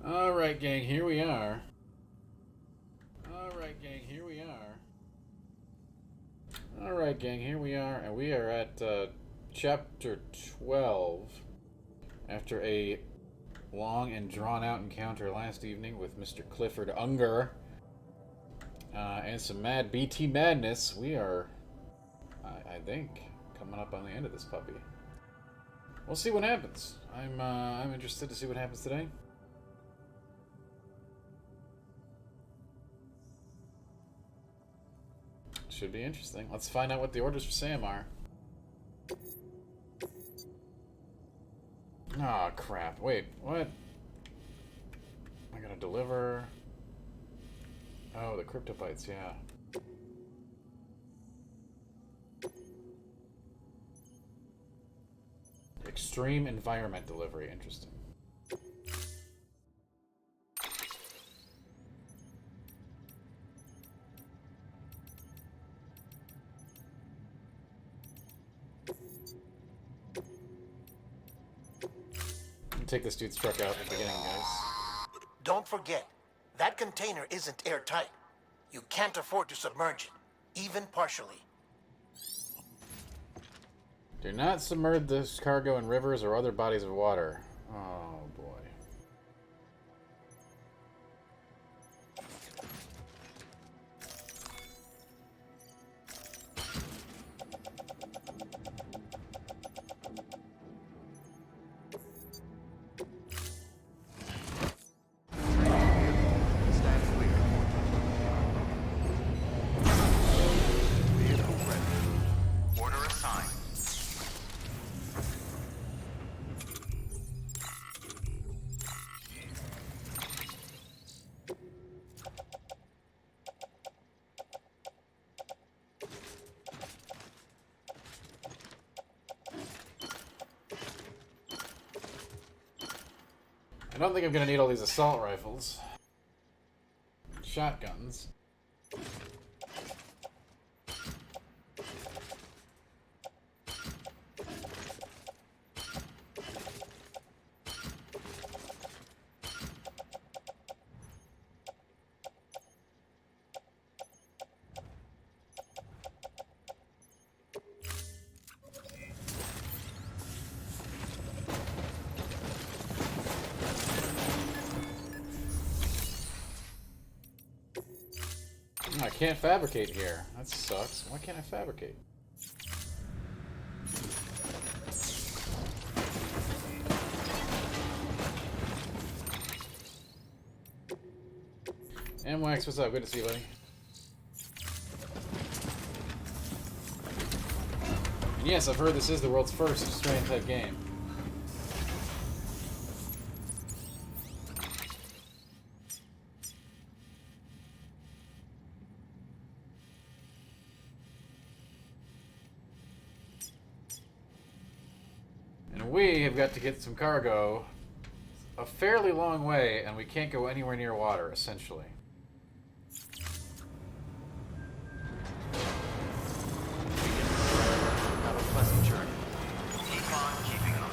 Alright, gang, here we are. Alright, gang, here we are. Alright, gang, here we are. And we are at chapter 12. After a long and drawn-out encounter last evening with Mr. Clifford Unger and some mad BT madness, we are, I think, coming up on the end of this puppy. We'll see what happens. I'm interested to see what happens today. Should be interesting. Let's find out what the orders for Sam are. Aw, oh, crap. Wait, what? I gotta deliver... Oh, the cryptobytes, yeah. Extreme environment delivery, interesting. Take this dude's truck out at the beginning, guys. Don't forget, that container isn't airtight. You can't afford to submerge it, even partially. Do not submerge this cargo in rivers or other bodies of water. Oh, boy. I don't think I'm gonna need all these assault rifles. Shotguns. I can't fabricate here. That sucks. Why can't I fabricate? MWax, what's up? Good to see you, buddy. And yes, I've heard this is the world's first Stranding type game. We have got to get some cargo a fairly long way, and we can't go anywhere near water, essentially. Have a pleasant journey. Keep on keeping on.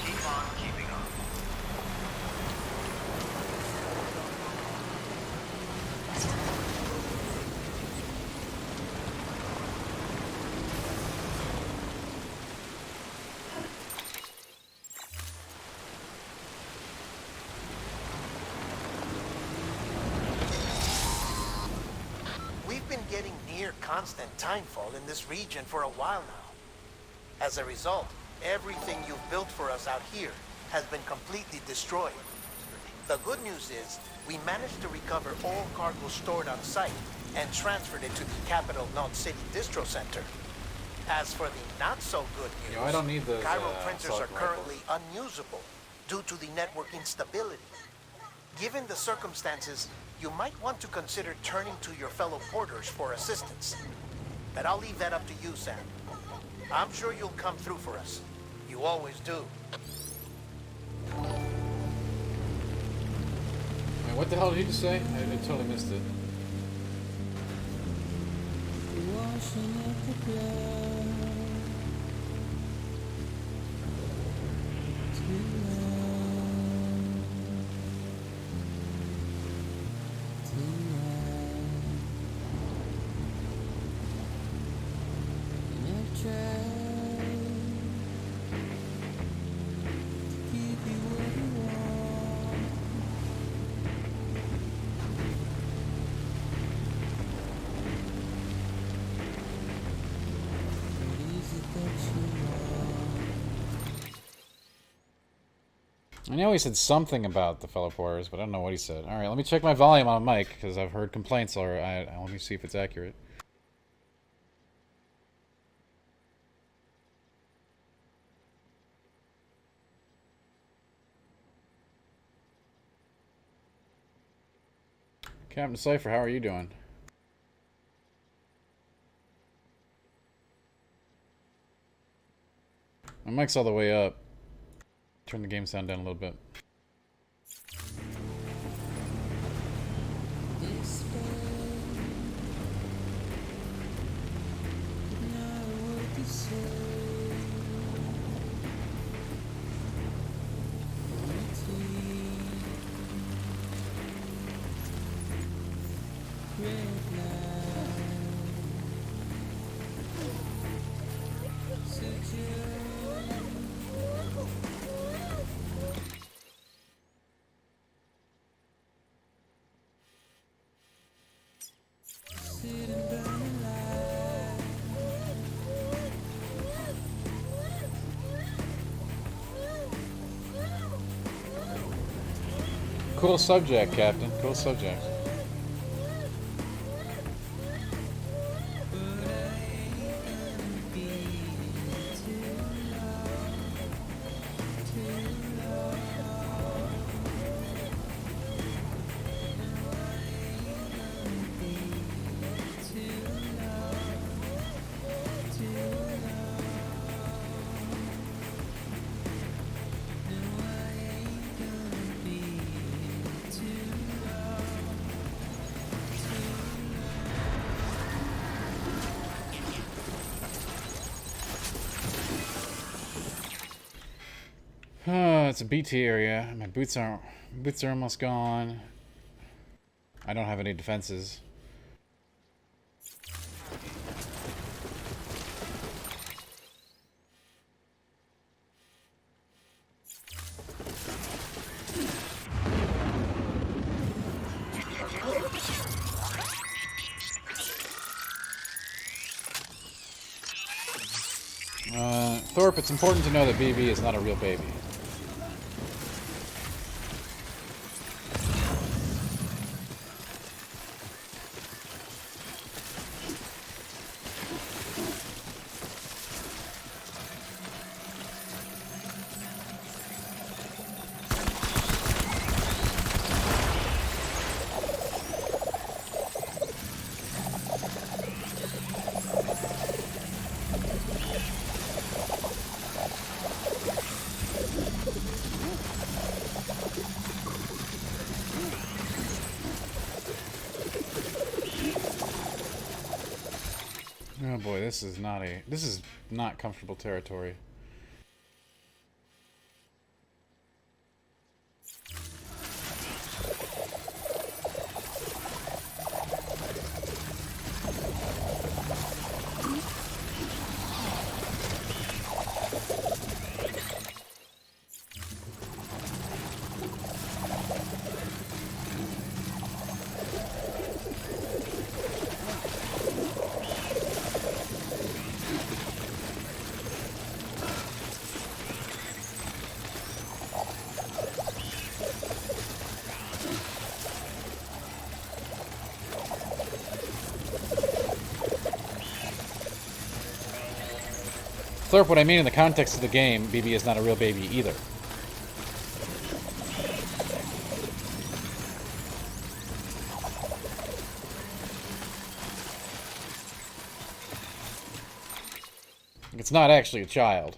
Keep on keeping on. Getting near constant timefall in this region for a while now. As a result, everything you've built for us out here has been completely destroyed. The good news is, we managed to recover all cargo stored on site and transferred it to the Capital Knot City Distro Center. As for the not-so-good news, I don't need those, Cairo printers are currently unusable due to the network instability. Given the circumstances, you might want to consider turning to your fellow porters for assistance. But I'll leave that up to you, Sam. I'm sure you'll come through for us. You always do. Wait, what the hell did he just say? I totally missed it. I know he said something about the fellow porters, but I don't know what he said. Alright, let me check my volume on my mic, because I've heard complaints, or let me see if it's accurate. Captain Cypher, how are you doing? My mic's all the way up. Turn the game sound down a little bit. Cool subject, Captain. Cool subject. It's a BT area. My boots are almost gone. I don't have any defenses. Thorpe, it's important to know that BB is not a real baby. Oh boy, this is not comfortable territory. Thorpe, what I mean in the context of the game, BB is not a real baby either. It's not actually a child.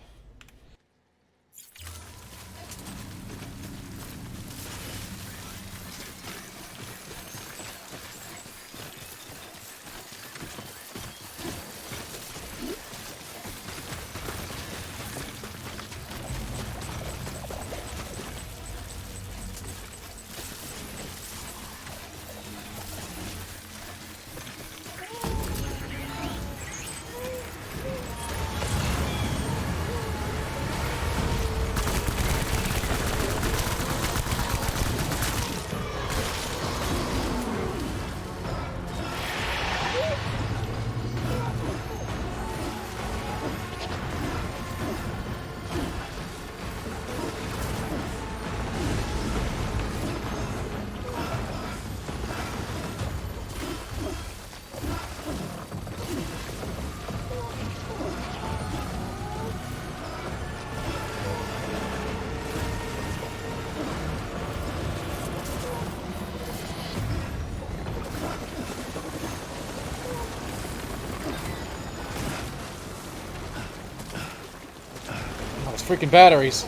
freaking batteries.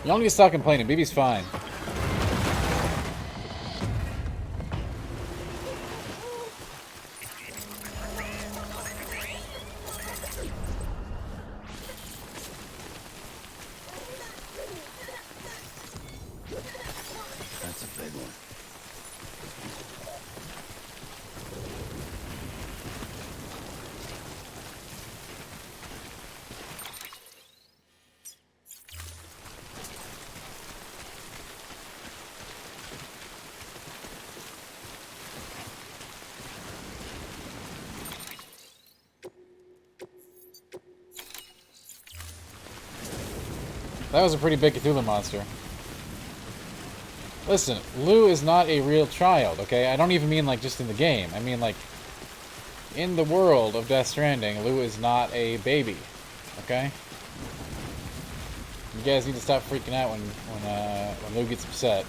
You don't need to stop complaining. BB's fine. That's a big one. That was a pretty big Cthulhu monster. Listen, Lou is not a real child, okay? I don't even mean like just in the game. I mean like in the world of Death Stranding, Lou is not a baby, okay? You guys need to stop freaking out when Lou gets upset.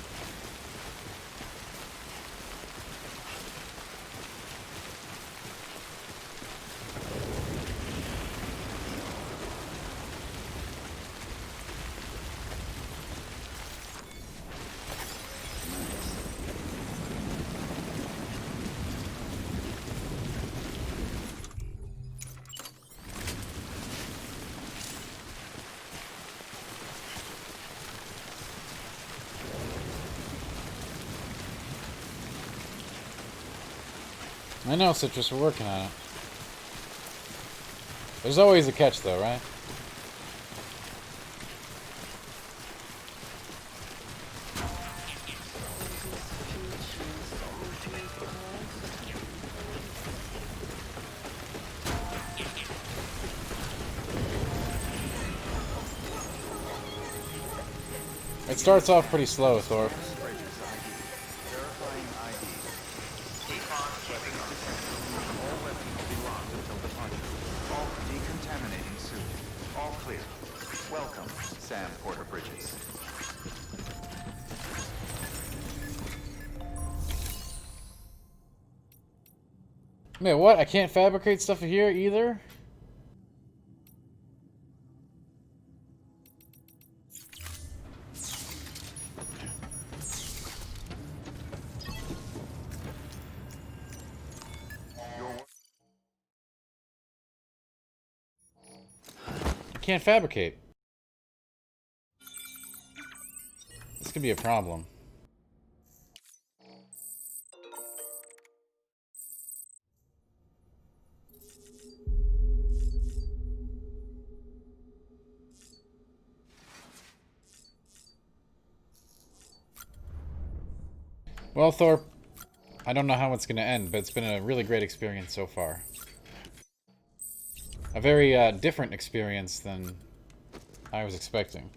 I know, Citrus, we're working on it. There's always a catch, though, right? It starts off pretty slow, Thorpe. Man, what? I can't fabricate stuff here either? I can't fabricate. This could be a problem. Well, Thorpe, I don't know how it's going to end, but it's been a really great experience so far. A very different experience than I was expecting.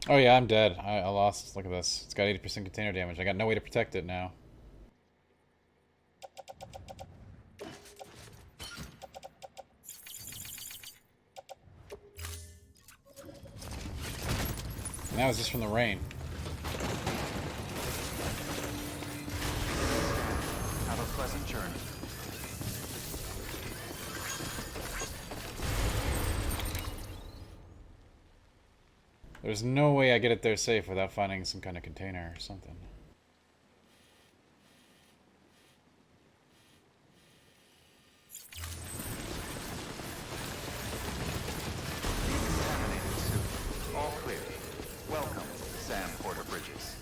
Oh yeah, I'm dead. I lost. Look at this. It's got 80% container damage. I got no way to protect it now. And that was just from the rain. Have a pleasant journey. There's no way I get it there safe without finding some kind of container or something. All clear. Welcome, Sam Porter Bridges.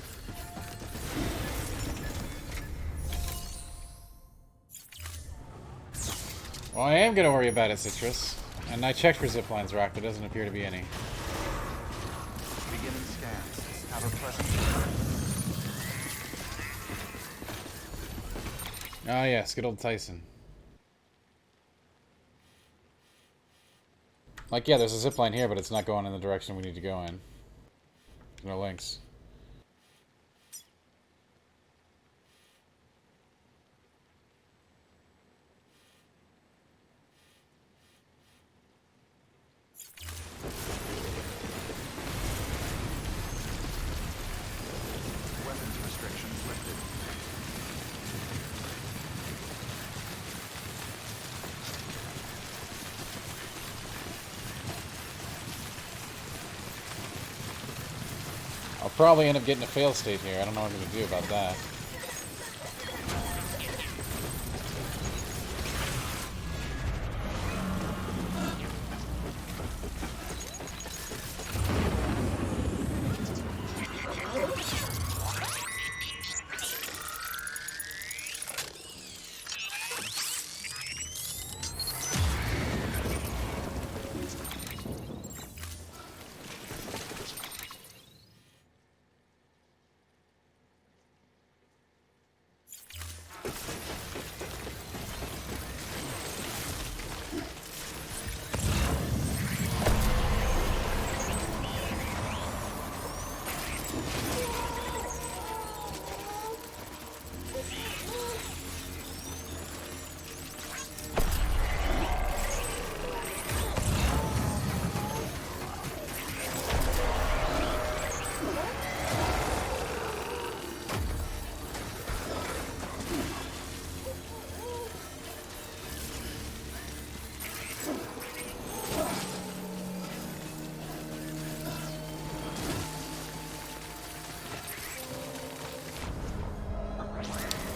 Well, I am going to worry about it, Citrus. And I checked for ziplines, Rock. There doesn't appear to be any. Beginning scans. Have a pleasant journey. Oh yes, good old Tyson. Like, yeah, there's a zipline here, but it's not going in the direction we need to go in. There's no links. Weapons restrictions lifted. I'll probably end up getting a fail state here. I don't know what I'm going to do about that.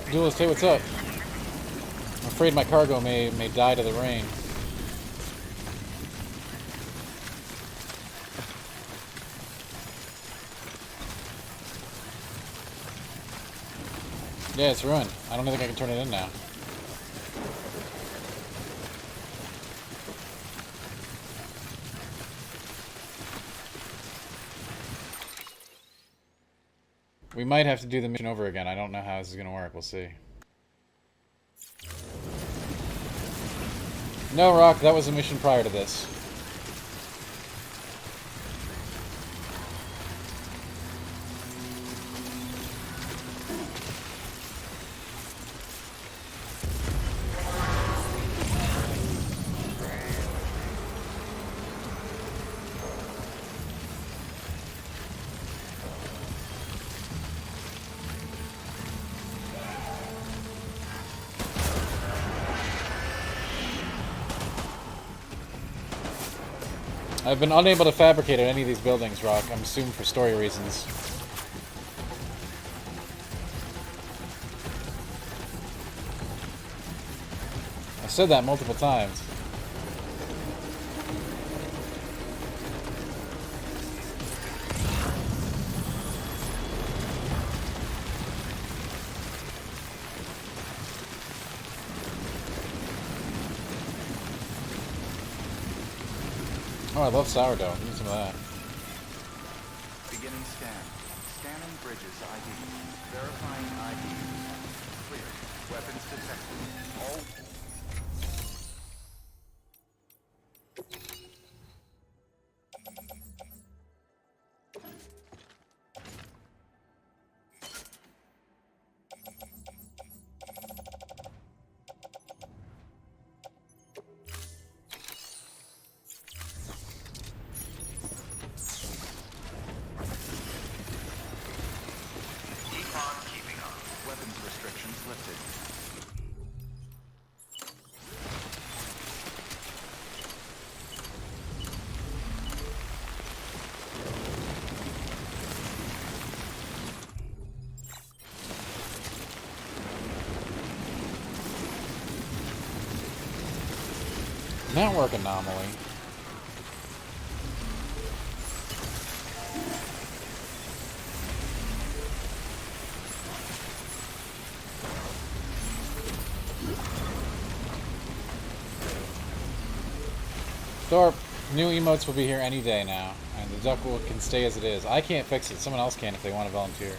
Duelist, hey, what's up? I'm afraid my cargo may die to the rain. Yeah, it's ruined. I don't think I can turn it in now. We might have to do the mission over again. I don't know how this is going to work. We'll see. No, Rock, that was a mission prior to this. I've been unable to fabricate any of these buildings, Rock. I'm assuming for story reasons. I said that multiple times. Oh, I love sourdough. Give me some of that. Beginning scan. Scanning bridges ID. Verifying ID. Clear. Weapons detected. All... Weapons restrictions lifted. Network anomaly. Thorpe, new emotes will be here any day now, and the duck can stay as it is. I can't fix it. Someone else can if they want to volunteer.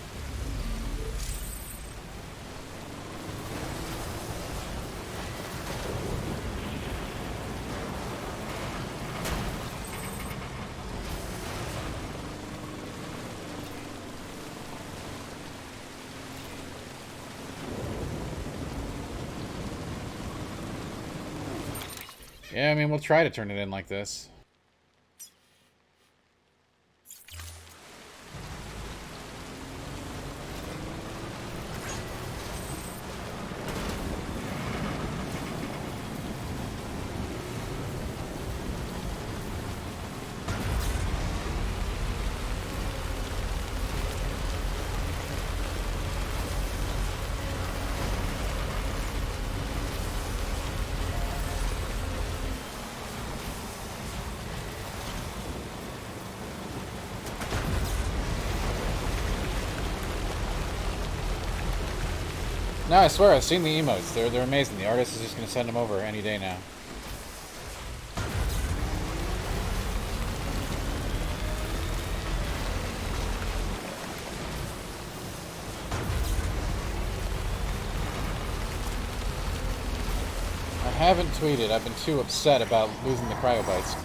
Yeah, I mean, we'll try to turn it in like this. No, I swear, I've seen the emotes. They're amazing. The artist is just going to send them over any day now. I haven't tweeted. I've been too upset about losing the cryobites.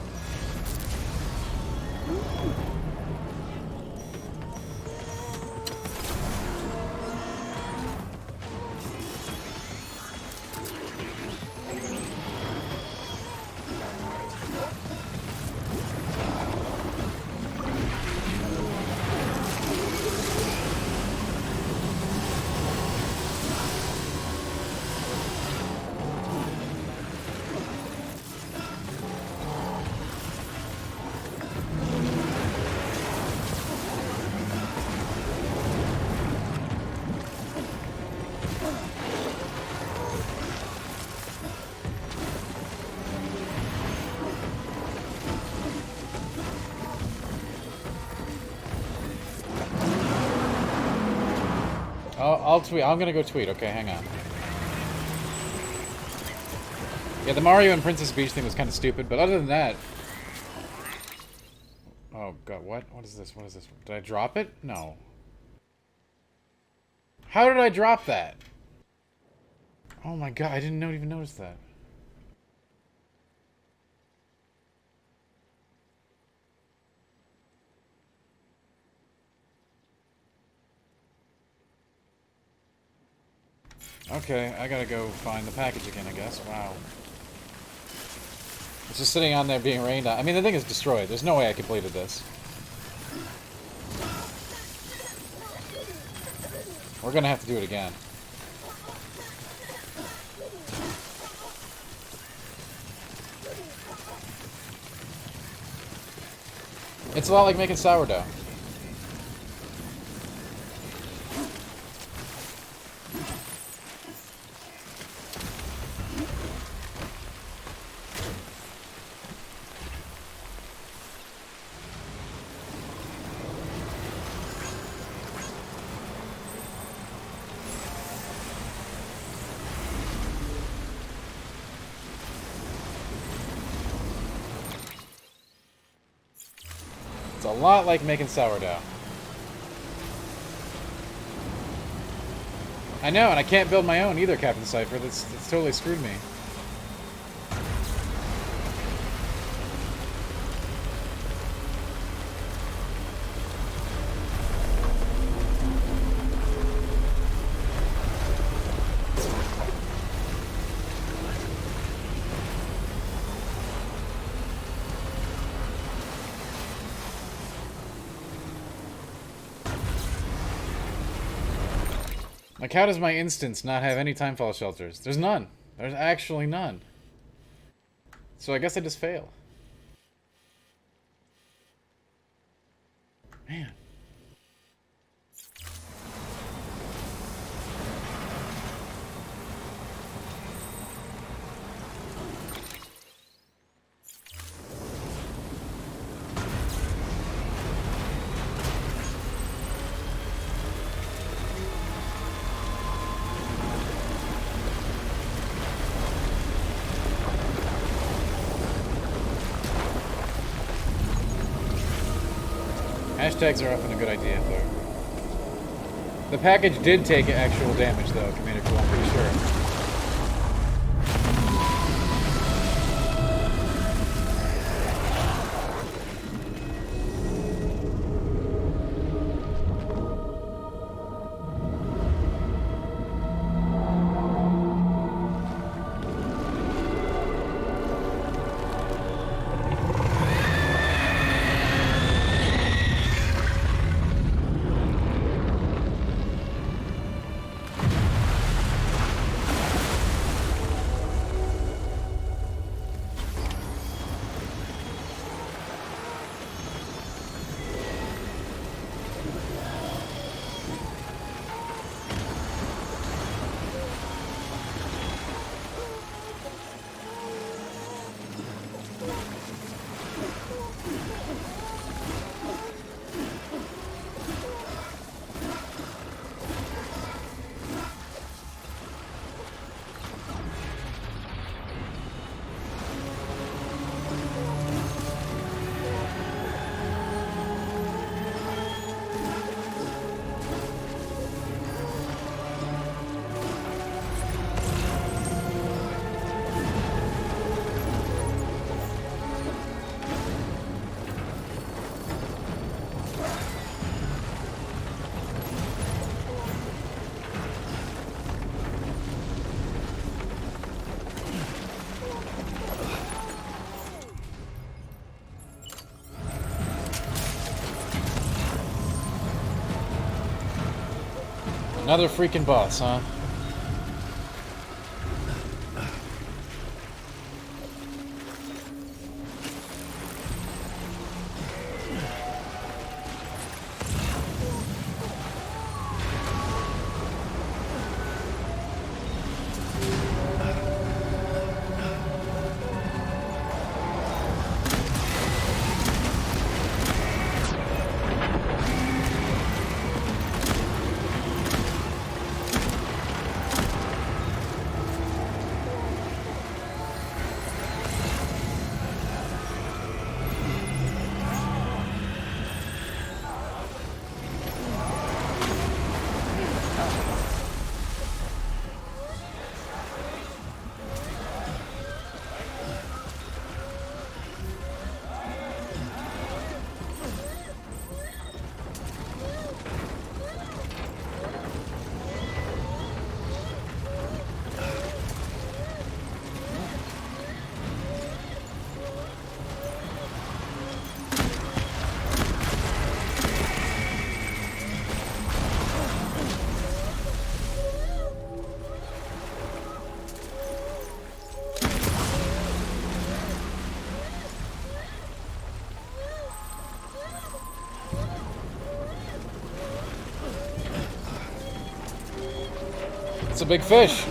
I'll tweet. I'm gonna go tweet. Okay, hang on. Yeah, the Mario and Princess Peach thing was kind of stupid, but other than that... Oh, God, what? What is this? What is this? Did I drop it? No. How did I drop that? Oh my God, I didn't even notice that. Okay, I gotta go find the package again, I guess. Wow. It's just sitting on there being rained on. I mean, the thing is destroyed. There's no way I completed this. We're gonna have to do it again. It's a lot like making sourdough. It's a lot like making sourdough. I know, and I can't build my own either, Captain Cypher. That's totally screwed me. Like, how does my instance not have any timefall shelters? There's none. There's actually none. So I guess I just fail. Man. Hashtags are often a good idea, though. The package did take actual damage, though, Commander Cool, I'm pretty sure. Another freaking boss, huh? It's a big fish.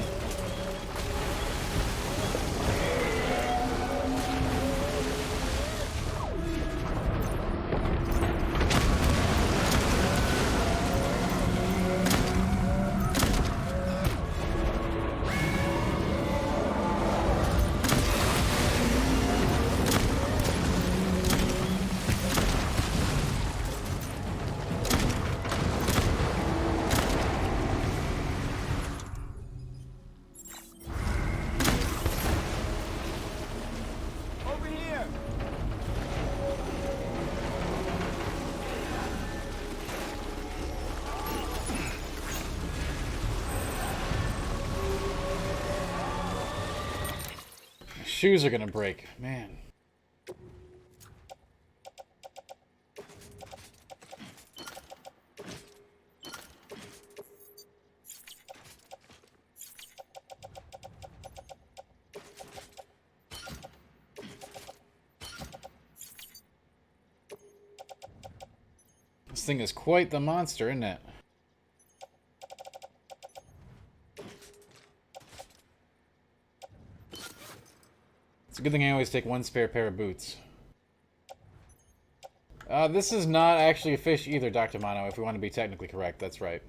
Shoes are gonna break, man. This thing is quite the monster, isn't it? It's a good thing I always take one spare pair of boots. This is not actually a fish either, Dr. Mono, if we want to be technically correct. That's right.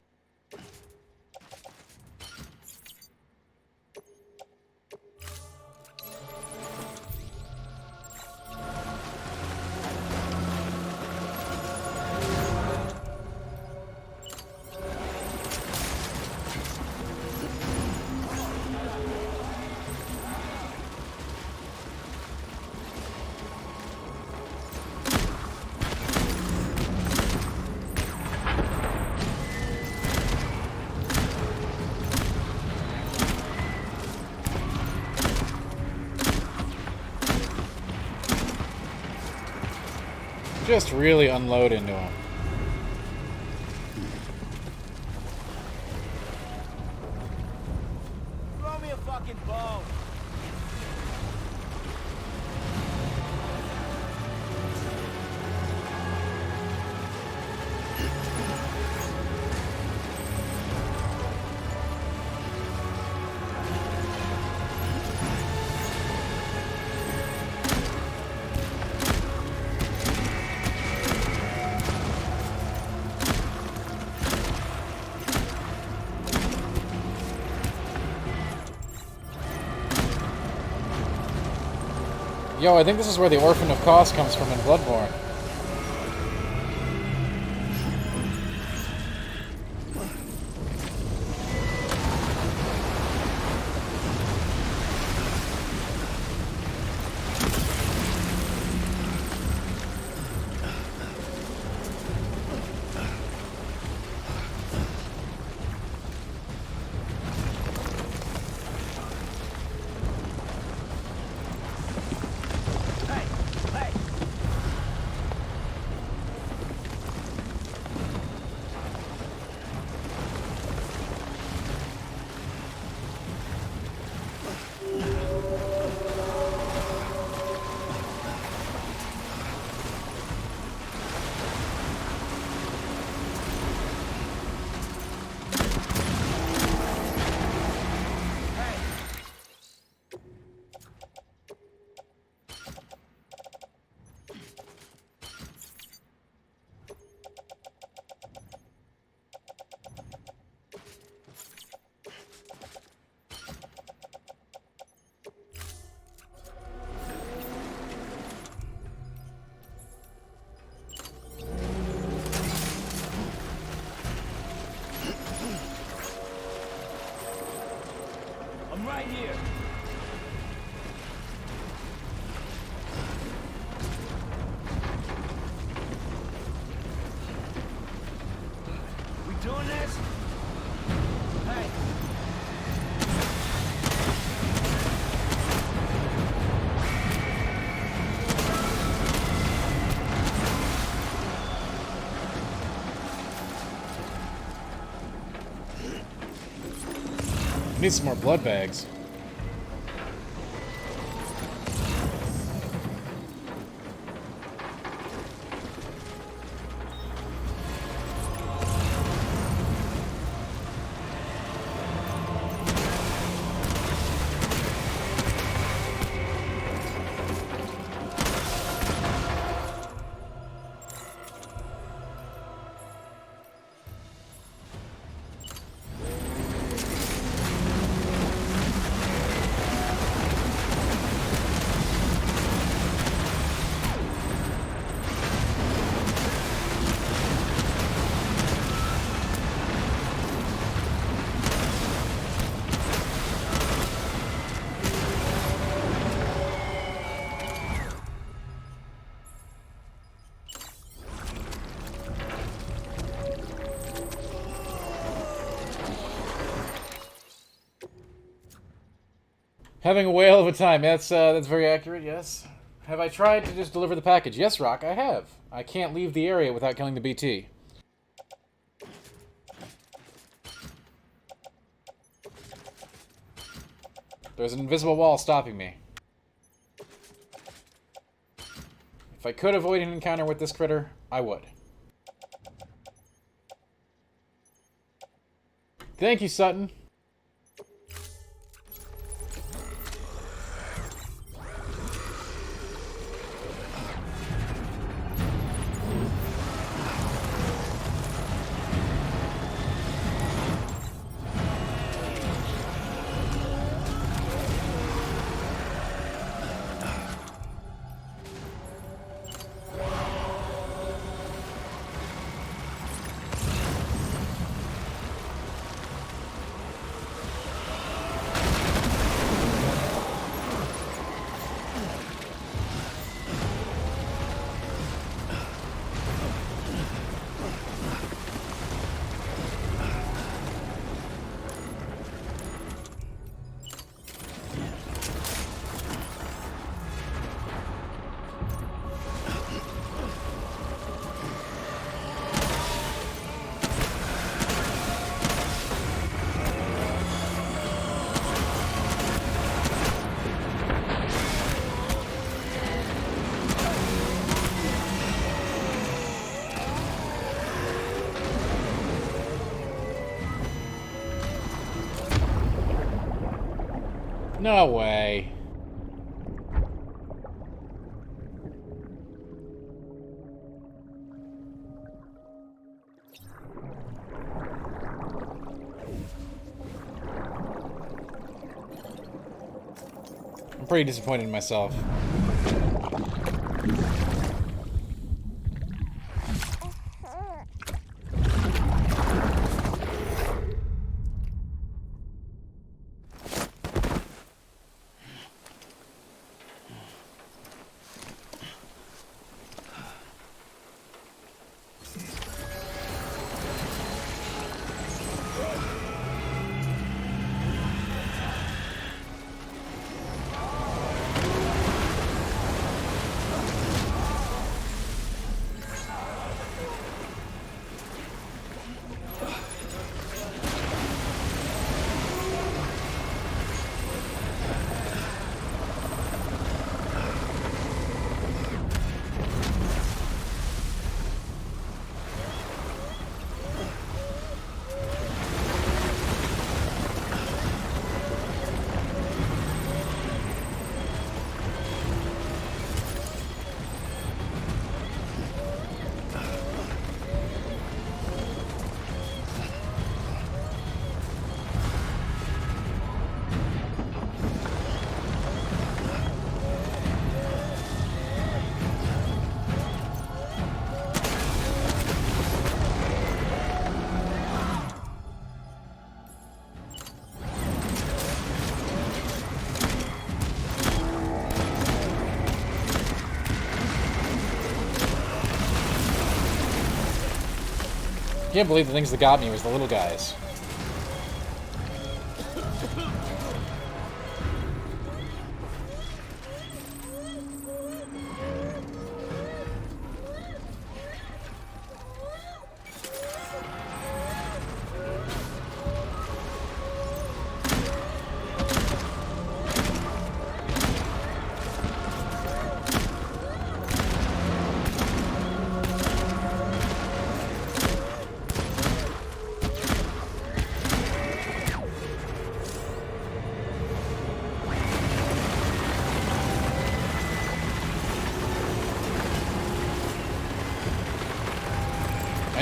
Just really unload into him. Throw me a fucking bone. Yo, I think this is where the Orphan of Kos comes from in Bloodborne. Need some more blood bags. Having a whale of a time. That's very accurate, yes. Have I tried to just deliver the package? Yes, Rock, I have. I can't leave the area without killing the BT. There's an invisible wall stopping me. If I could avoid an encounter with this critter, I would. Thank you, Sutton. No way. I'm pretty disappointed in myself. I can't believe the things that got me was the little guys.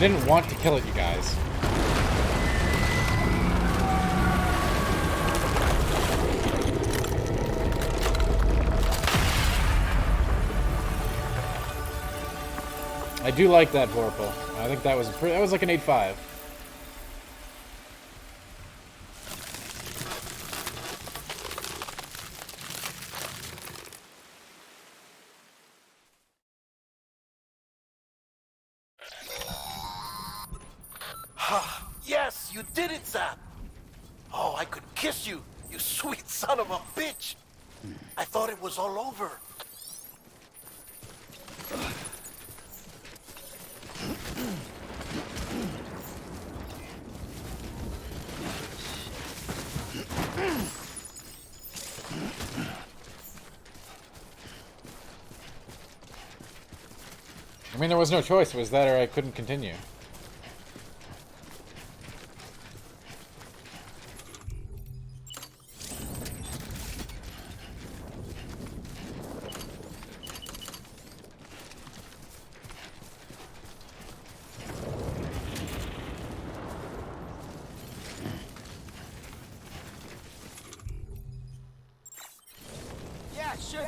didn't want to kill it, you guys. I do like that Vorpal. I think that was like an 8.5. Yes, you did it, Sam! Oh, I could kiss you, you sweet son of a bitch! I thought it was all over. I mean, there was no choice. It was that or I couldn't continue. Yeah, sure.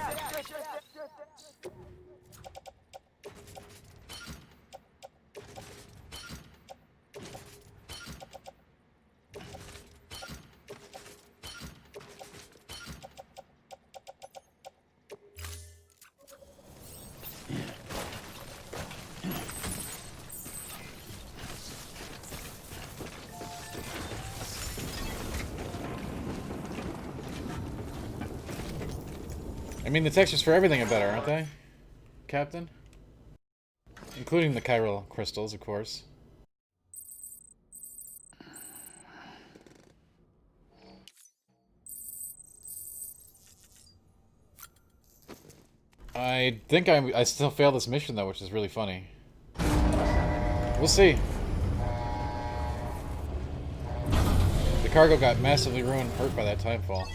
I mean, the textures for everything are better, aren't they, Captain? Including the chiral crystals, of course. I think I still failed this mission, though, which is really funny. We'll see. The cargo got massively ruined, hurt by that timefall.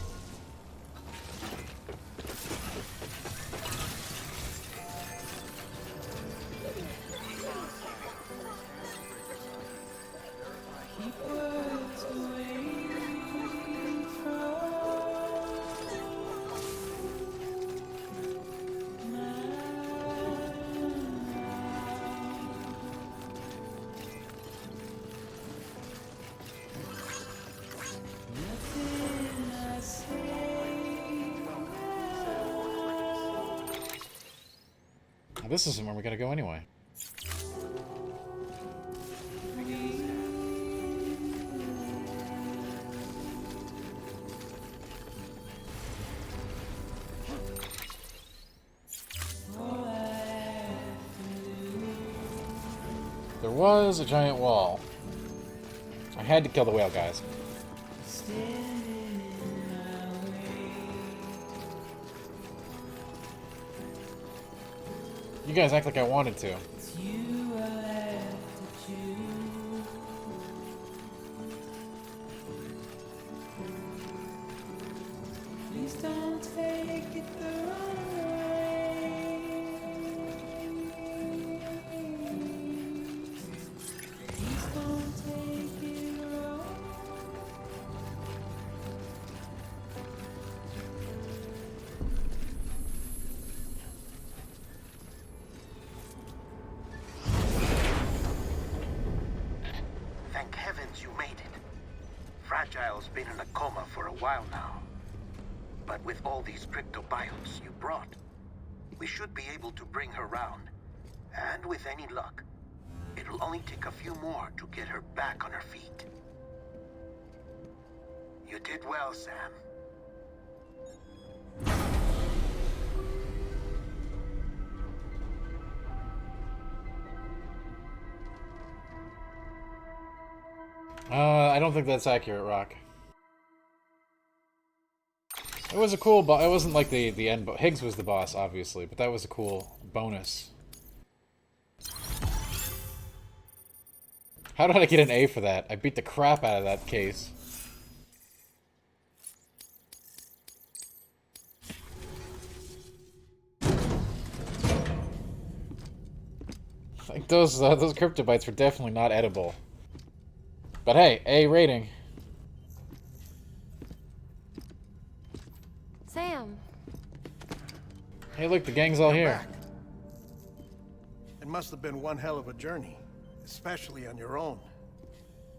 This isn't where we gotta go anyway. There was a giant wall. I had to kill the whale, guys. You guys act like I wanted to. Thank heavens you made it. Fragile's been in a coma for a while now. But with all these cryptobiotes you brought, we should be able to bring her round. And with any luck, it'll only take a few more to get her back on her feet. You did well, Sam. I don't think that's accurate, Rock. It was a cool boss. It wasn't like the end boss. Higgs was the boss, obviously, but that was a cool bonus. How did I get an A for that? I beat the crap out of that case. Like those cryptobites were definitely not edible. But hey, A rating. Sam. Hey, look, the gang's all here. Back. It must have been one hell of a journey, especially on your own.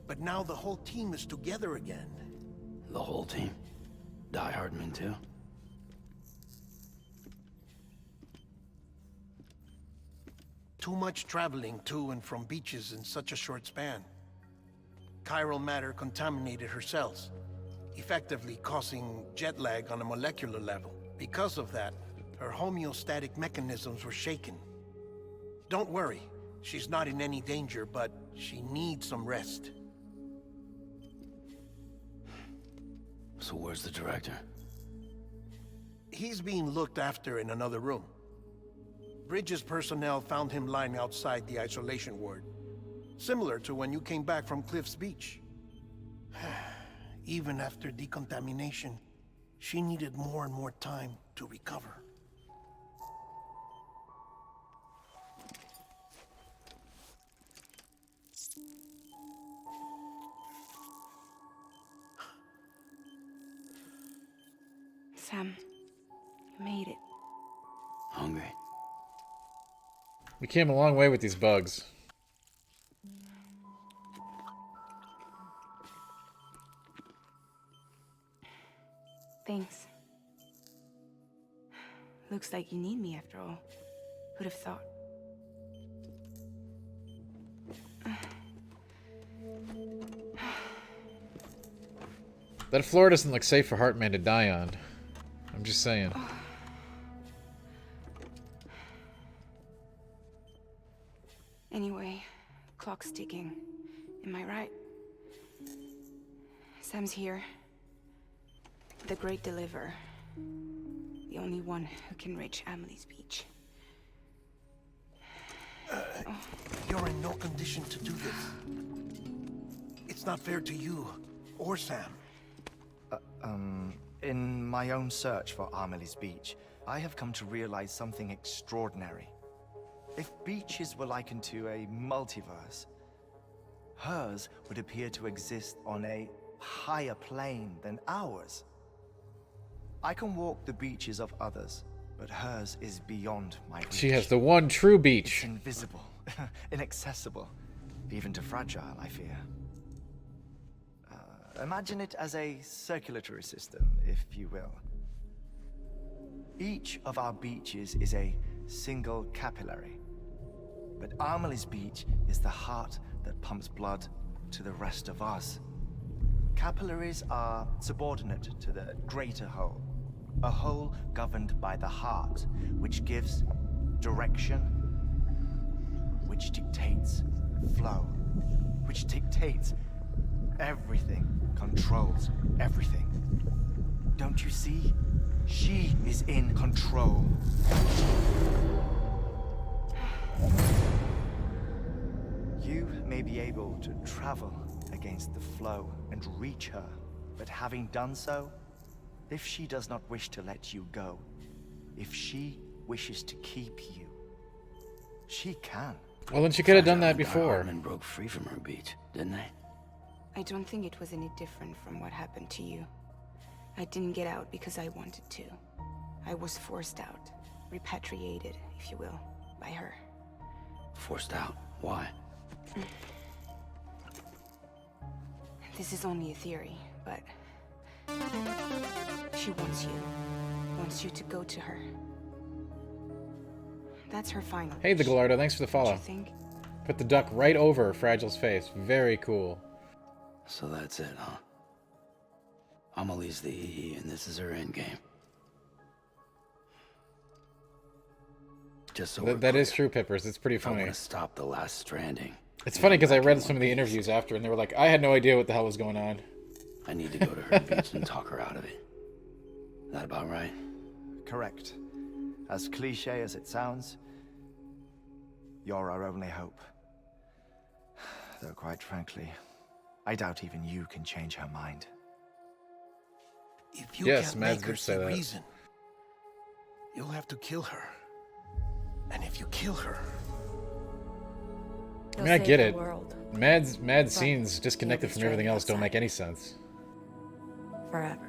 But now the whole team is together again. The whole team? Die Hardman too? Too much traveling to and from beaches in such a short span. Chiral matter contaminated her cells, effectively causing jet lag on a molecular level. Because of that, her homeostatic mechanisms were shaken. Don't worry, she's not in any danger, but she needs some rest. So where's the director? He's being looked after in another room. Bridges personnel found him lying outside the isolation ward. Similar to when you came back from Cliff's Beach. Even after decontamination, she needed more and more time to recover. Sam, you made it. Hungry? We came a long way with these bugs. Thanks. Looks like you need me after all. Who'd have thought? That floor doesn't look safe for Heartman to die on. I'm just saying. Anyway, clock's ticking. Am I right? Sam's here. The Great Deliverer. The only one who can reach Amelie's Beach. You're in no condition to do this. It's not fair to you or Sam. In my own search for Amelie's Beach, I have come to realize something extraordinary. If beaches were likened to a multiverse, hers would appear to exist on a higher plane than ours. I can walk the beaches of others, but hers is beyond my reach. She has the one true It's beach. invisible, inaccessible, even to fragile, I fear. Imagine it as a circulatory system, if you will. Each of our beaches is a single capillary. But Amelie's Beach is the heart that pumps blood to the rest of us. Capillaries are subordinate to the greater whole. A whole governed by the heart, which gives direction, which dictates flow, which dictates everything, controls everything. Don't you see? She is in control. You may be able to travel against the flow and reach her, but having done so, if she does not wish to let you go, if she wishes to keep you, she can. Well, then she could have done that Die before. Hardman broke free from her beach, didn't they? I don't think it was any different from what happened to you. I didn't get out because I wanted to. I was forced out, repatriated, if you will, by her. Forced out. Why? This is only a theory, but she wants you to go to her. That's her final Hey, the wish. Gallardo, thanks for the Don't follow. you think? Put the duck right over Fragile's face. Very cool. So that's it, huh? Amelie's the EE, and this is her endgame. Just so That is true, Pippers. It's pretty I funny. want to stop the last Stranding. It's funny because I read some of the interviews after, and they were like, I had no idea what the hell was going on. I need to go to her beach and talk her out of it. That about right? Correct. As cliche as it sounds, you're our only hope. Though quite frankly, I doubt even you can change her mind. If you Yes, can't Mads make her did say see that. reason, you'll have to kill her. And if you kill her, I mean, I get it. World Mad scenes disconnected from everything else don't make any sense. forever.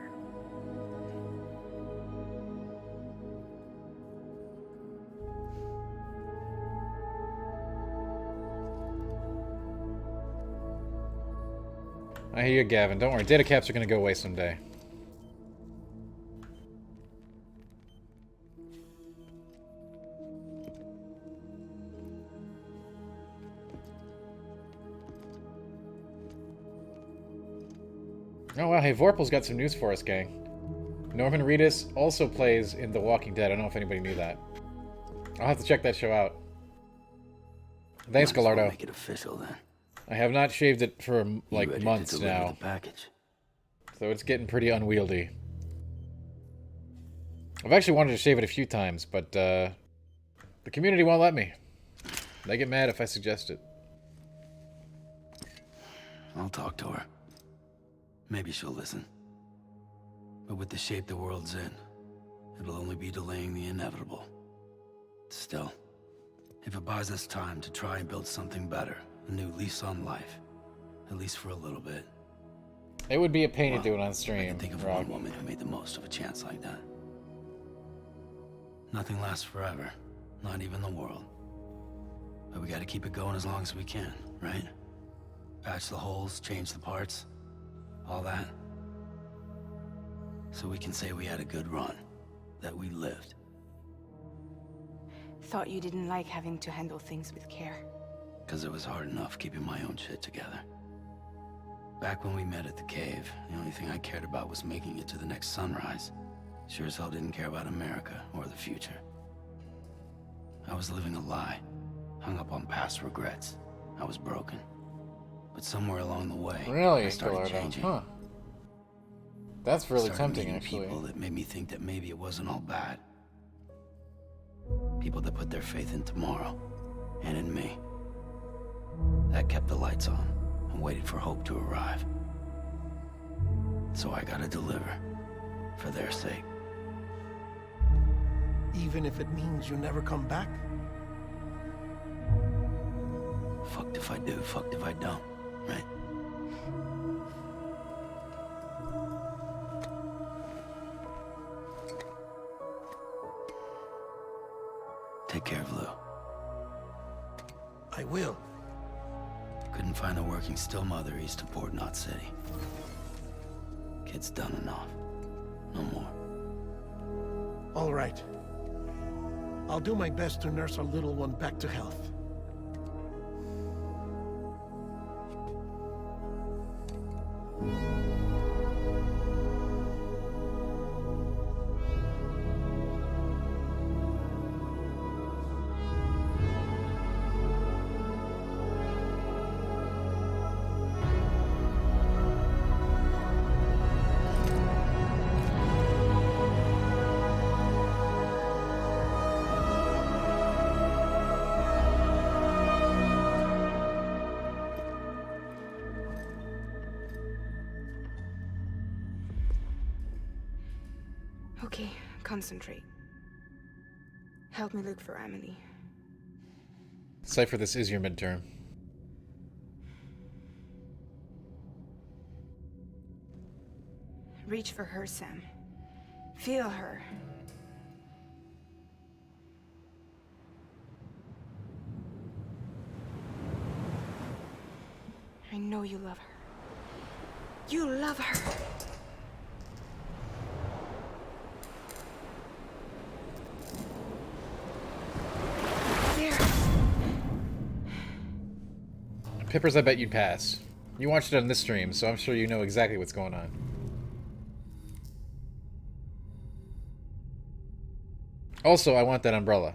I hear you, Gavin. Don't worry. Data caps are going to go away someday. Oh, wow. Hey, Vorpal's got some news for us, gang. Norman Reedus also plays in The Walking Dead. I don't know if anybody knew that. I'll have to check that show out. Thanks, Might as well Gallardo. make it official then. I have not shaved it for, You like, ready months to deliver now. the package? So it's getting pretty unwieldy. I've actually wanted to shave it a few times, but, the community won't let me. They get mad if I suggest it. I'll talk to her. Maybe she'll listen. But with the shape the world's in, it'll only be delaying the inevitable. Still, if it buys us time to try and build something better, a new lease on life, at least for a little bit. It would be a pain Well, to do it on I stream, can think of Rob. one woman who made the most of a chance like that. Nothing lasts forever, not even the world. But we gotta keep it going as long as we can, right? Patch the holes, change the parts, all that. So we can say we had a good run, that we lived. Thought you didn't like having to handle things with care. Because it was hard enough keeping my own shit together. Back when we met at the cave, the only thing I cared about was making it to the next sunrise. Sure as hell didn't care about America or the future. I was living a lie, hung up on past regrets. I was broken. But somewhere along the way, Really, I started Gallardo? changing. Huh. That's really Started tempting, meeting actually. people that made me think that maybe it wasn't all bad. People that put their faith in tomorrow, and in me. That kept the lights on, and waited for hope to arrive. So I gotta deliver, for their sake. Even if it means you never come back? Fucked if I do, fucked if I don't, right? Take care of Lou. I will. Couldn't find a working still mother east of Port Knot City. Kid's done enough. No more. All right. I'll do my best to nurse our little one back to health. Okay, concentrate. Help me look for Emily. Cypher, this is your midterm. Reach for her, Sam. Feel her. I know you love her. You love her. There. Pippers, I bet you'd pass. You watched it on this stream, so I'm sure you know exactly what's going on. Also, I want that umbrella.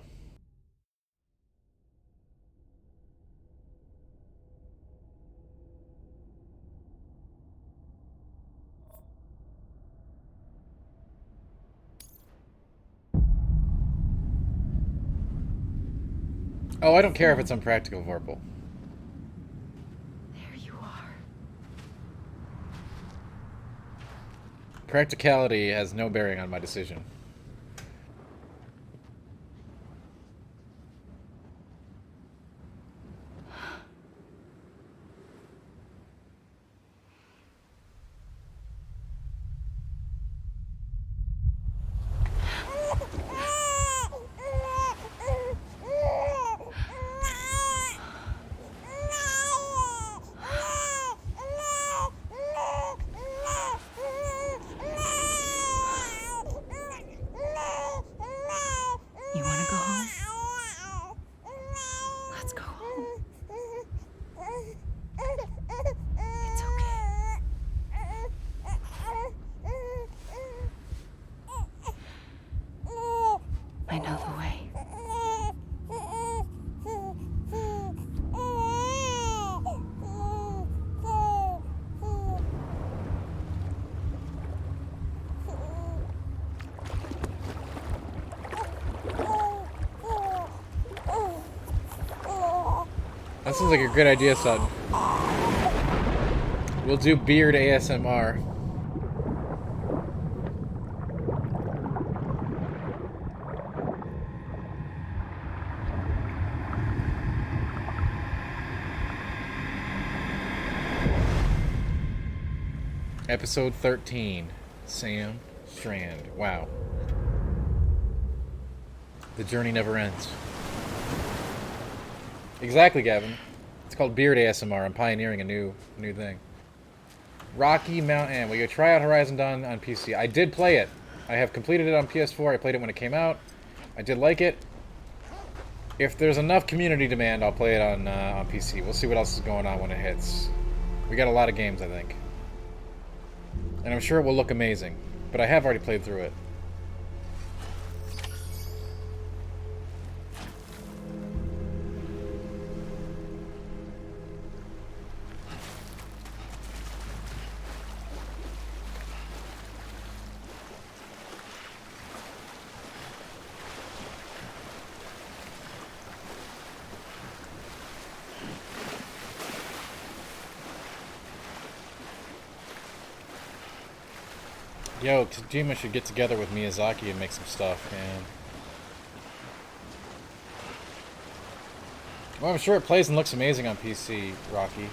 Oh, I don't care if it's unpractical, Vorpal. There you are. Practicality has no bearing on my decision. That sounds like a good idea, Sutton. We'll do beard ASMR. Episode 13. Sam Strand. Wow. The journey never ends. Exactly, Gavin. It's called Beard ASMR. I'm pioneering a new thing. Rocky Mountain. We go try out Horizon Dawn on PC. I did play it. I have completed it on PS4. I played it when it came out. I did like it. If there's enough community demand, I'll play it on PC. We'll see what else is going on when it hits. We got a lot of games, I think. And I'm sure it will look amazing. But I have already played through it. Yo, Kojima should get together with Miyazaki and make some stuff, man. Well, I'm sure it plays and looks amazing on PC, Rocky.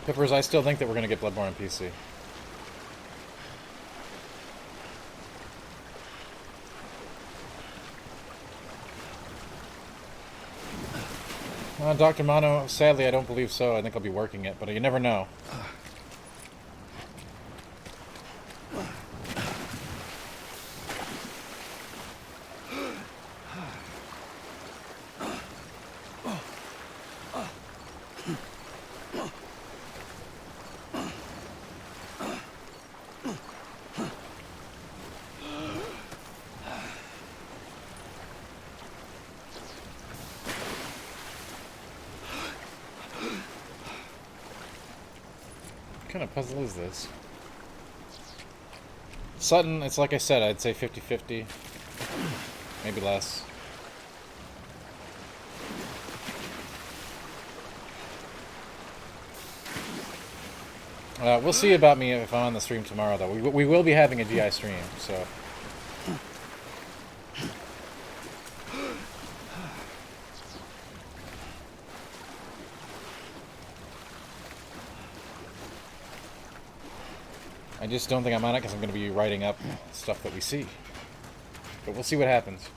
Pippers, I still think that we're going to get Bloodborne on PC. Dr. Mono, sadly, I don't believe so. I think I'll be working it, but you never know. What kind of puzzle is this? Sutton, it's like I said, I'd say 50-50. Maybe less. We'll see about me if I'm on the stream tomorrow, though. We will be having a GI stream, so... I just don't think I'm on it because I'm going to be writing up stuff that we see. But we'll see what happens.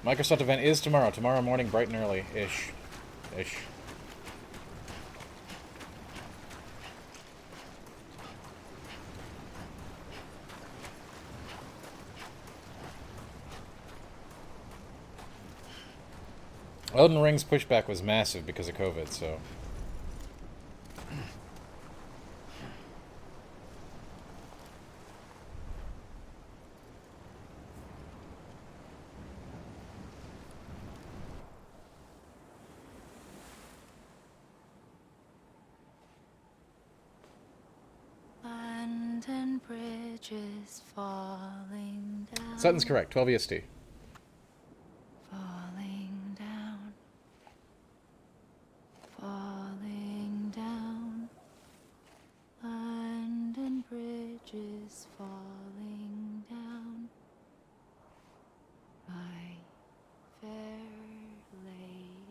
Microsoft event is tomorrow. Tomorrow morning, bright and early-ish. Ish. Elden Ring's pushback was massive because of COVID, so... London Bridge is falling down. Sutton's correct, 12 EST. Falling down. Falling down. London Bridge is falling down. My fair lady.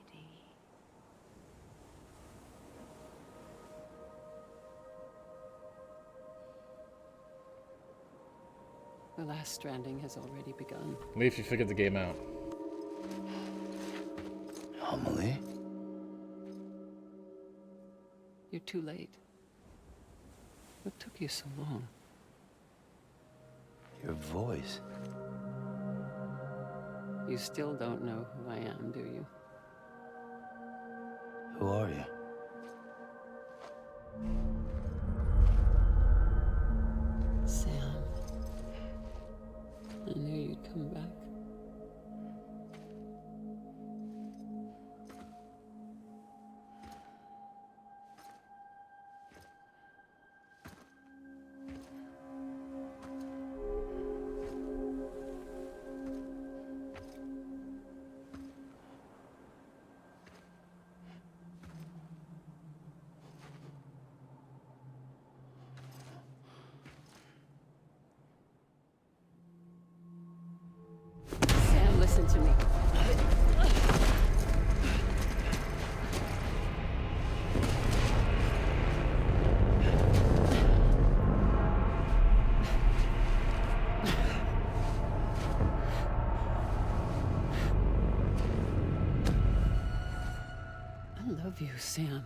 The last Stranding has already begun. Leaf, you figured the game out. Amelie? You're too late. What took you so long? Your voice. You still don't know who I am, do you? Who are you? listen to me. I love you, Sam.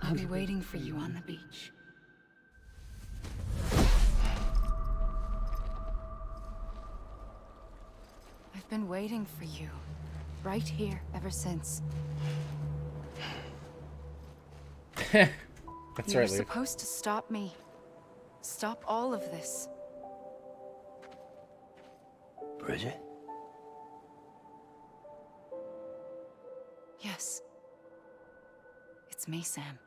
I'll be waiting for you on the beach. I've been waiting for you, right here, ever since. That's You were right, Leaf. supposed to stop me. Stop all of this. Bridget? Yes. It's me, Sam.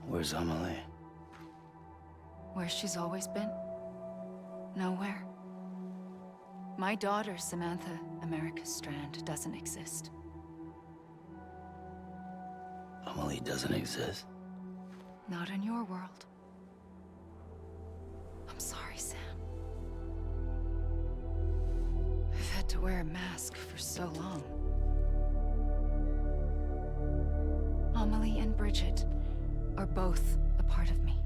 Where's Amelie? Where she's always been. Nowhere. My daughter, Samantha America Strand, doesn't exist. Amelie doesn't exist. Not in your world. I'm sorry, Sam. I've had to wear a mask for so long. Amelie and Bridget are both a part of me.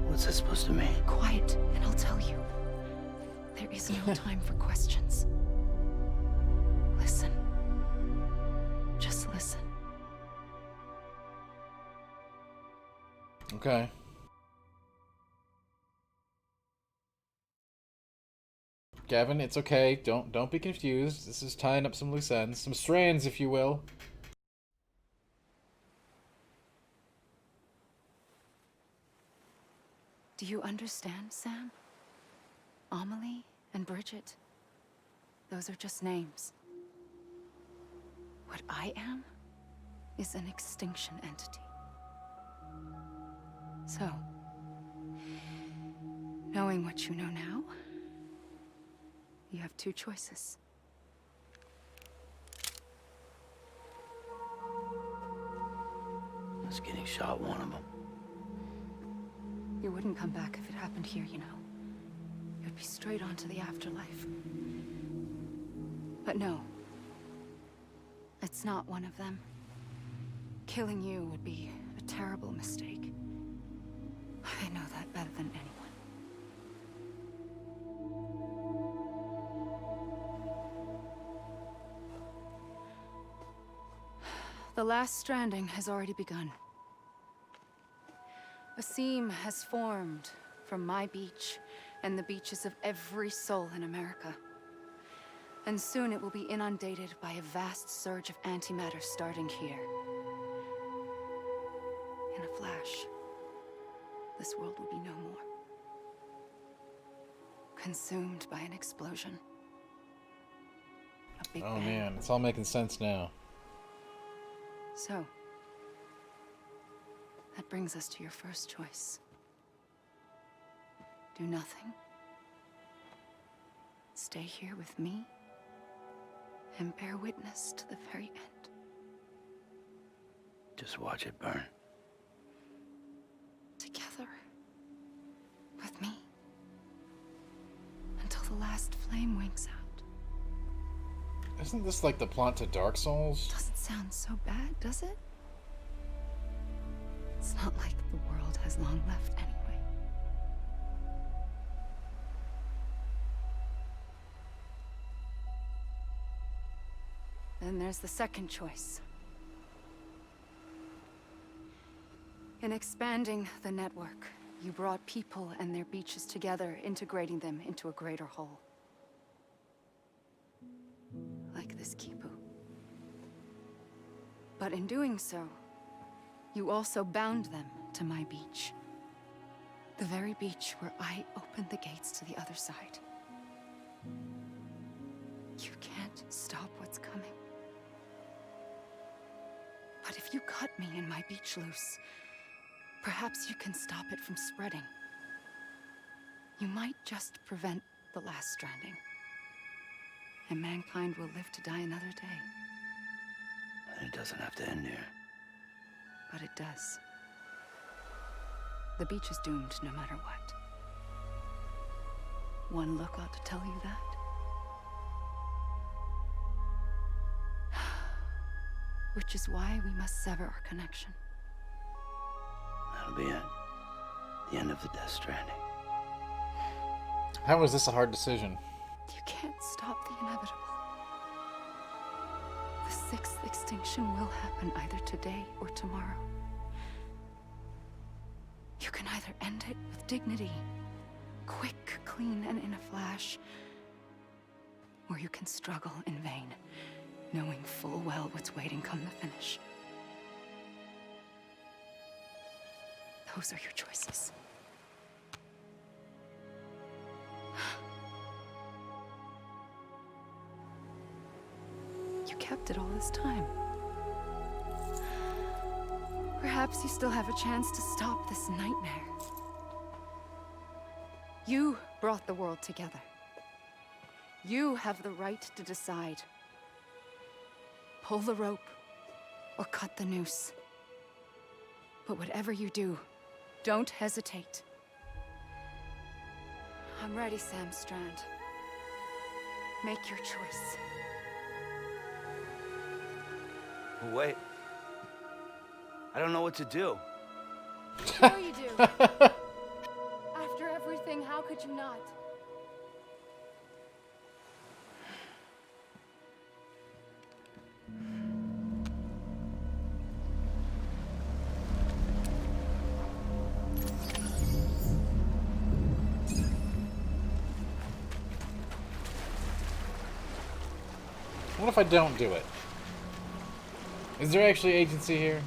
What's that supposed to mean? Quiet, and I'll tell you. There is no time for questions. Listen. Just listen. Okay. Gavin, it's okay. Don't be confused. This is tying up some loose ends, some strands, if you will. Do you understand, Sam? Amelie and Bridget. Those are just names. What I am is an extinction entity. So, knowing what you know now, you have two choices. Is getting shot one of them? You wouldn't come back if it happened here, you know. You'd be straight on to the afterlife. But no. It's not one of them. Killing you would be a terrible mistake. I know that better than anyone. The last stranding has already begun. A seam has formed from my beach and the beaches of every soul in America. And soon it will be inundated by a vast surge of antimatter starting here. In a flash, this world will be no more. Consumed by an explosion. A big bang. Man, it's all making sense now. So, that brings us to your first choice. Do nothing. Stay here with me and bear witness to the very end. Just watch it burn. Together. With me. Until the last flame winks out. Isn't this like the plot to Dark Souls? Doesn't sound so bad, does it? It's not like the world has long left anyway. Then there's the second choice. In expanding the network, you brought people and their beaches together, integrating them into a greater whole. Like this Kipu. But in doing so, you also bound them to my beach. The very beach where I opened the gates to the other side. You can't stop what's coming. But if you cut me and my beach loose, perhaps you can stop it from spreading. You might just prevent the last stranding. And mankind will live to die another day. It doesn't have to end here. but it does. The beach is doomed no matter what. One look ought to tell you that. Which is why we must sever our connection. That'll be it. The end of the Death Stranding. How was this a hard decision? You can't stop the inevitable. The sixth extinction will happen either today or tomorrow. You can either end it with dignity, quick, clean, and in a flash, or you can struggle in vain, knowing full well what's waiting come the finish. Those are your choices. You kept it all this time. Perhaps you still have a chance to stop this nightmare. You brought the world together. You have the right to decide. Pull the rope or cut the noose. But whatever you do, don't hesitate. I'm ready, Sam Strand. Make your choice. Wait. I don't know what to do. Sure you do. After everything, how could you not? What if I don't do it? Is there actually agency here?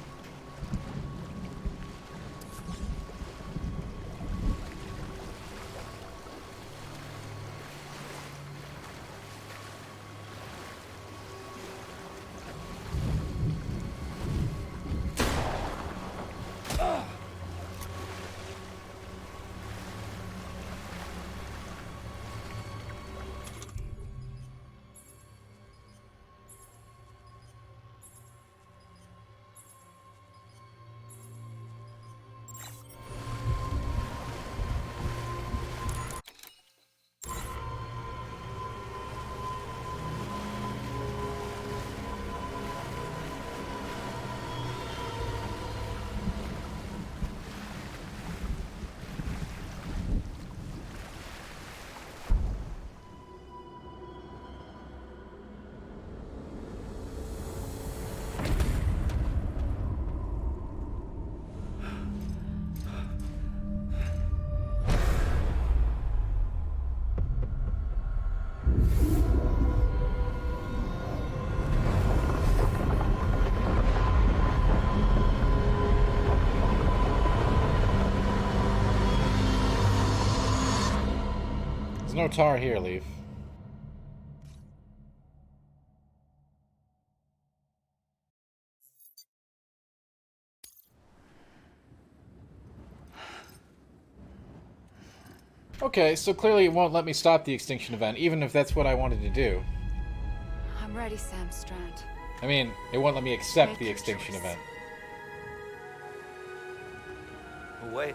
There's no tar here, Leaf. Okay, so clearly it won't let me stop the extinction event, even if that's what I wanted to do. I'm ready, Sam Strand. I mean, it won't let me accept Make the your extinction choice. event. Wait.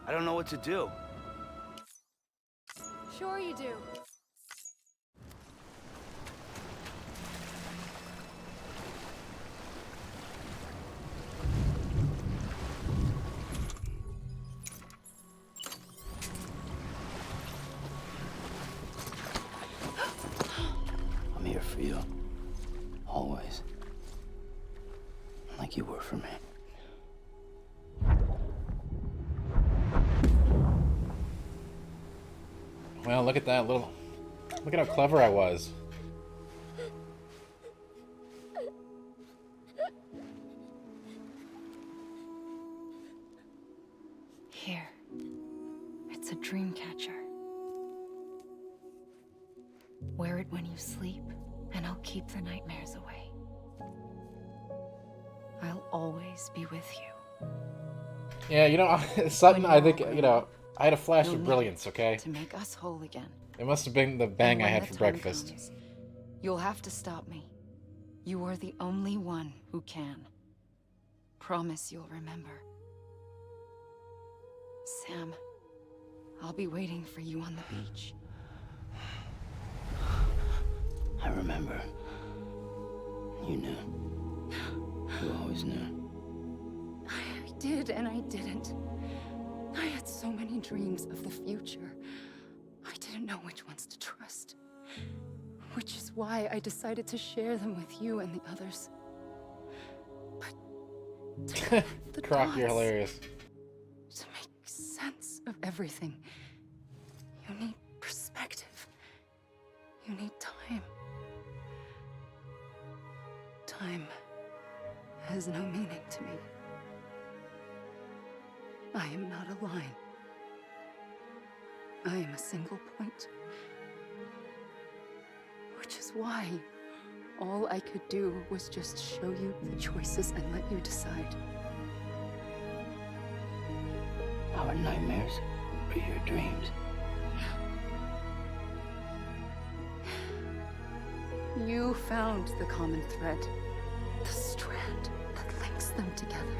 I don't know what to do. Sure you do. I'm here for you. Always. Like you were for me. Well, look at that little... Look at how clever I was. Here. It's a dream catcher. Wear it when you sleep, and I'll keep the nightmares away. I'll always be with you. Yeah, you know, Sutton, When I you're think, grown you know, up, I had a flash you'll of need brilliance, it okay? To make us whole again. It must have been the bang And I when had the for time breakfast. comes, you'll have to stop me. You are the only one who can. promise you'll remember. Sam, I'll be waiting for you on the beach. I remember. You knew. You always knew. I did and I didn't. I had so many dreams of the future. I didn't know which ones to trust. Which is why I decided to share them with you and the others. But to connect the Croc, you're dots, hilarious. to make sense of everything, you need perspective. You need time. Time has no meaning to me. I am not a line. I am a single point. Which is why all I could do was just show you the choices and let you decide. Our nightmares or your dreams? You found the common thread, the strand that links them together.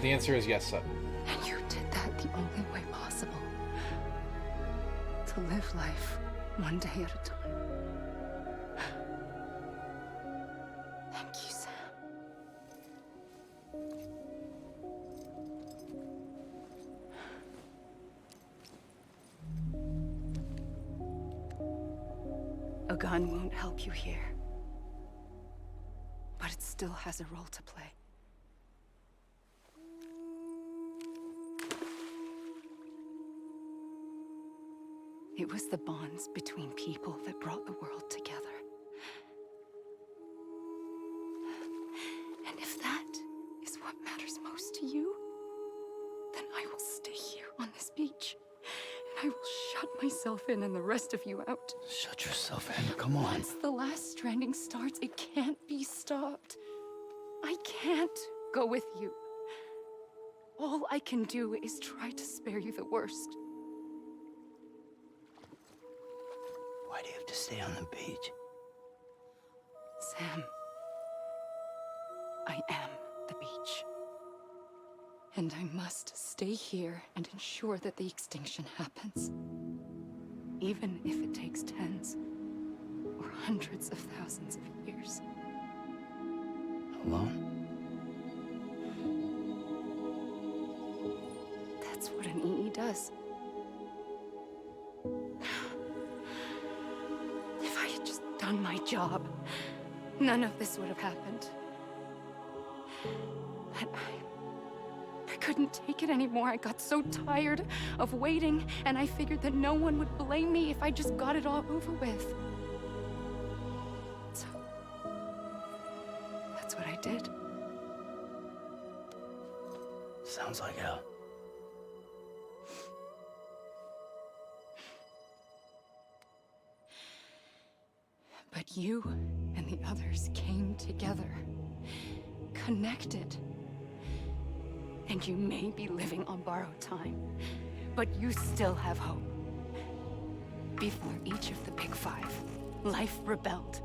The answer is yes, Sutton. And you did that the only way possible. To live life one day at a time. Thank you, Sam. A gun won't help you here. But it still has a role to play. It was the bonds between people that brought the world together. And if that is what matters most to you, then I will stay here on this beach. And I will shut myself in and the rest of you out. Shut yourself in. Come on. Once the last stranding starts, it can't be stopped. I can't go with you. All I can do is try to spare you the worst. Why do you have to stay on the beach? Sam, I am the beach. And I must stay here and ensure that the extinction happens. Even if it takes tens or hundreds of thousands of years. Alone? That's what an EE does. If I had just done my job, none of this would have happened. But I couldn't take it anymore. I got so tired of waiting, and I figured that no one would blame me if I just got it all over with. So, that's what I did. Sounds like hell. But you and the others came together, connected. And you may be living on borrowed time, but you still have hope. Before each of the Big Five, life rebelled.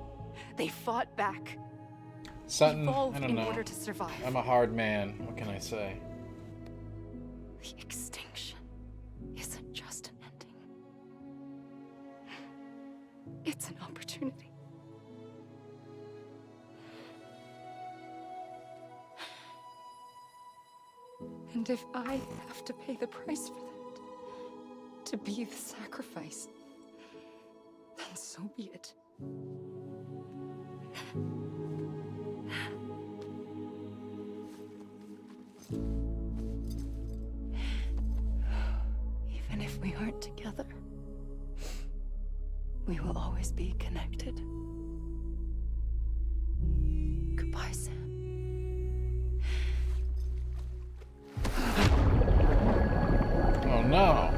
They fought back. Sutton, Evolved I don't in know. order to survive. I'm a hard man. What can I say? The extinction isn't just an ending. It's an opportunity. And if I have to pay the price for that, to be the sacrifice, then so be it. Even if we aren't together, we will always be connected. Goodbye, Sam. Oh no!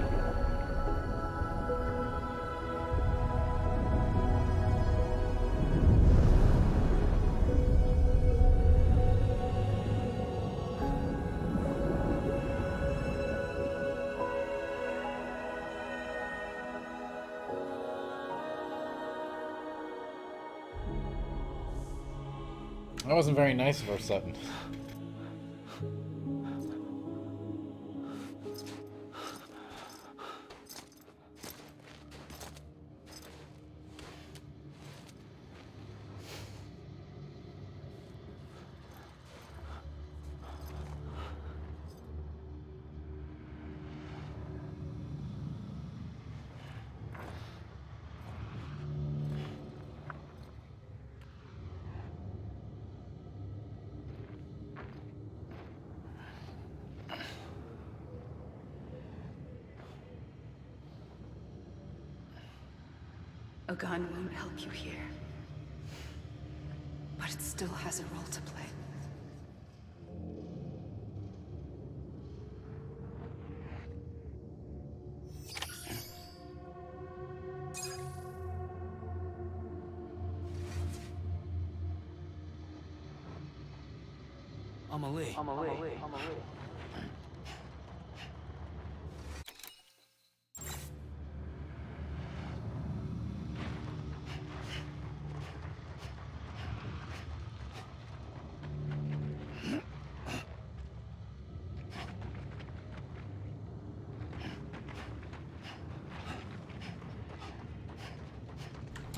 That wasn't very nice of her, Sutton. A gun won't help you here. But it still has a role to play. Amelie.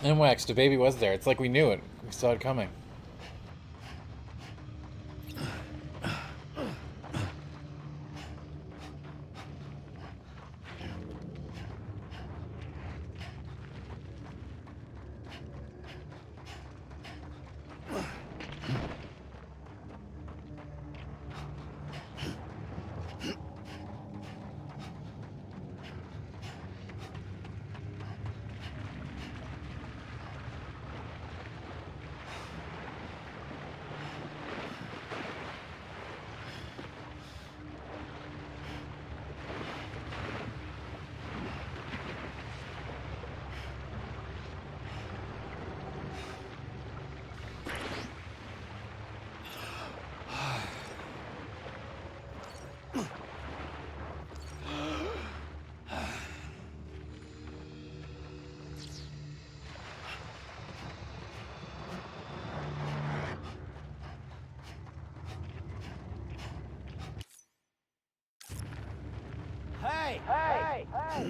And Wax, the baby was there. It's like we knew it. We saw it coming. Hey!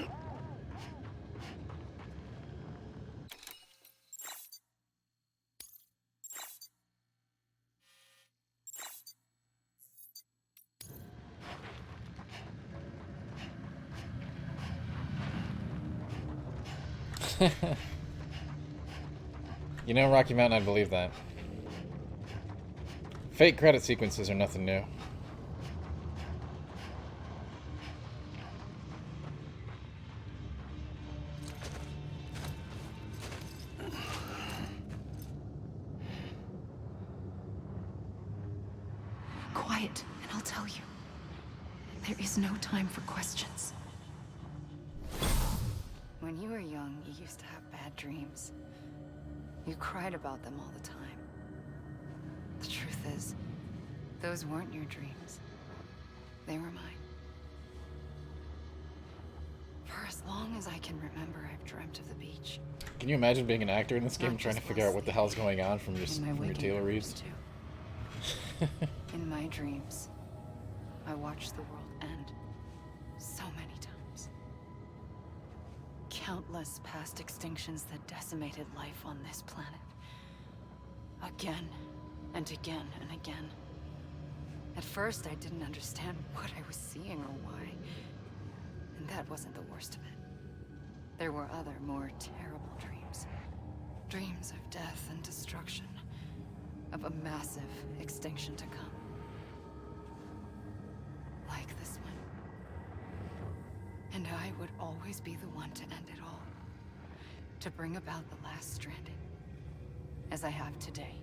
You know, Rocky Mountain, I'd believe that. Fake credit sequences are nothing new. Quiet, and I'll tell you. There is no time for questions. When you were young, you used to have bad dreams. You cried about them all the time. The truth is, those weren't your dreams. They were mine. For as long as I can remember, I've dreamt of the beach. Can you imagine being an actor in this game Not trying to just figure out last what the night. hell's going on from your In my waking tailor dreams, reads? too. In my dreams, I watched the world end so many times. Countless past extinctions that decimated life on this planet. Again and again and again. At first, I didn't understand what I was seeing or why. And that wasn't the worst of it. There were other, more terrible dreams. Dreams of death and destruction. Of a massive extinction to come. Like this one. And I would always be the one to end it all. To bring about the last Stranding. As I have today.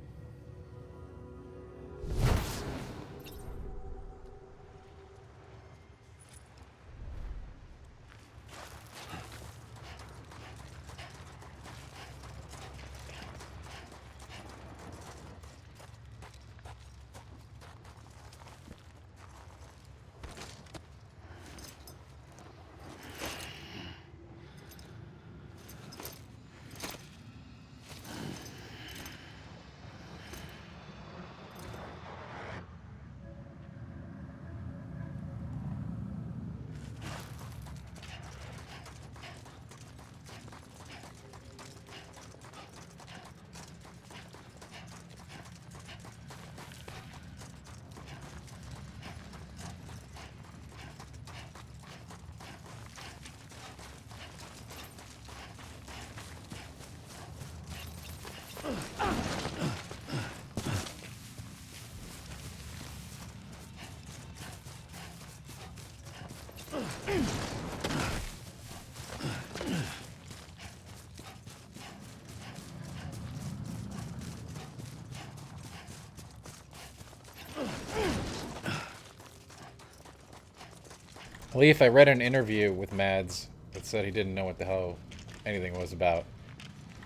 Leaf, I read an interview with Mads that said he didn't know what the hell anything was about.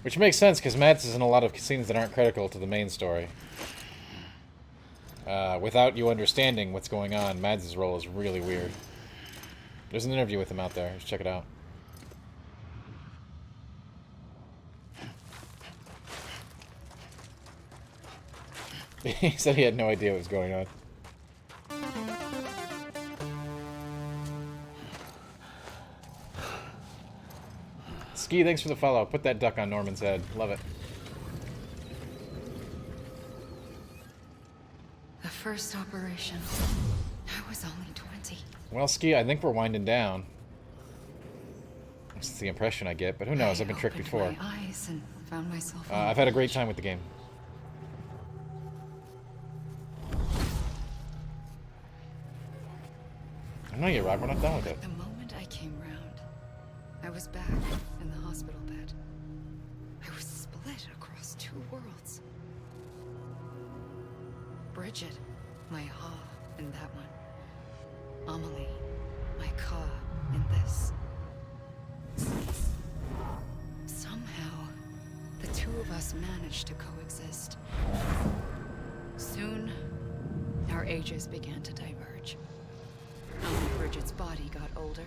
Which makes sense, because Mads is in a lot of scenes that aren't critical to the main story. Without you understanding what's going on, Mads' role is really weird. There's an interview with him out there. Just check it out. He said he had no idea what was going on. Ski, thanks for the follow. Put that duck on Norman's head. Love it. The first operation. I was only 20. Well, Ski, I think we're winding down. That's the impression I get, but who knows? I've been tricked before. My eyes and found myself I've had a great time with the game. No, you're right. We're not done with it. The moment I came round, I was back in the hospital bed. I was split across two worlds. Bridget, my Ha in that one. Amelie, my Ka in this. Somehow, the two of us managed to coexist. Soon, our ages began to diverge. Only Bridget's body got older,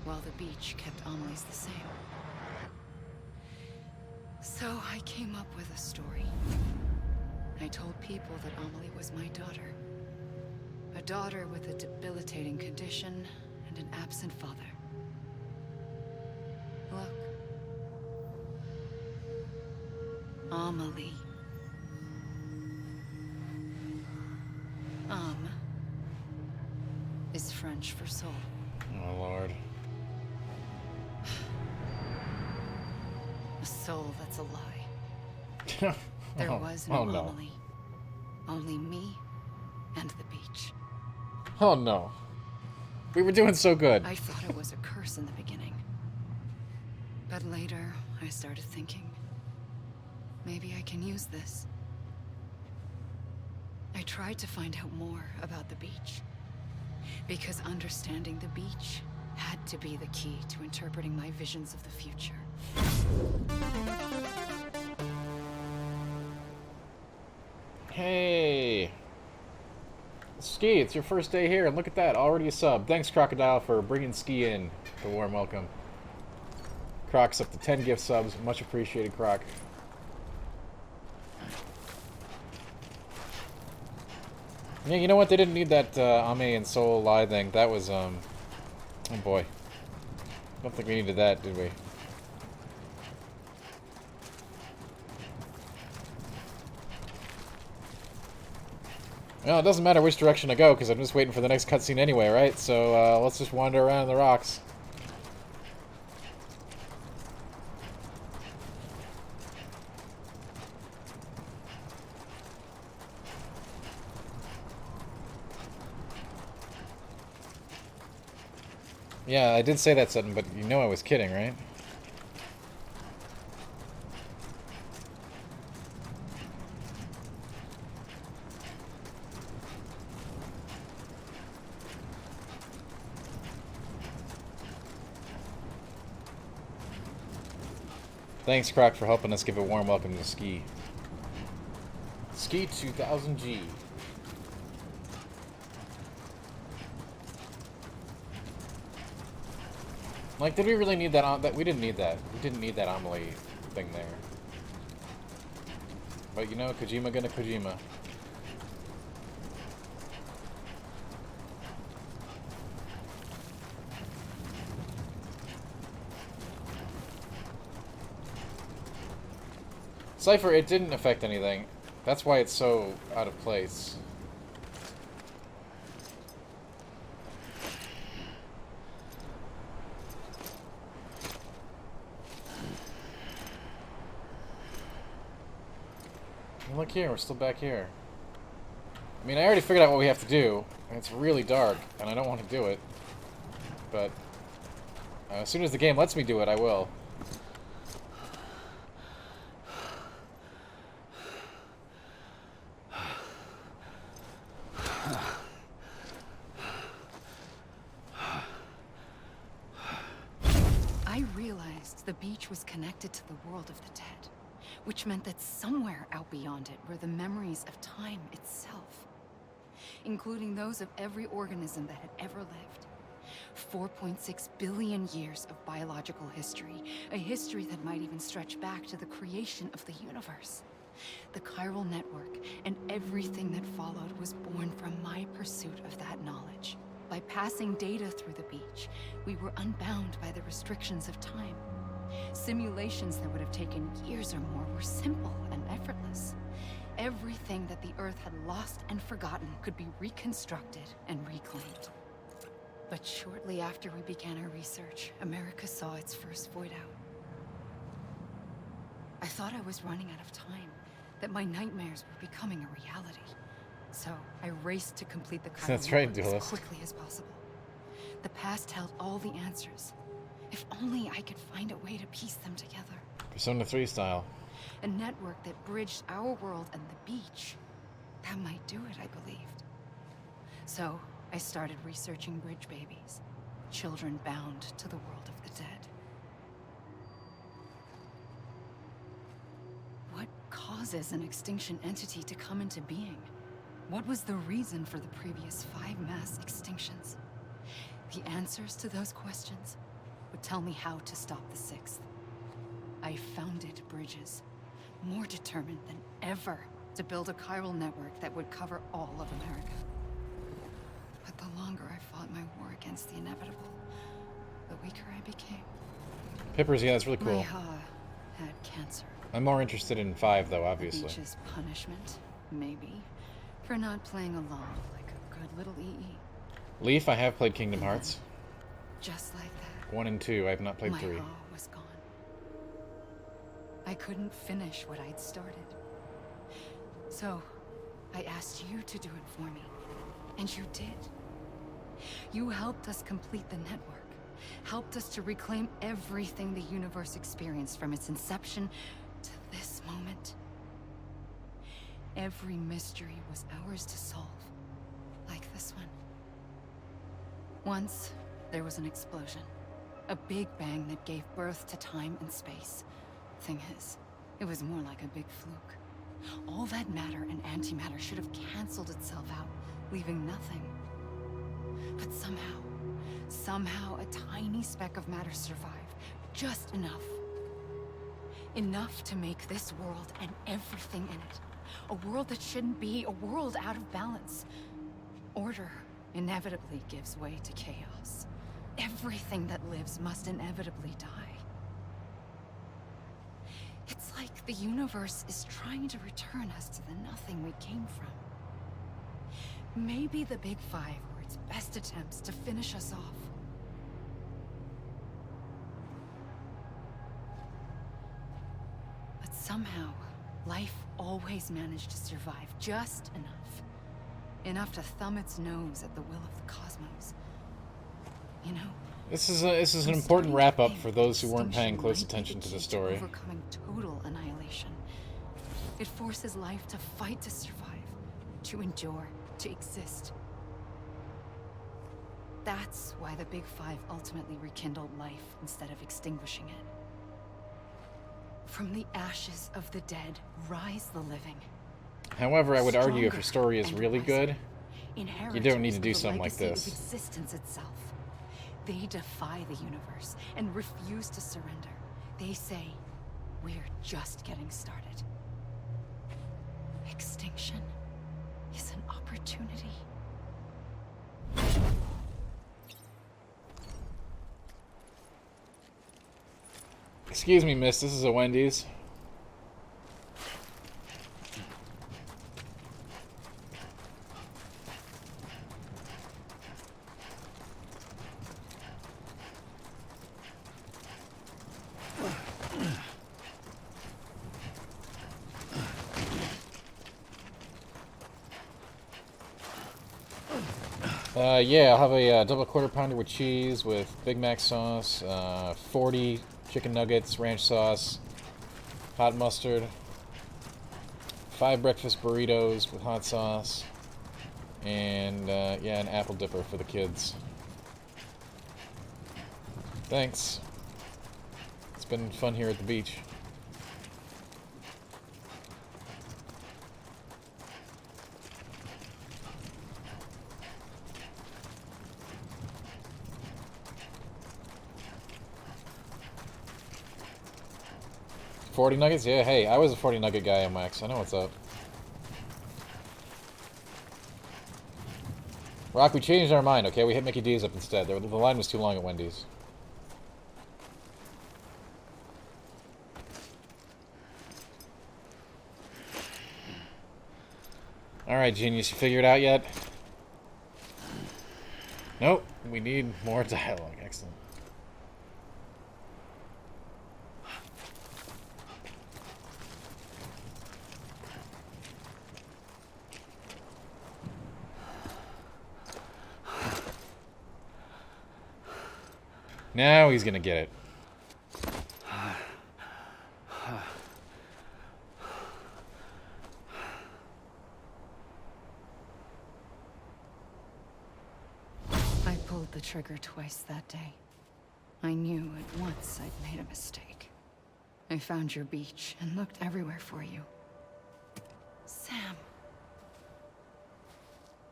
while the beach kept Amelie's the same. So I came up with a story. I told people that Amelie was my daughter. A daughter with a debilitating condition and an absent father. Look. Amelie. Is French for soul. Oh, Lord. A soul that's a lie. There was no Amelie. Only me and the beach. Oh, no. We were doing so good. I thought it was a curse in the beginning. But later, I started thinking, maybe I can use this. I tried to find out more about the beach. Because understanding the beach had to be the key to interpreting my visions of the future. Hey! Ski, it's your first day here, and look at that, already a sub. Thanks, Crocodile, for bringing Ski in. The warm welcome. Croc's up to 10 gift subs. Much appreciated, Croc. Yeah, you know what? They didn't need that Ame and Soul lie thing. That was, oh boy. Don't think we needed that, did we? Well, it doesn't matter which direction I go, because I'm just waiting for the next cutscene anyway, right? So, let's just wander around the rocks. Yeah, I did say that, Sutton, but you know I was kidding, right? Thanks, Croc, for helping us give a warm welcome to Ski. Ski 2000G. Like, did we really need that? We didn't need that. We didn't need that Amelie thing there. But you know, Kojima gonna Kojima. Cypher, it didn't affect anything. That's why it's so out of place. Look here, we're still back here. I mean, I already figured out what we have to do, and it's really dark, and I don't want to do it. But as soon as the game lets me do it, I will. I realized the beach was connected to the world of the dead, which meant that somewhere out beyond it were the memories of time itself, including those of every organism that had ever lived. 4.6 billion years of biological history, a history that might even stretch back to the creation of the universe. The chiral network and everything that followed was born from my pursuit of that knowledge. By passing data through the beach, we were unbound by the restrictions of time. Simulations that would have taken years or more were simple and effortless. Everything that the Earth had lost and forgotten could be reconstructed and reclaimed. But shortly after we began our research, America saw its first void out. I thought I was running out of time, that my nightmares were becoming a reality. So I raced to complete the That's right, as Duelist. quickly as possible. The past held all the answers. If only I could find a way to piece them together. Persona 3 style. A network that bridged our world and the beach. That might do it, I believed. So I started researching bridge babies, children bound to the world of the dead. What causes an extinction entity to come into being? What was the reason for the previous 5 mass extinctions? The answers to those questions would tell me how to stop the 6th. I founded bridges, more determined than ever to build a chiral network that would cover all of America. But the longer I fought my war against the inevitable, the weaker I became. Pippers, yeah, that's really My cool. Ha had cancer. I'm more interested in 5, though, The obviously. beach's punishment, maybe, for not playing along like a good little EE. Leaf, I have played Kingdom Hearts. Just like that. 1 and 2, I have not played My 3. Ha was gone. I couldn't finish what I'd started. So, I asked you to do it for me. And you did. You helped us complete the network. Helped us to reclaim everything the universe experienced from its inception to this moment. Every mystery was ours to solve. Like this one. Once, there was an explosion. A big bang that gave birth to time and space. Thing is, it was more like a big fluke. All that matter and antimatter should have canceled itself out, leaving nothing. But somehow a tiny speck of matter survived. Just enough. Enough to make this world and everything in it. A world that shouldn't be, a world out of balance. Order inevitably gives way to chaos. Everything that lives must inevitably die. It's like the universe is trying to return us to the nothing we came from. Maybe the Big Five were its best attempts to finish us off. But somehow, life always managed to survive just enough. Enough to thumb its nose at the will of the cosmos. You know, This is an important wrap-up for those who weren't paying close attention to the story. Overcoming total annihilation. It forces life to fight to survive, to endure, to exist. That's why the Big Five ultimately rekindled life instead of extinguishing it. From the ashes of the dead rise the living. However, I would argue if Stronger your story is and really wiser. good, Inheritors you don't need to of do the something like legacy this. Of existence itself. They defy the universe and refuse to surrender. They say, we're just getting started. Extinction is an opportunity. Excuse me, miss, this is a Wendy's. Yeah, I'll have a double quarter pounder with cheese with Big Mac sauce, 40 chicken nuggets, ranch sauce, hot mustard, 5 breakfast burritos with hot sauce, and yeah, an apple dipper for the kids. Thanks. been fun here at the beach. $40 nuggets? Yeah, hey, I was a 40 nugget guy on Max. I know what's up. Rock, we changed our mind, okay? We hit Mickey D's up instead. The line was too long at Wendy's. Alright, genius, you figured it out yet? Nope, we need more dialogue. Excellent. Now he's gonna get it. I pulled the trigger twice that day. I knew at once I'd made a mistake. I found your beach and looked everywhere for you. Sam.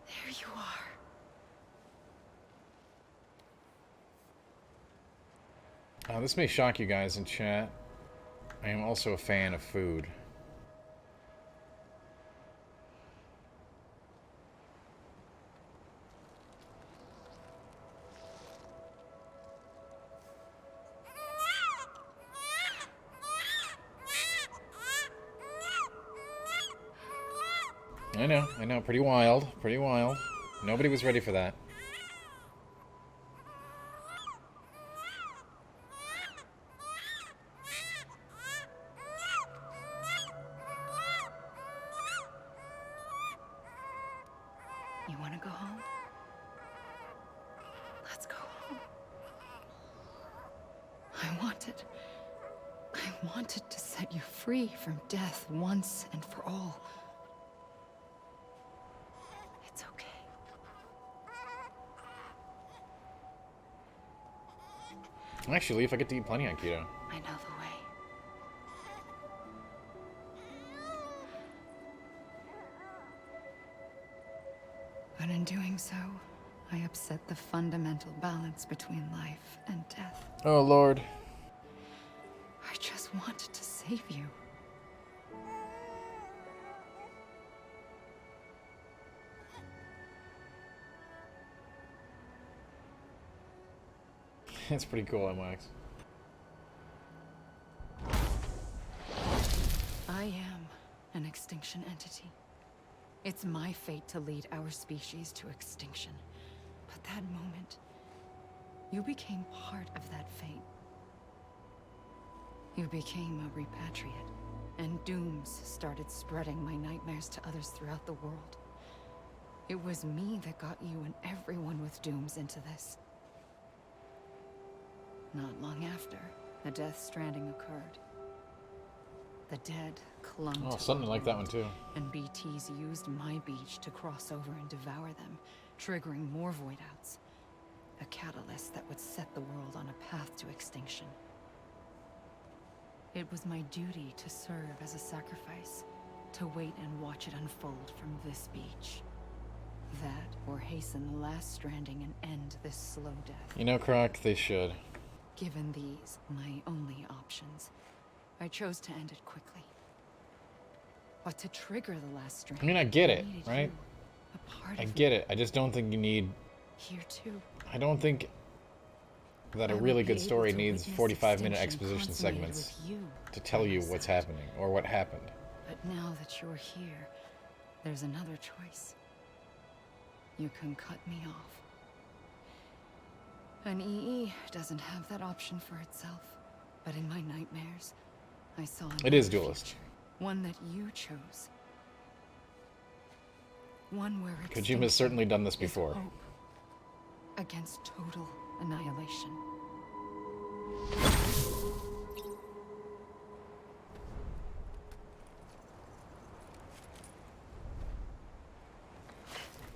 There you are. This may shock you guys in chat. I am also a fan of food. I know, pretty wild, pretty wild. Nobody was ready for that. You want to go home? Let's go home. I wanted to set you free from death once and for all. It's okay. Actually, if I get to eat plenty on keto. I know the way. But in doing so, I upset the fundamental balance between life and death. Oh, Lord. I just wanted to save you. It's pretty cool, Max. I am an extinction entity. It's my fate to lead our species to extinction. But that moment, you became part of that fate. You became a repatriate, and dooms started spreading my nightmares to others throughout the world. It was me that got you and everyone with dooms into this. Not long after, the Death Stranding occurred. The dead clung to something our like that one world, too. and BTs used my beach to cross over and devour them, triggering more void outs. A catalyst that would set the world on a path to extinction. It was my duty to serve as a sacrifice, to wait and watch it unfold from this beach. That, or hasten the last stranding and end this slow death. You know, Croc, they should. Given these, my only options, I chose to end it quickly. But to trigger the last stranding, I mean, I get it, needed right? you, a part I of get me. it. I just don't think you need... Here too. I don't think that a I would really be good able story to needs witness 45-minute extinction exposition consummated segments with you to tell by you my what's side. happening or what happened. But now that you're here, there's another choice. You can cut me off. An EE doesn't have that option for itself. But in my nightmares, I saw It is another duelist. future, one that you chose. One where Kojima has extinction certainly done this is before. hope against total annihilation.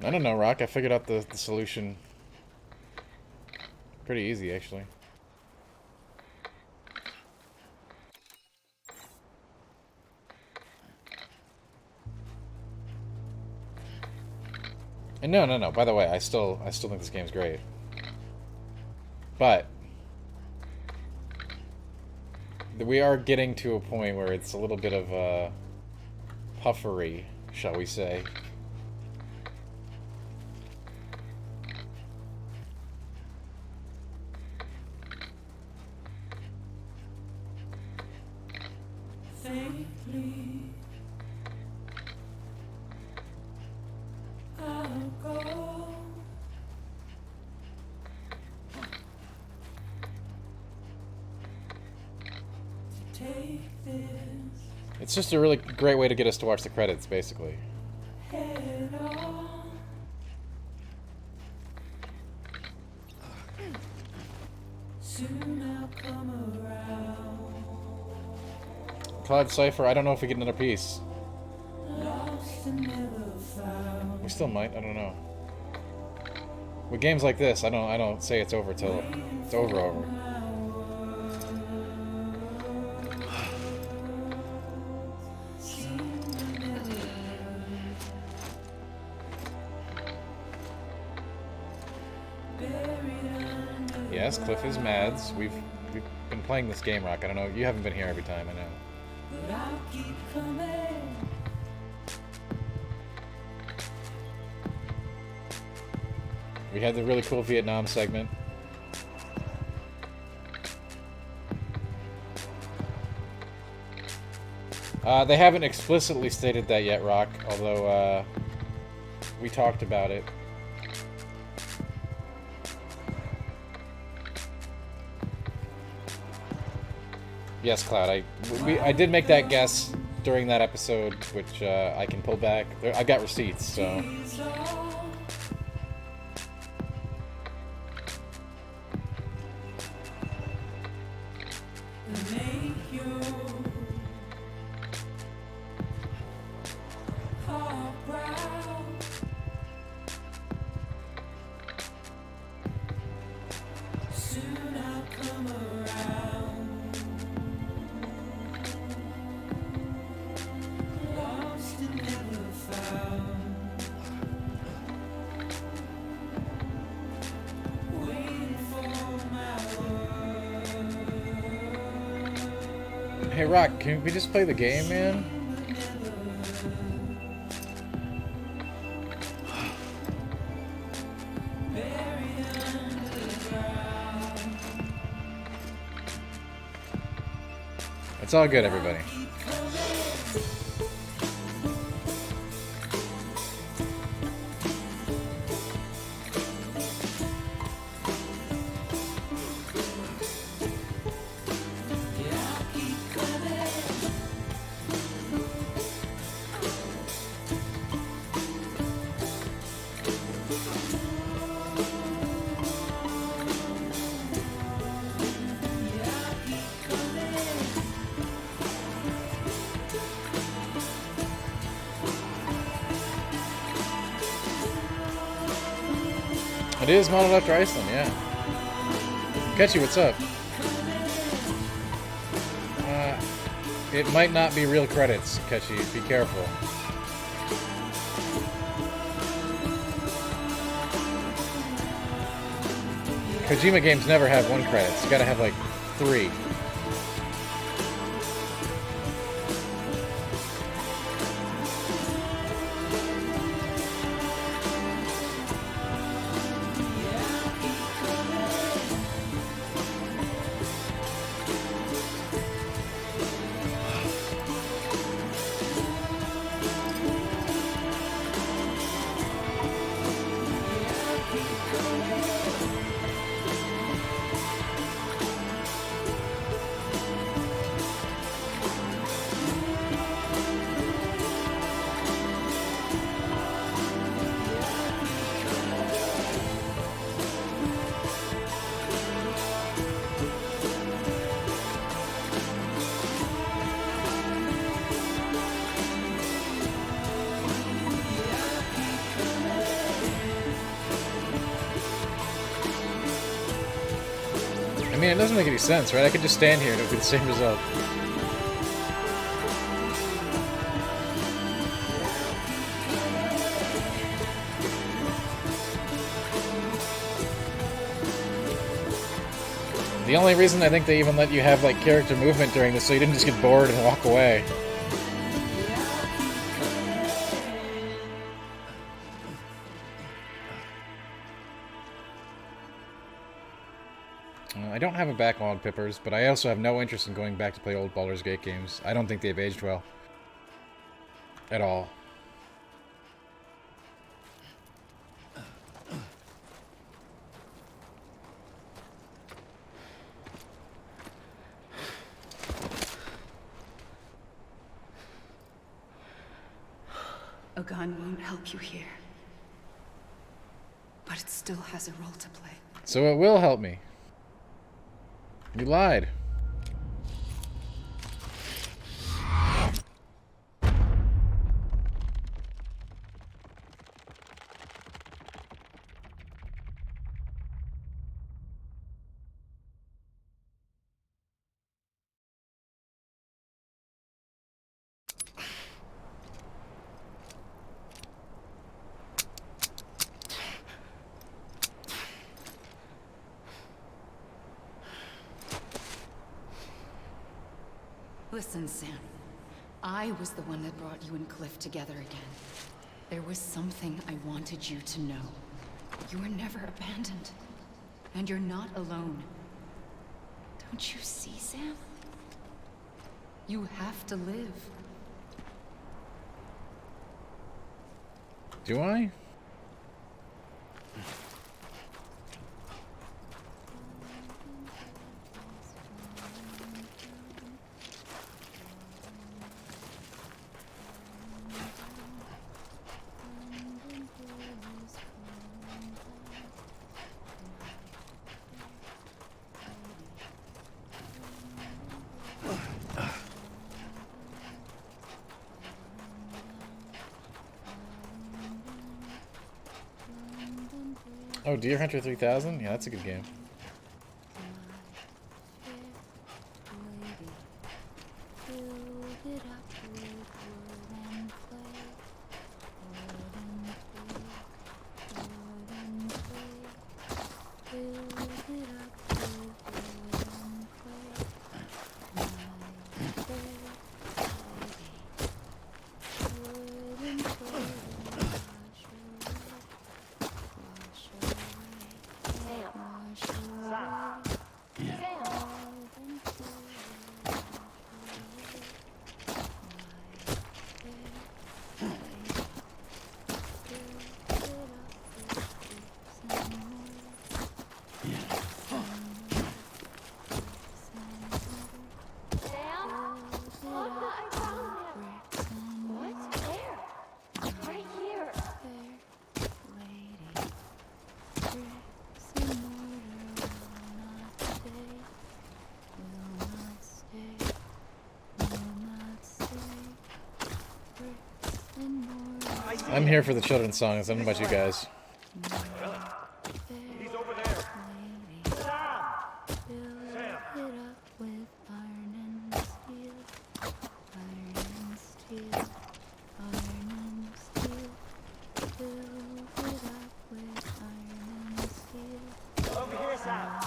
I don't know, Rock. I figured out the solution pretty easy, actually. And no. By the way, I still think this game's great. But we are getting to a point where it's a little bit of puffery, shall we say. It's just a really great way to get us to watch the credits, basically. Cloud Cypher, I don't know if we get another piece. We still might, I don't know. With games like this, I don't say it's over till it's over. Yes, Cliff is Mads. We've been playing this game, Rock. I don't know. You haven't been here every time, I know. We had the really cool Vietnam segment. They haven't explicitly stated that yet, Rock, although we talked about it. Yes, Cloud. I did make that guess during that episode, which I can pull back. I got receipts, so. Hey, Rock, can we just play the game, man? It's all good, everybody. It is modeled after Iceland, yeah. Ketchy, what's up? It might not be real credits, Ketchy. Be careful. Kojima games never have 1 credits. You gotta have like 3. I mean, it doesn't make any sense, right? I could just stand here and it would be the same result. The only reason I think they even let you have, like, character movement during this so you didn't just get bored and walk away. I don't have a backlog, Pippers, but I also have no interest in going back to play old Baldur's Gate games. I don't think they've aged well. At all. A gun won't help you here. But it still has a role to play. So it will help me. You lied. Listen, Sam. I was the one that brought you and Cliff together again. There was something I wanted you to know. You were never abandoned. And you're not alone. Don't you see, Sam? You have to live. Do I? Oh, Deer Hunter 3000? Yeah, that's a good game. I'm here for the children's songs. I don't know about you guys. He's over there. Over here, Sam.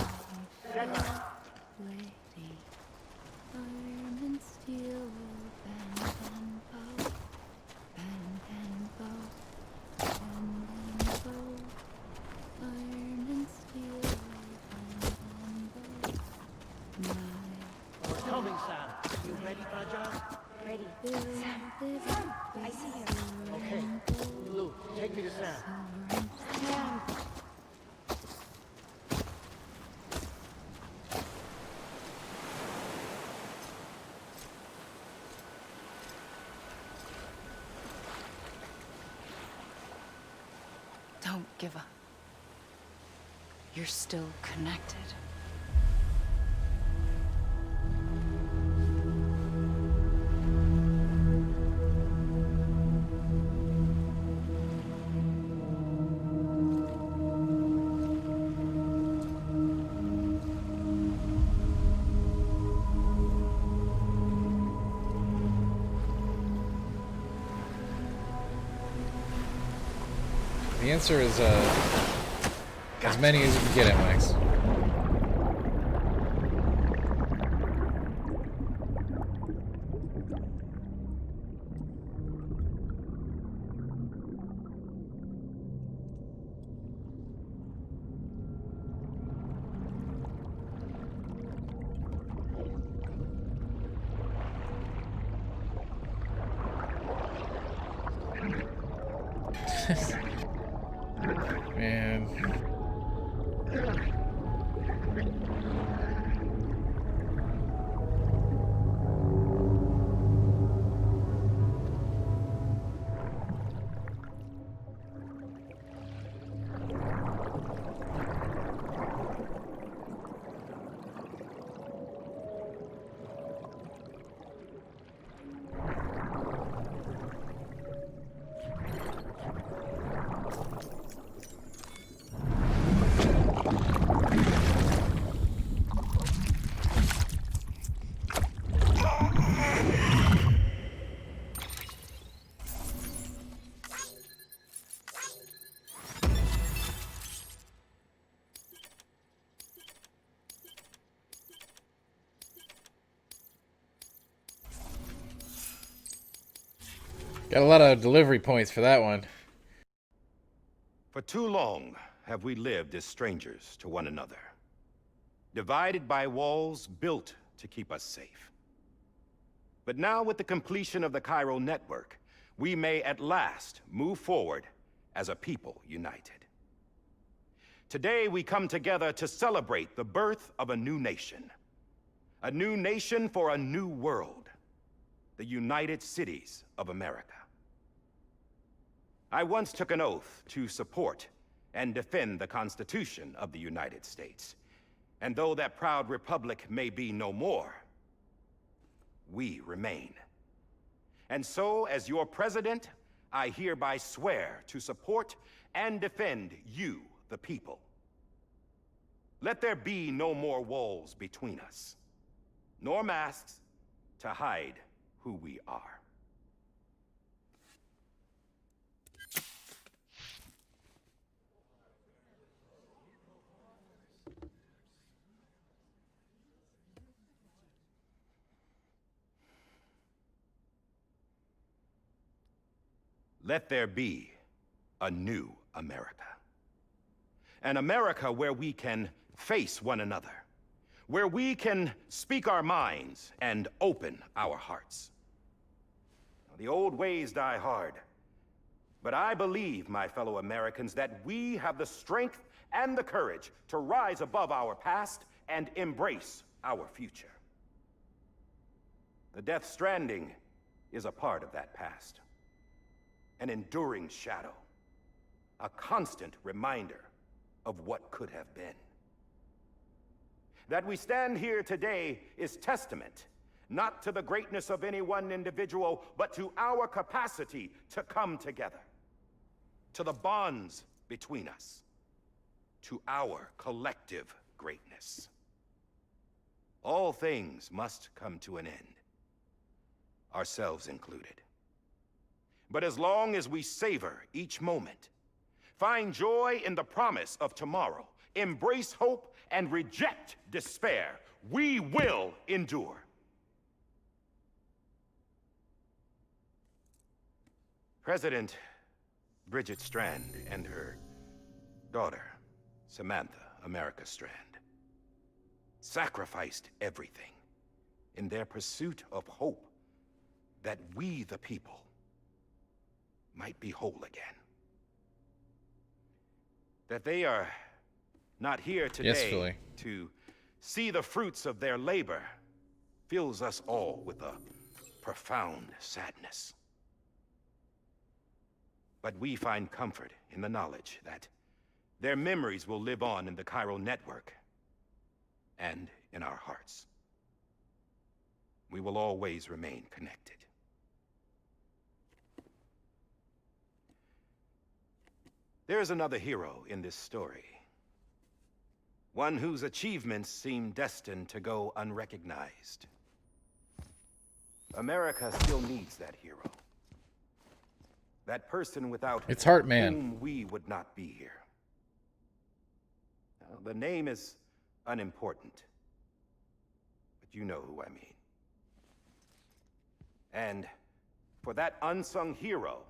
I see him. Okay. Lou, take me to Sam. Don't give up. You're still connected. The answer is, as many as you can get at, Max. Got a lot of delivery points for that one. For too long have we lived as strangers to one another, divided by walls built to keep us safe. But now, with the completion of the Cairo network, we may at last move forward as a people united. Today, we come together to celebrate the birth of a new nation. A new nation for a new world. The United Cities of America. I once took an oath to support and defend the Constitution of the United States. And though that proud republic may be no more, we remain. And so, as your president, I hereby swear to support and defend you, the people. Let there be no more walls between us, nor masks to hide who we are. Let there be a new America. An America where we can face one another, where we can speak our minds and open our hearts. The old ways die hard, but I believe, my fellow Americans, that we have the strength and the courage to rise above our past and embrace our future. The Death Stranding is a part of that past. An enduring shadow, a constant reminder of what could have been. That we stand here today is testament, not to the greatness of any one individual, but to our capacity to come together, to the bonds between us, to our collective greatness. All things must come to an end, ourselves included. But as long as we savor each moment, find joy in the promise of tomorrow, embrace hope, and reject despair, we will endure. President Bridget Strand and her daughter, Samantha America Strand, sacrificed everything in their pursuit of hope that we, the people, might be whole again. That they are not here today to see the fruits of their labor fills us all with a profound sadness. But we find comfort in the knowledge that their memories will live on in the Cairo network and in our hearts. We will always remain connected. There is another hero in this story. One whose achievements seem destined to go unrecognized. America still needs that hero. That person without It's Heartman. whom we would not be here. Now, the name is unimportant, but you know who I mean. And for that unsung hero,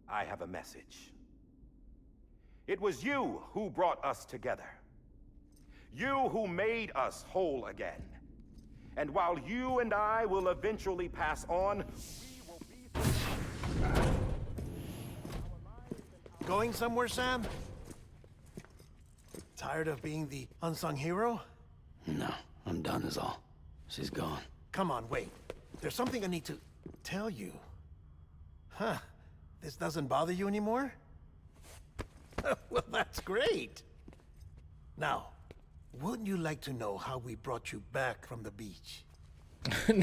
I have a message. It was you who brought us together. You who made us whole again. And while you and I will eventually pass on, we will be... Going somewhere, Sam? Tired of being the unsung hero? No, I'm done is all. She's gone. Come on, wait. There's something I need to tell you. Huh. This doesn't bother you anymore? Well, that's great. Now, wouldn't you like to know how we brought you back from the beach?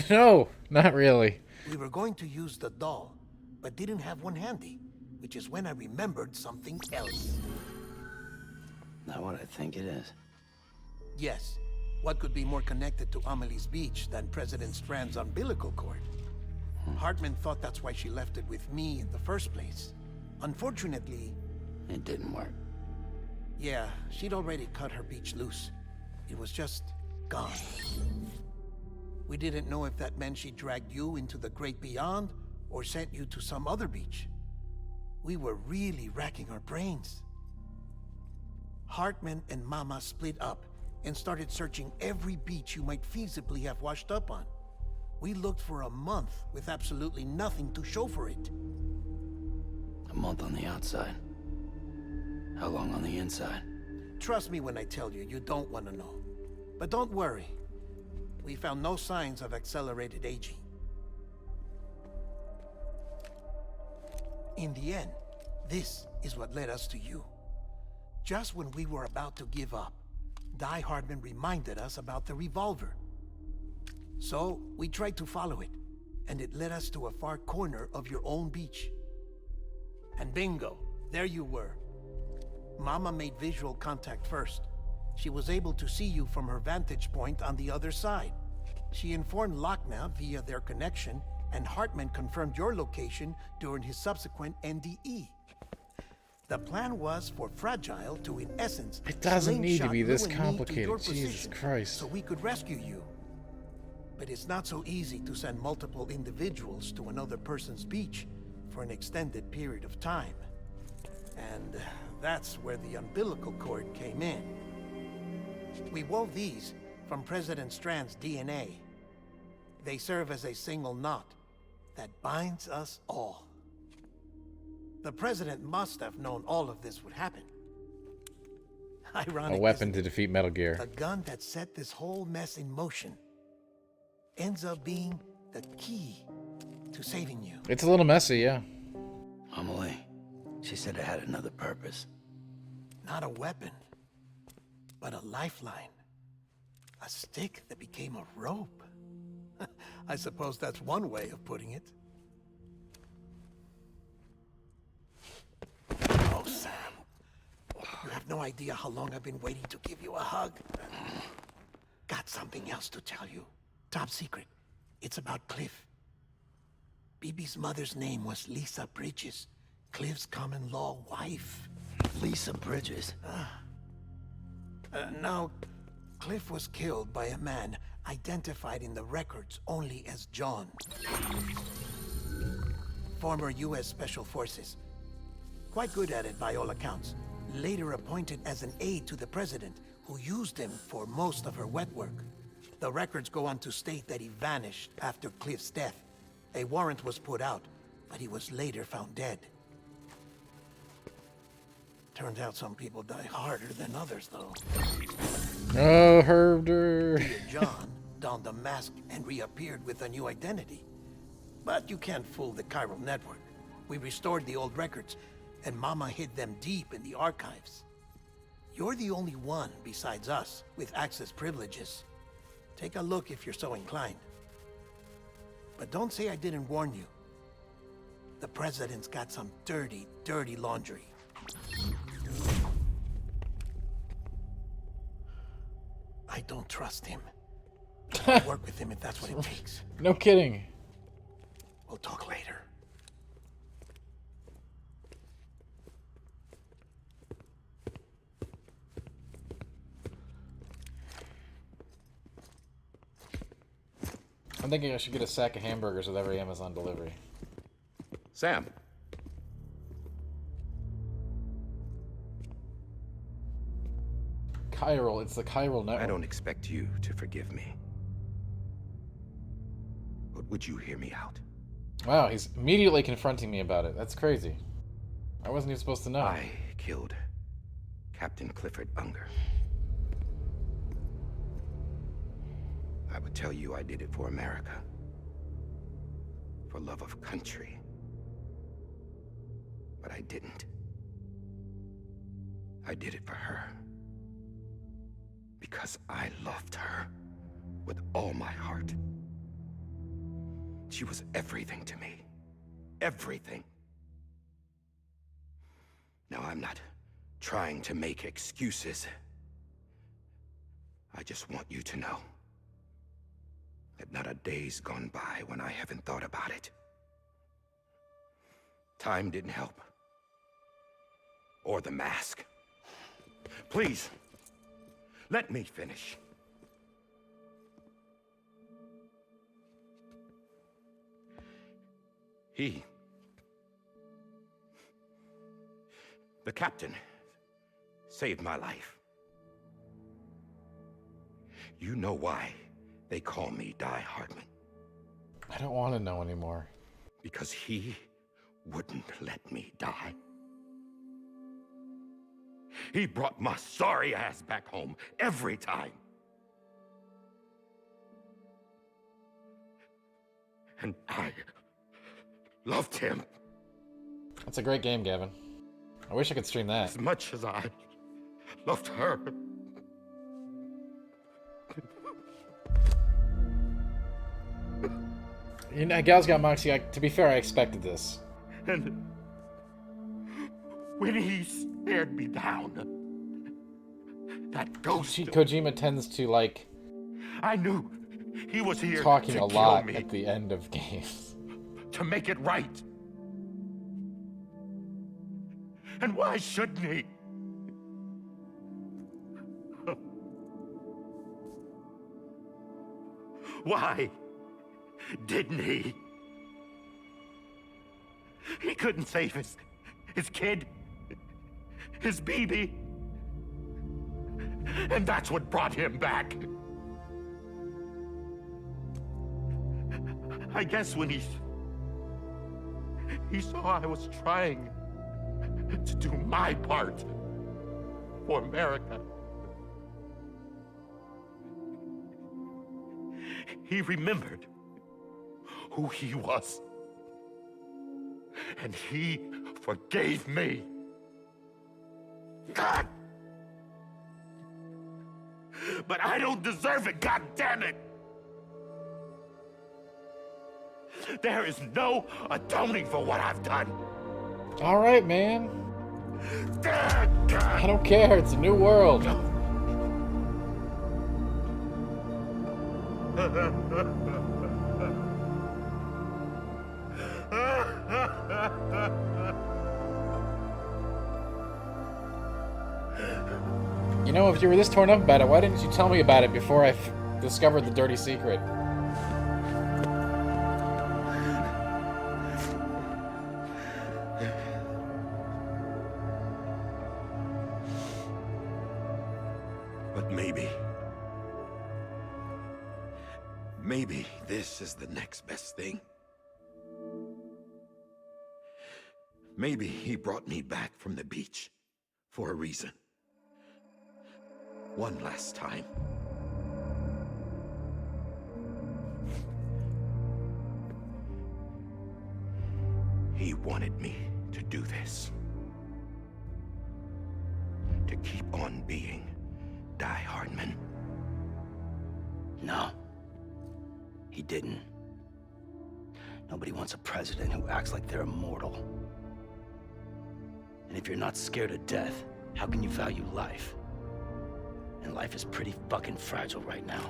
No, not really. We were going to use the doll, but didn't have one handy, which is when I remembered something else. Not what I think it is. Yes. What could be more connected to Amelie's beach than President Strand's umbilical cord? Hartman thought that's why she left it with me in the first place. Unfortunately... It didn't work. Yeah, she'd already cut her beach loose. It was just gone. We didn't know if that meant she dragged you into the great beyond, or sent you to some other beach. We were really racking our brains. Hartman and Mama split up and started searching every beach you might feasibly have washed up on. We looked for a month with absolutely nothing to show for it. A month on the outside. How long on the inside? Trust me when I tell you, you don't want to know. But don't worry. We found no signs of accelerated aging. In the end, this is what led us to you. Just when we were about to give up, Die Hardman reminded us about the revolver. So, we tried to follow it, and it led us to a far corner of your own beach. And bingo, there you were. Mama made visual contact first. She was able to see you from her vantage point on the other side. She informed Lochna via their connection, and Hartman confirmed your location during his subsequent NDE. The plan was for Fragile to, in essence, It doesn't need to be this slingshot you and me to your complicated. Jesus position Christ. so we could rescue you. But it's not so easy to send multiple individuals to another person's beach for an extended period of time. And that's where the umbilical cord came in. We wove these from President Strand's DNA. They serve as a single knot that binds us all. The President must have known all of this would happen. Ironic, A weapon to defeat Metal Gear. the gun that set this whole mess in motion ends up being the key to saving you. It's a little messy, yeah. Amelie, she said it had another purpose. Not a weapon, but a lifeline. A stick that became a rope. I suppose that's one way of putting it. Oh, Sam. You have no idea how long I've been waiting to give you a hug. Got something else to tell you. Top secret. It's about Cliff. BB's mother's name was Lisa Bridges, Cliff's common-law wife. Lisa Bridges. Now, Cliff was killed by a man identified in the records only as John. Former U.S. Special Forces. Quite good at it by all accounts. Later appointed as an aide to the president, who used him for most of her wet work. The records go on to state that he vanished after Cliff's death. A warrant was put out, but he was later found dead. Turns out some people die harder than others, though. Oh, Herder. Dear John donned a mask and reappeared with a new identity. But you can't fool the chiral network. We restored the old records, and Mama hid them deep in the archives. You're the only one besides us with access privileges. Take a look if you're so inclined. But don't say I didn't warn you. The president's got some dirty, dirty laundry. I don't trust him. I'll work with him if that's what it takes. No kidding. We'll talk later. I'm thinking I should get a sack of hamburgers with every Amazon delivery. Sam. Chiral, it's the chiral network. I don't expect you to forgive me. But would you hear me out? Wow, he's immediately confronting me about it. That's crazy. I wasn't even supposed to know. I killed Captain Clifford Unger. I would tell you I did it for America. For love of country. But I didn't. I did it for her. Because I loved her with all my heart. She was everything to me. Everything. Now, I'm not trying to make excuses. I just want you to know that not a day's gone by when I haven't thought about it. Time didn't help. Or the mask. Please, let me finish. The captain saved my life. You know why they call me Die Hardman? I don't want to know anymore. Because he wouldn't let me die. He brought my sorry ass back home every time. And I loved him. That's a great game, Gavin. I wish I could stream that. As much as I loved her. You know, Gal's got Moxie. To be fair, I expected this. And when he stared me down, that ghost... Kojima tends to, like... I knew he was here talking to a lot me, at the end of games. to make it right. And why shouldn't he? Why didn't he? He couldn't save his kid, his baby. And that's what brought him back. I guess when he saw I was trying to do my part for America, he remembered who he was. And he forgave me. God! But I don't deserve it, God damn it! There is no atoning for what I've done. All right, man. I don't care. It's a new world. You know, if you were this torn up about it, why didn't you tell me about it before I discovered the dirty secret? But maybe this is the next best thing. Maybe he brought me back from the beach for a reason. One last time. He wanted me to do this. To keep on being Die Hardman. No. He didn't. Nobody wants a president who acts like they're immortal. And if you're not scared of death, how can you value life? And life is pretty fucking fragile right now.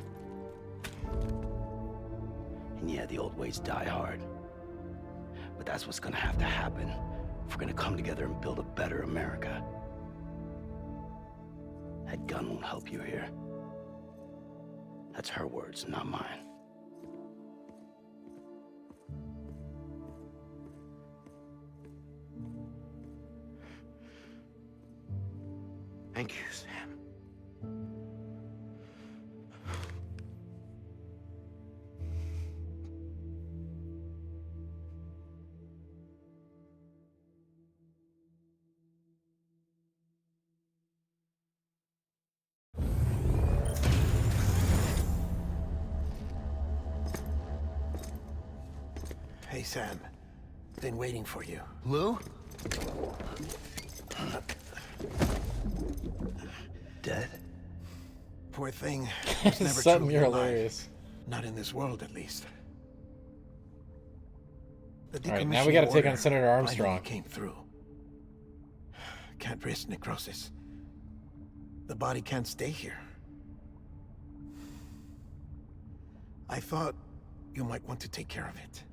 And yeah, the old ways die hard. But that's what's gonna have to happen if we're gonna come together and build a better America. That gun won't help you here. That's her words, not mine. Thank you, Sam. Hey, Sam. Been waiting for you. Lou? Dead? Poor thing. Was never Something, truly you're alive. hilarious. Not in this world, at least. The All right, now we got to take on order Senator Armstrong. finally came through. Can't risk necrosis. The body can't stay here. I thought you might want to take care of it.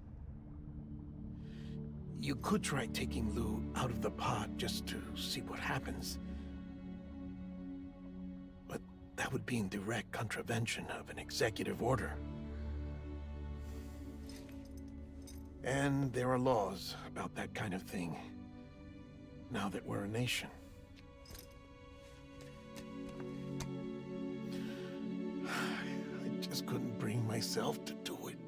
You could try taking Lou out of the pod just to see what happens. But that would be in direct contravention of an executive order. And there are laws about that kind of thing, now that we're a nation. I just couldn't bring myself to do it.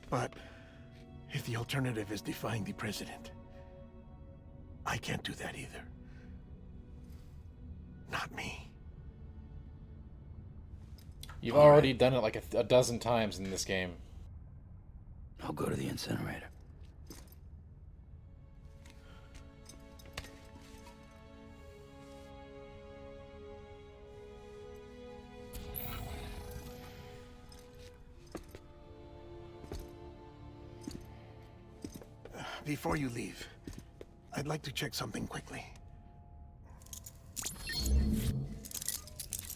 But if the alternative is defying the president, I can't do that either. Not me. You've already done it like a dozen times in this game. I'll go to the incinerator. Before you leave, I'd like to check something quickly.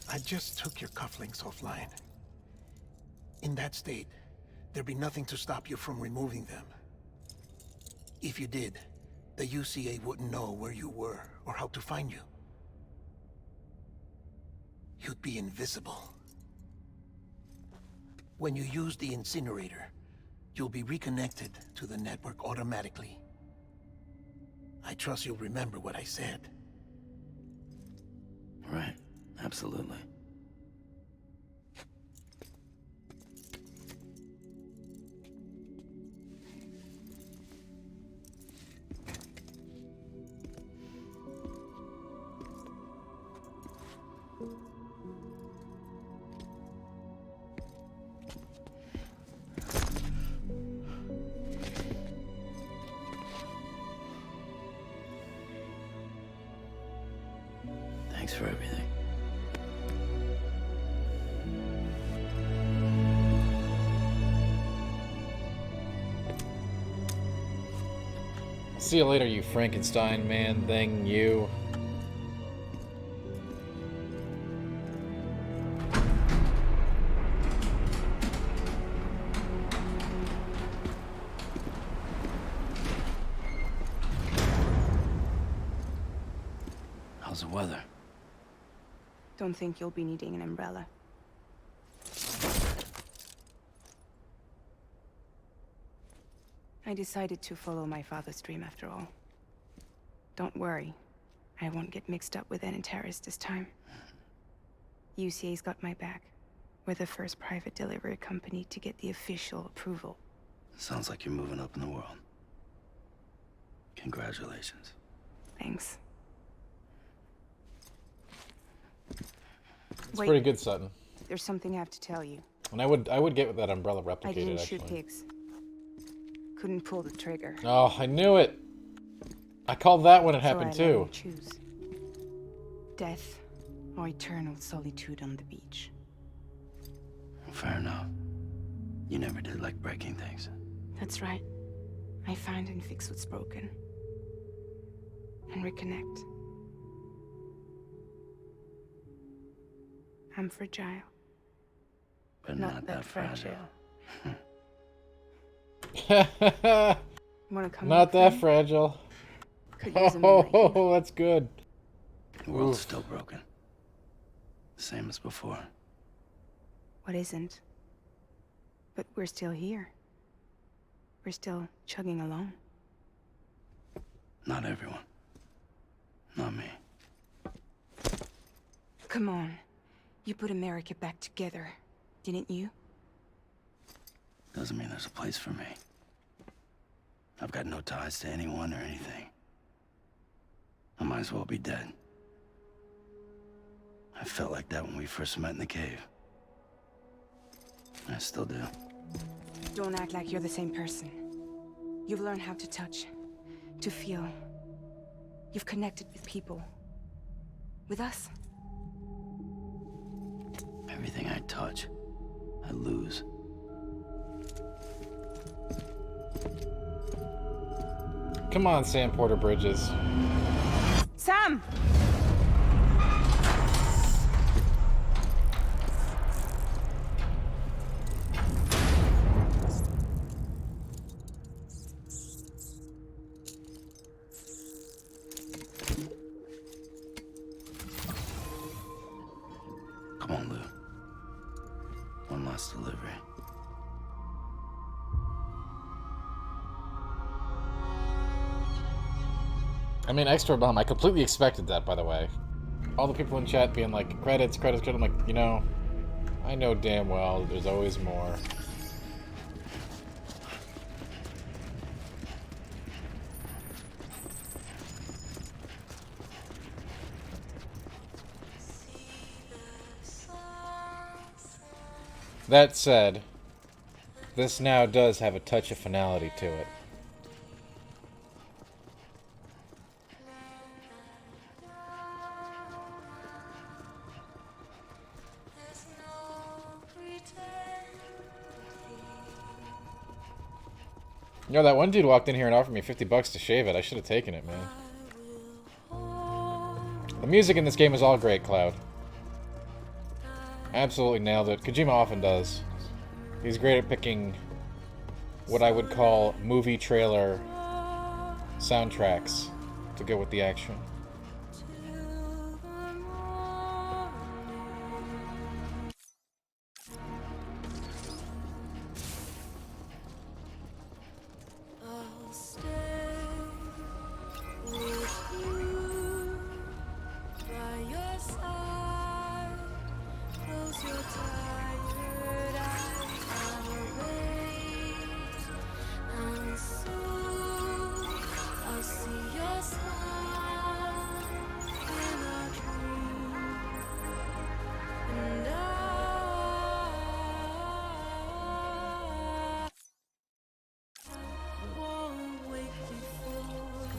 I just took your cufflinks offline. In that state, there'd be nothing to stop you from removing them. If you did, the UCA wouldn't know where you were or how to find you. You'd be invisible. When you use the incinerator, you'll be reconnected to the network automatically. I trust you'll remember what I said. Right. Absolutely. Thanks for everything. See you later, you Frankenstein man thing, you. How's the weather? Don't think you'll be needing an umbrella. I decided to follow my father's dream after all. Don't worry. I won't get mixed up with any terrorists this time. UCA's got my back. We're the first private delivery company to get the official approval. Sounds like you're moving up in the world. Congratulations. Thanks. It's pretty good, Sutton. There's something I have to tell you. And I would get that umbrella replicated, I didn't actually. shoot pigs. Couldn't pull the trigger. Oh, I knew it. I called that when it happened so I let too. him choose. Death or eternal solitude on the beach. Fair enough. You never did like breaking things. That's right. I find and fix what's broken. And reconnect. I'm fragile. But not that fragile. Wanna come Not up, that friend? fragile. Could use a minute here. Oh, that's good. The world's still broken. Same as before. What isn't? But we're still here. We're still chugging along. Not everyone. Not me. Come on. You put America back together, didn't you? Doesn't mean there's a place for me. I've got no ties to anyone or anything. I might as well be dead. I felt like that when we first met in the cave. I still do. Don't act like you're the same person. You've learned how to touch, to feel. You've connected with people. With us. Everything I touch, I lose. Come on, Sam Porter Bridges. Sam! Come on, Lou. last delivery. I mean, extra bomb. I completely expected that, by the way. All the people in chat being like, credits, credits, credits. I'm like, you know, I know damn well there's always more. That said, this now does have a touch of finality to it. You know, that one dude walked in here and offered me $50 to shave it. I should have taken it, man. The music in this game is all great, Cloud. Absolutely nailed it. Kojima often does. He's great at picking what I would call movie trailer soundtracks to go with the action.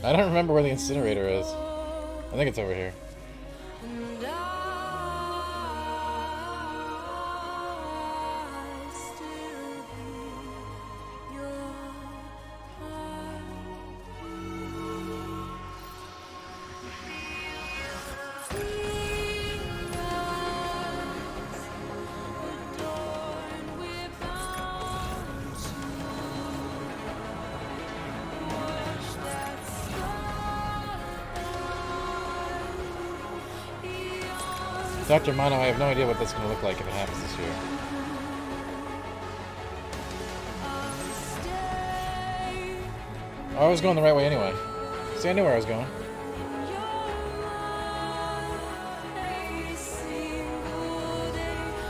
I don't remember where the incinerator is. I think it's over here. Dr. Mono, I have no idea what that's going to look like if it happens this year. Oh, I was going the right way anyway. See, I knew where I was going.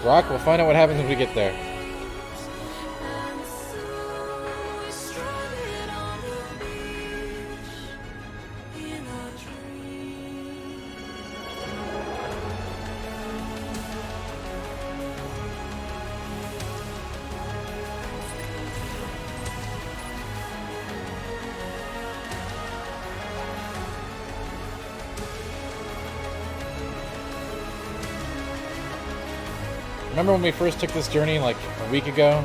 Brock, we'll find out what happens when we get there. Remember when we first took this journey like a week ago?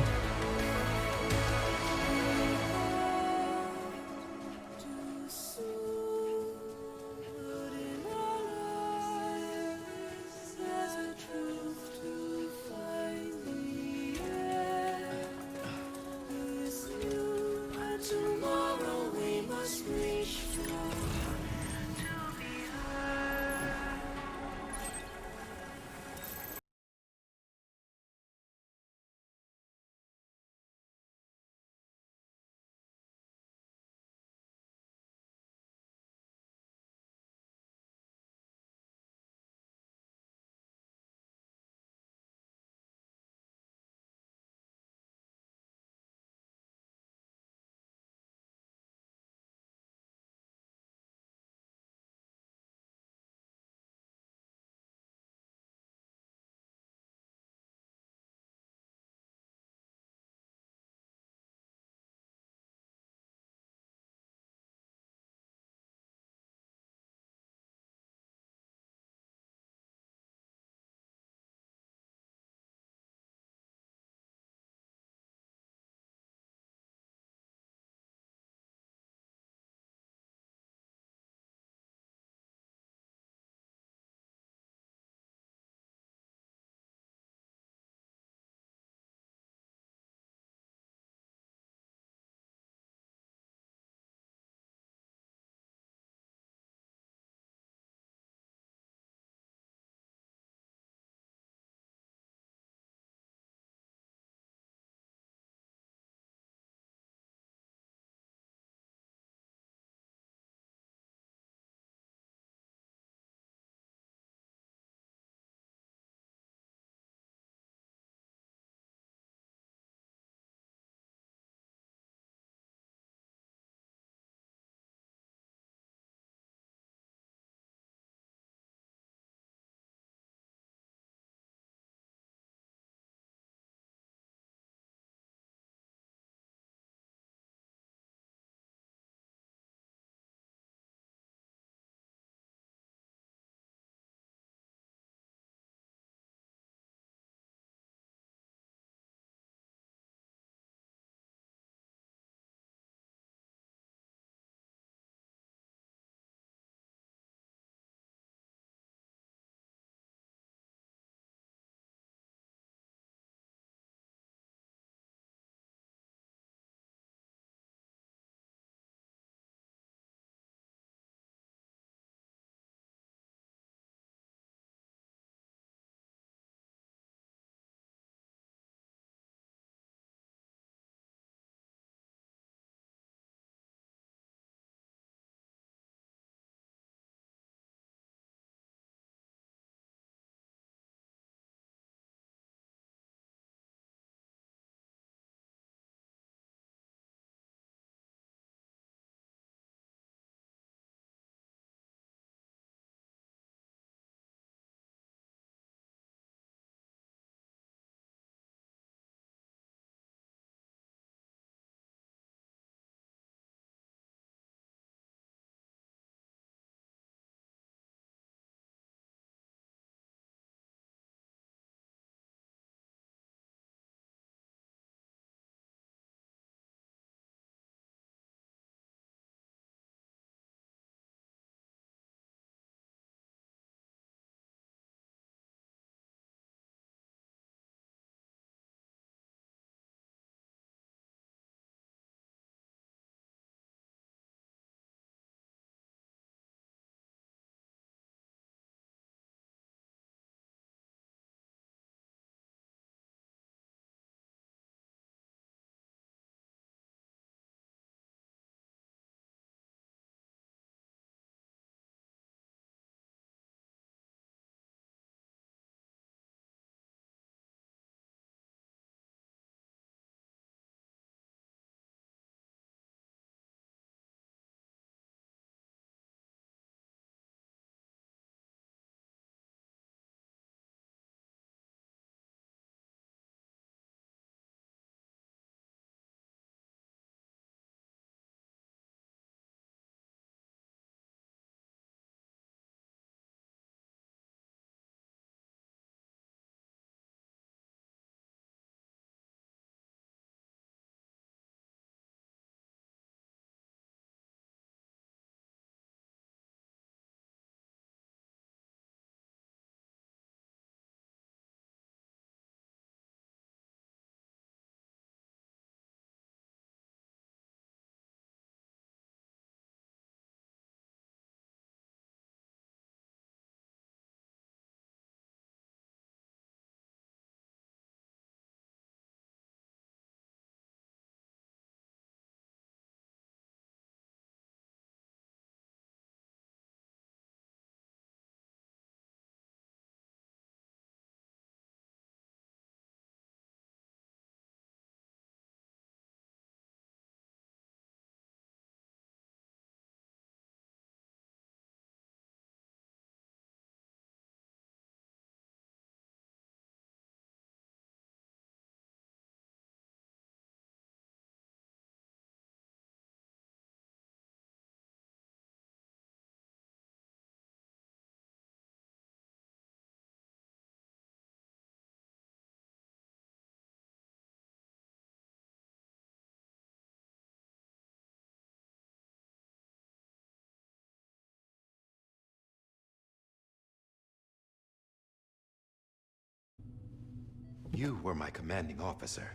You were my commanding officer,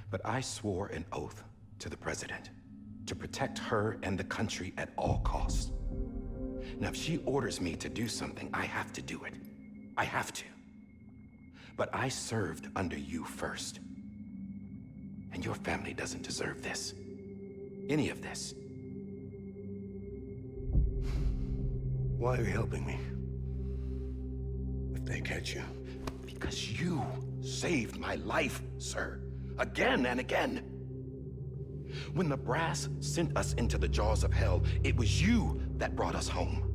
but I swore an oath to the President to protect her and the country at all costs. Now, if she orders me to do something, I have to do it. I have to. But I served under you first. And your family doesn't deserve this. Any of this. Why are you helping me? If they catch you. Because you saved my life, sir. Again and again. When the brass sent us into the jaws of hell, it was you that brought us home.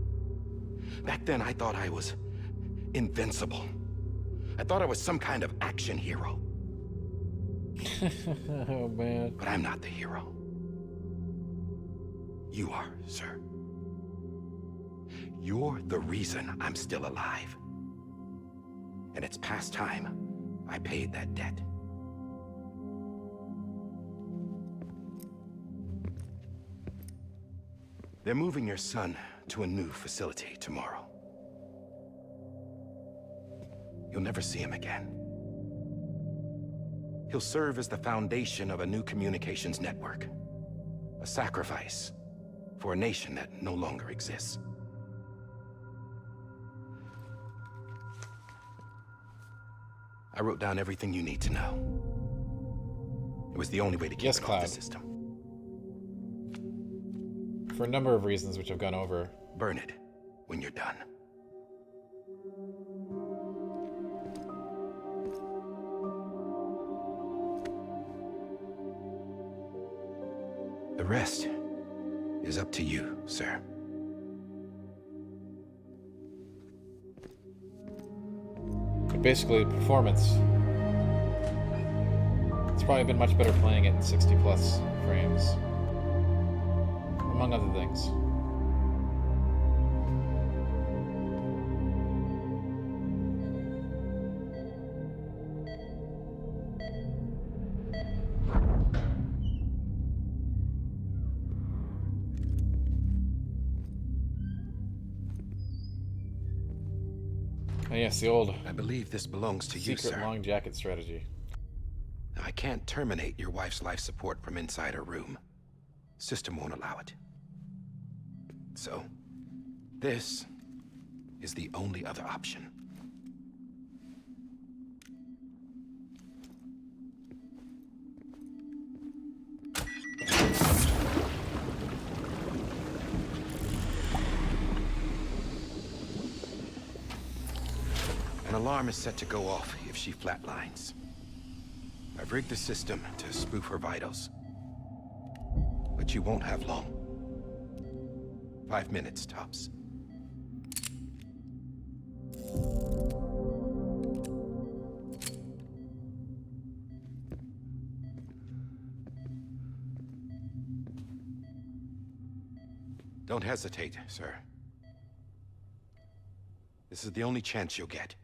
Back then, I thought I was invincible. I thought I was some kind of action hero. Oh, man. But I'm not the hero. You are, sir. You're the reason I'm still alive. And it's past time I paid that debt. They're moving your son to a new facility tomorrow. You'll never see him again. He'll serve as the foundation of a new communications network. A sacrifice for a nation that no longer exists. I wrote down everything you need to know. It was the only way to keep it off the system. For a number of reasons which I've gone over. Burn it when you're done. The rest is up to you, sir. But basically, performance. It's probably been much better playing it in 60 plus frames. Among other things. Oh, yes, the old... I believe this belongs to you, sir. Secret long jacket strategy. Now, I can't terminate your wife's life support from inside her room. System won't allow it. So, this is the only other option. An alarm is set to go off if she flatlines. I've rigged the system to spoof her vitals. But you won't have long. 5 minutes, tops. Don't hesitate, sir. This is the only chance you'll get.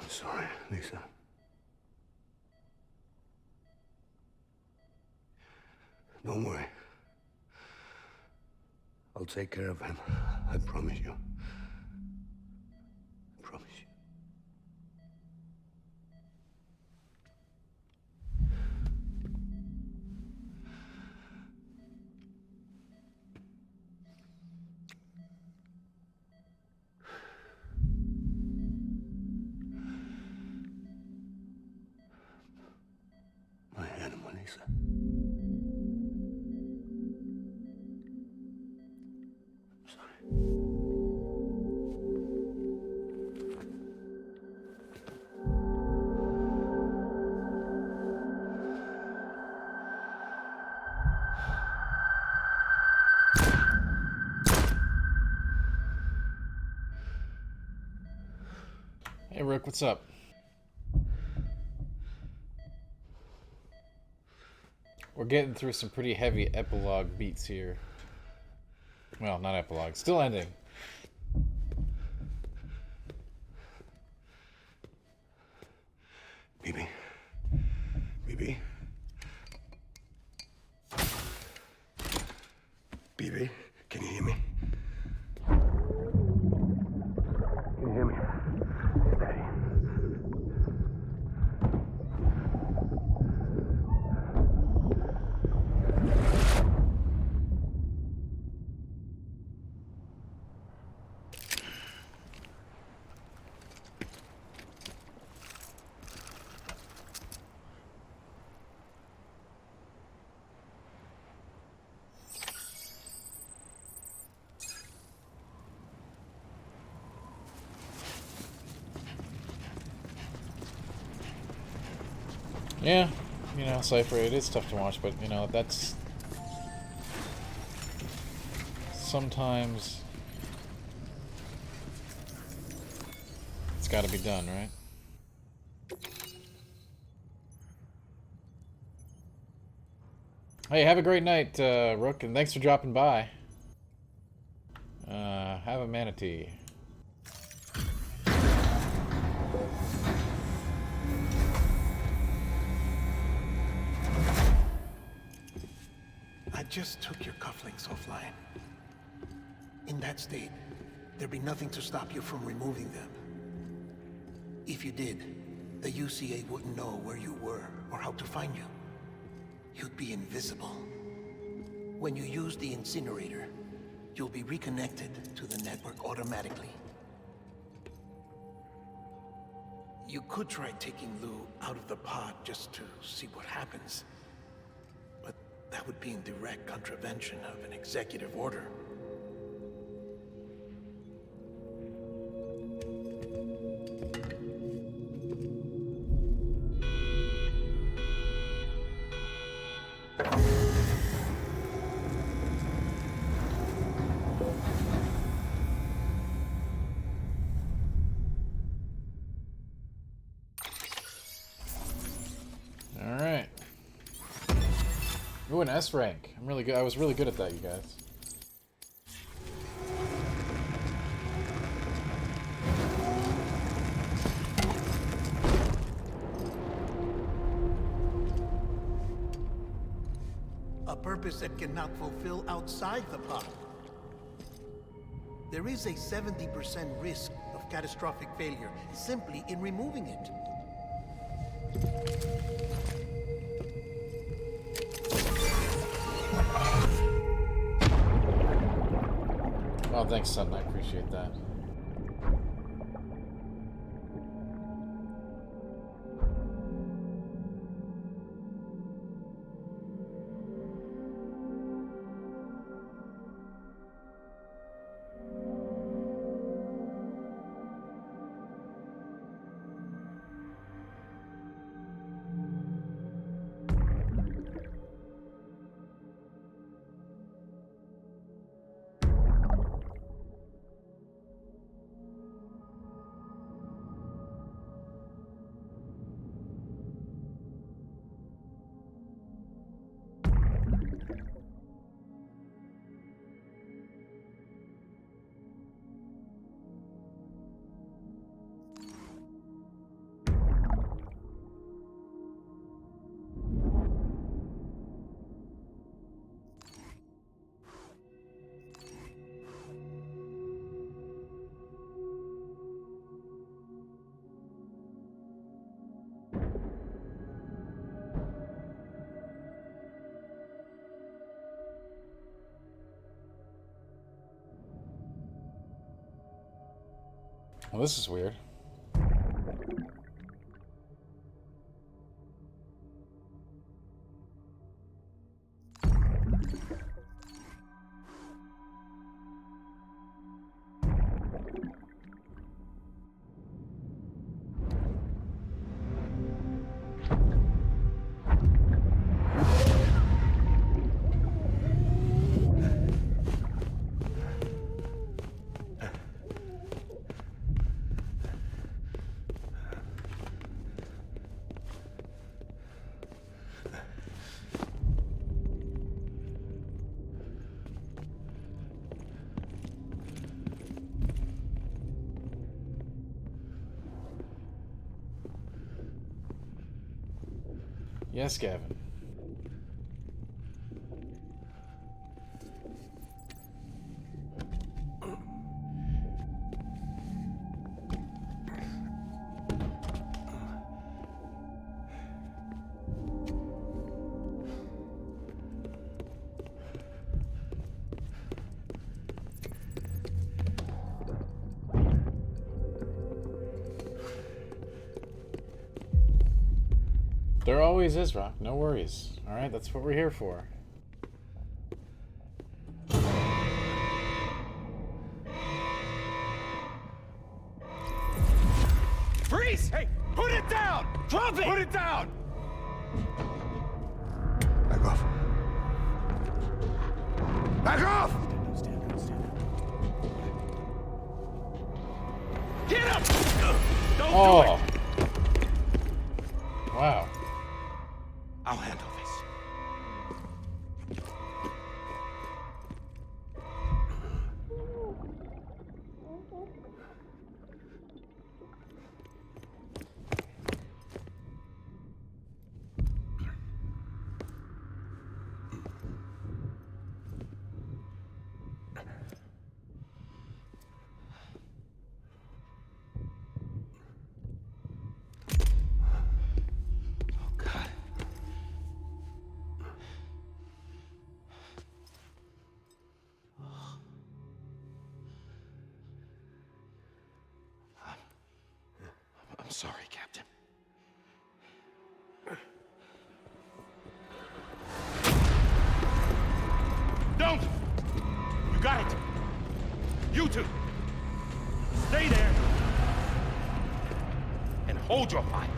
I'm sorry, Lisa. Don't worry. I'll take care of him. I promise you. I promise you. Hey, Rook, what's up? We're getting through some pretty heavy epilogue beats here. Well, not epilogue. Still ending. BB? BB? BB? Can you hear me? Can you hear me? It's Daddy. Yeah, you know, Cypher, it is tough to watch, but, you know, that's... Sometimes... It's gotta be done, right? Hey, have a great night, Rook, and thanks for dropping by. Have a manatee. I just took your cufflinks offline. In that state, there'd be nothing to stop you from removing them. If you did, the UCA wouldn't know where you were or how to find you. You'd be invisible. When you use the incinerator, you'll be reconnected to the network automatically. You could try taking Lou out of the pod just to see what happens. But that would be in direct contravention of an executive order. Alright. Ooh, an S rank. I'm really good. I was really good at that, you guys. A purpose that cannot fulfill outside the pod. There is a 70% risk of catastrophic failure simply in removing it. Oh, thanks, Sutton. I appreciate that. Well, this is weird. Yes, Gavin. There always is, Rock. No worries. Alright, that's what we're here for. Freeze! Hey, put it down! Drop it! Put it down! Back off. Back off! Get up! Don't do it! Wow. I'll handle this. I'm sorry, Captain. Don't! You got it! You two! Stay there! And hold your fire!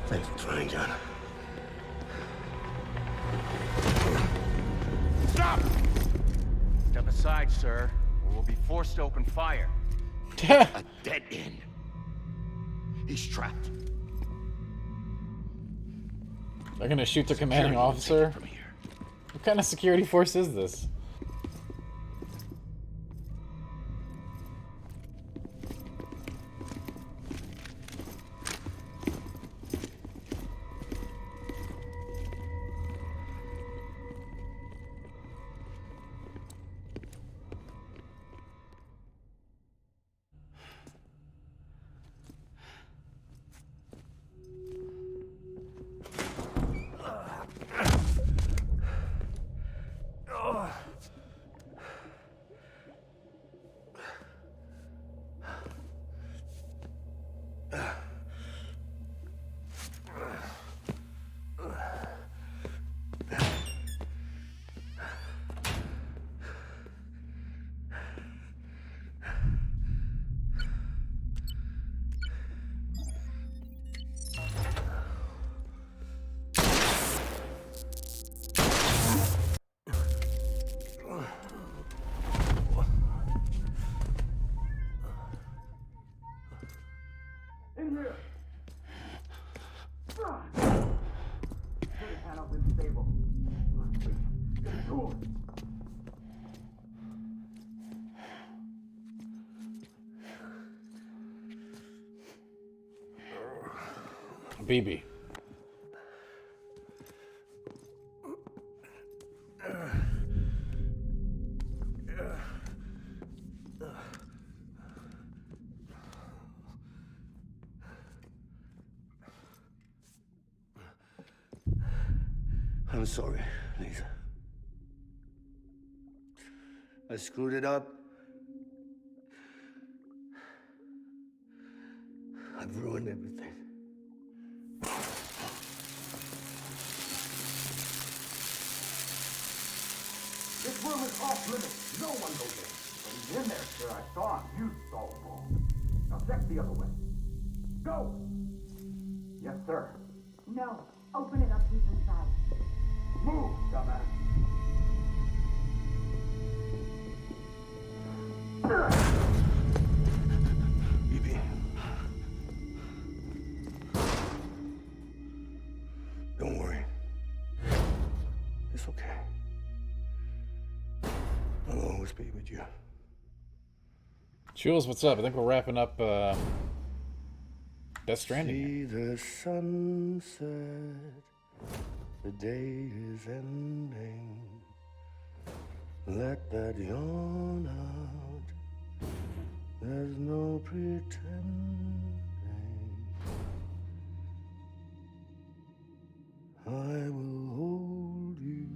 Thanks for trying, John. Stop! Step aside, sir, or we'll be forced to open fire. A dead end. He's trapped. They're gonna shoot their commanding officer? What kind of security force is this? In here! Put your hand up in the stable. Get to him. BB. I'm sorry, Lisa. I screwed it up. I've ruined everything. This room is off limits. No one goes in. But he's in there, sir. I saw him. You saw him wrong. Now check the other way. Go! Yes, sir. No. Open it up. He's inside. Move, dumbass. BB. okay. I'll always be with you. Jules, what's up? I think we're wrapping up Death Stranding here. See the sunset, the day is ending. Let that yawn out, there's no pretending. I will hold you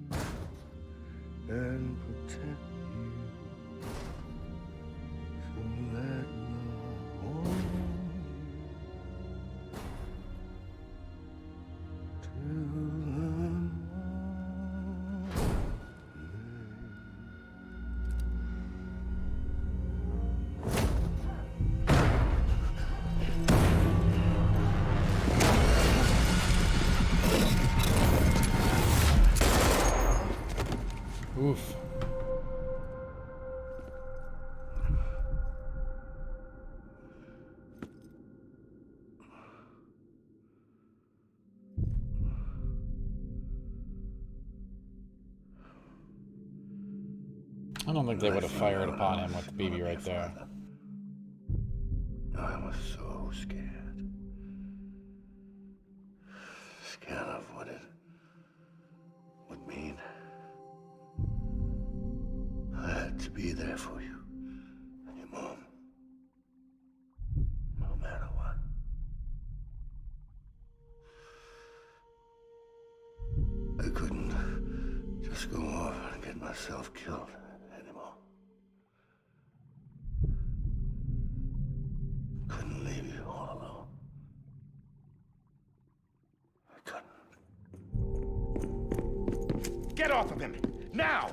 and protect you, so let love warm you till the Oof. I don't think they would have fired upon him with the baby right there. I was so scared. Scared of what it would mean. I had to be there for you and your mom. No matter what. I couldn't just go off and get myself killed anymore. Couldn't leave you all alone. I couldn't. Get off of him! Now!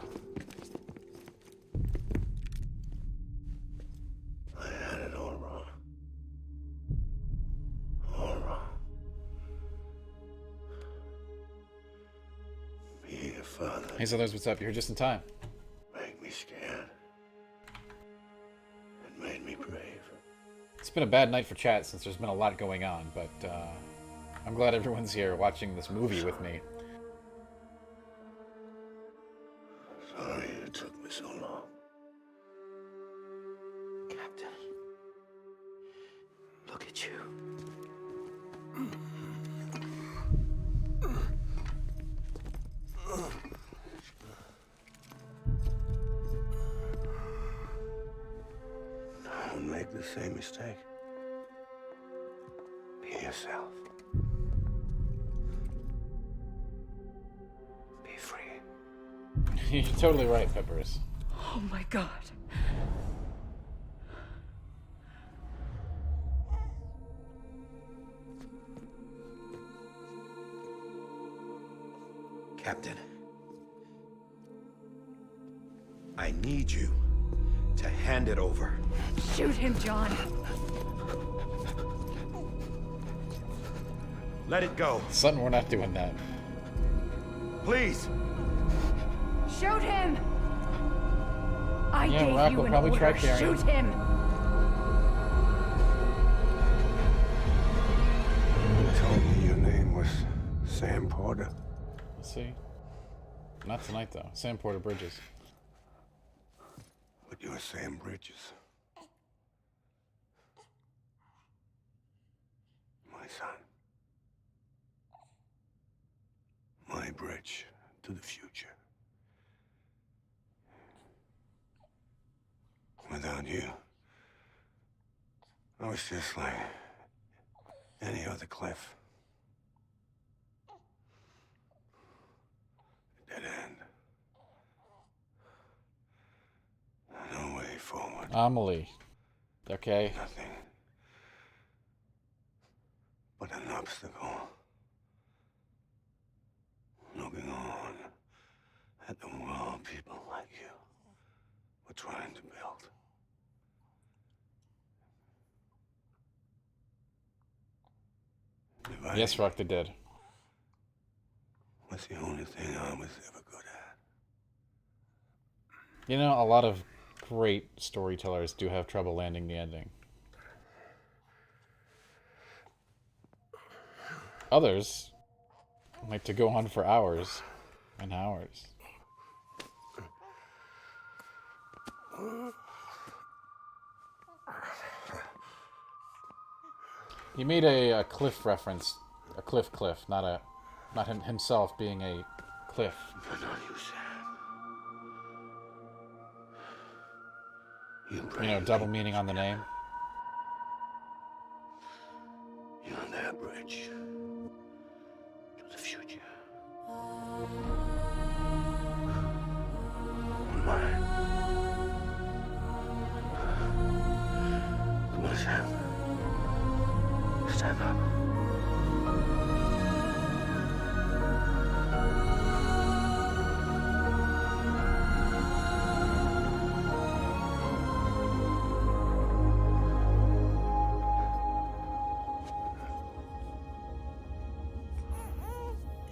I had it all wrong. All wrong. Being a father Hey, Sellers, what's up? You're here just in time. made me scared. It made me brave. It's been a bad night for chat since there's been a lot going on, but I'm glad everyone's here watching this movie with me. Sorry it took me so long. Captain, look at you. Don't make the same mistake. Be yourself. Be free. You're totally right, Peppers. Oh my god. Captain, I need you to hand it over. Shoot him, John. Let it go. Sutton, we're not doing that. Please. Shoot him! I Yeah, gave Rock you will an probably try order. carrying Shoot him. him! You told me your name was Sam Porter. Let's see. Not tonight, though. Sam Porter Bridges. But you're Sam Bridges. My son. My bridge to the future. Without you, I was just like any other Cliff. Dead end. No way forward. Amelie. Okay. Nothing but an obstacle. Looking on at the world people like you were trying to build. Yes, Rock, they did. Was the only thing I was ever good at. You know, a lot of great storytellers do have trouble landing the ending. Others like to go on for hours And ours. He made a cliff reference, a cliff, not himself being a cliff. You know, double meaning on the name. On that bridge to the future. Mine. Come on, Sam. Stand up.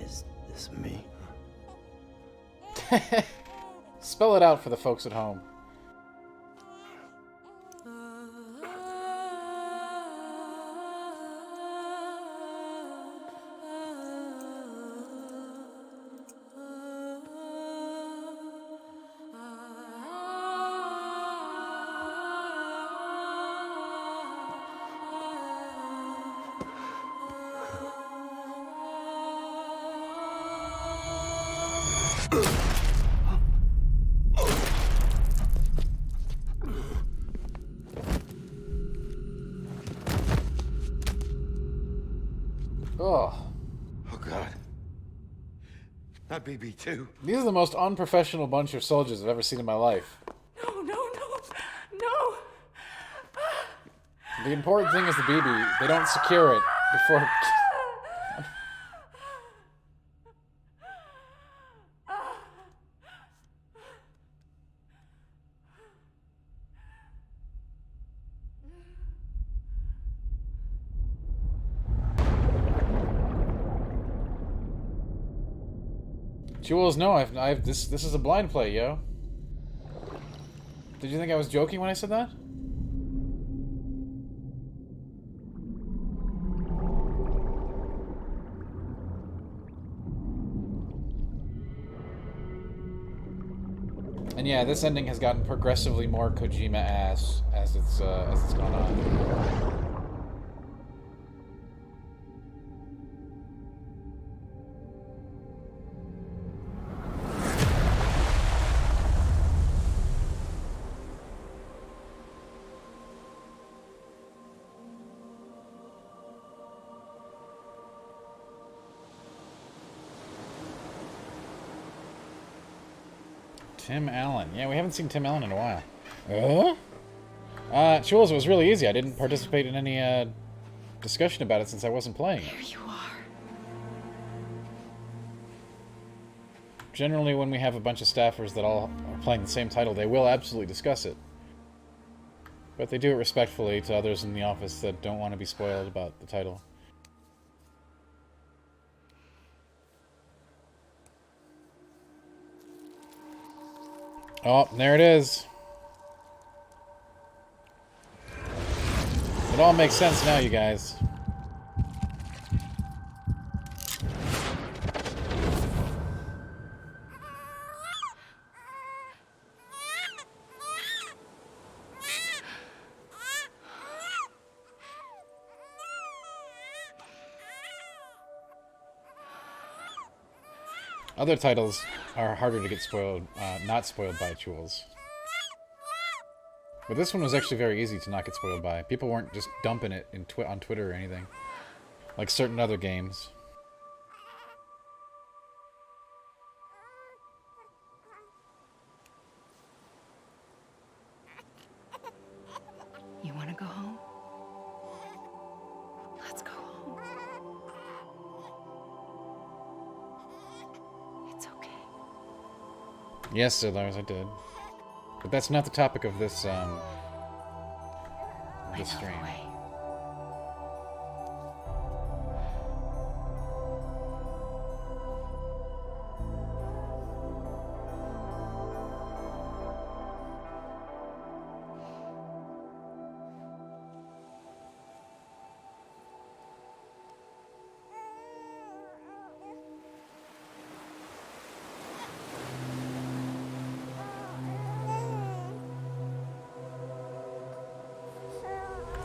Is this me? Spell it out for the folks at home. Oh. Oh, God. Not BB-2. These are the most unprofessional bunch of soldiers I've ever seen in my life. No! The important thing is the BB. They don't secure it before... Jules, no, I've this is a blind play, yo. Did you think I was joking when I said that? And yeah, this ending has gotten progressively more Kojima ass as it's gone on. Tim Allen. Yeah, we haven't seen Tim Allen in a while. Jules, it was really easy. I didn't participate in any discussion about it since I wasn't playing it. Here you are. Generally, when we have a bunch of staffers that all are playing the same title, they will absolutely discuss it. But they do it respectfully to others in the office that don't want to be spoiled about the title. Oh, there it is. It all makes sense now, you guys. Other titles are harder to get spoiled, not spoiled by Jules. But this one was actually very easy to not get spoiled by. People weren't just dumping it on Twitter or anything. Like certain other games. You want to go home? Let's go home. It's okay. Yes, Sir Lars, I did. But that's not the topic of this, this stream.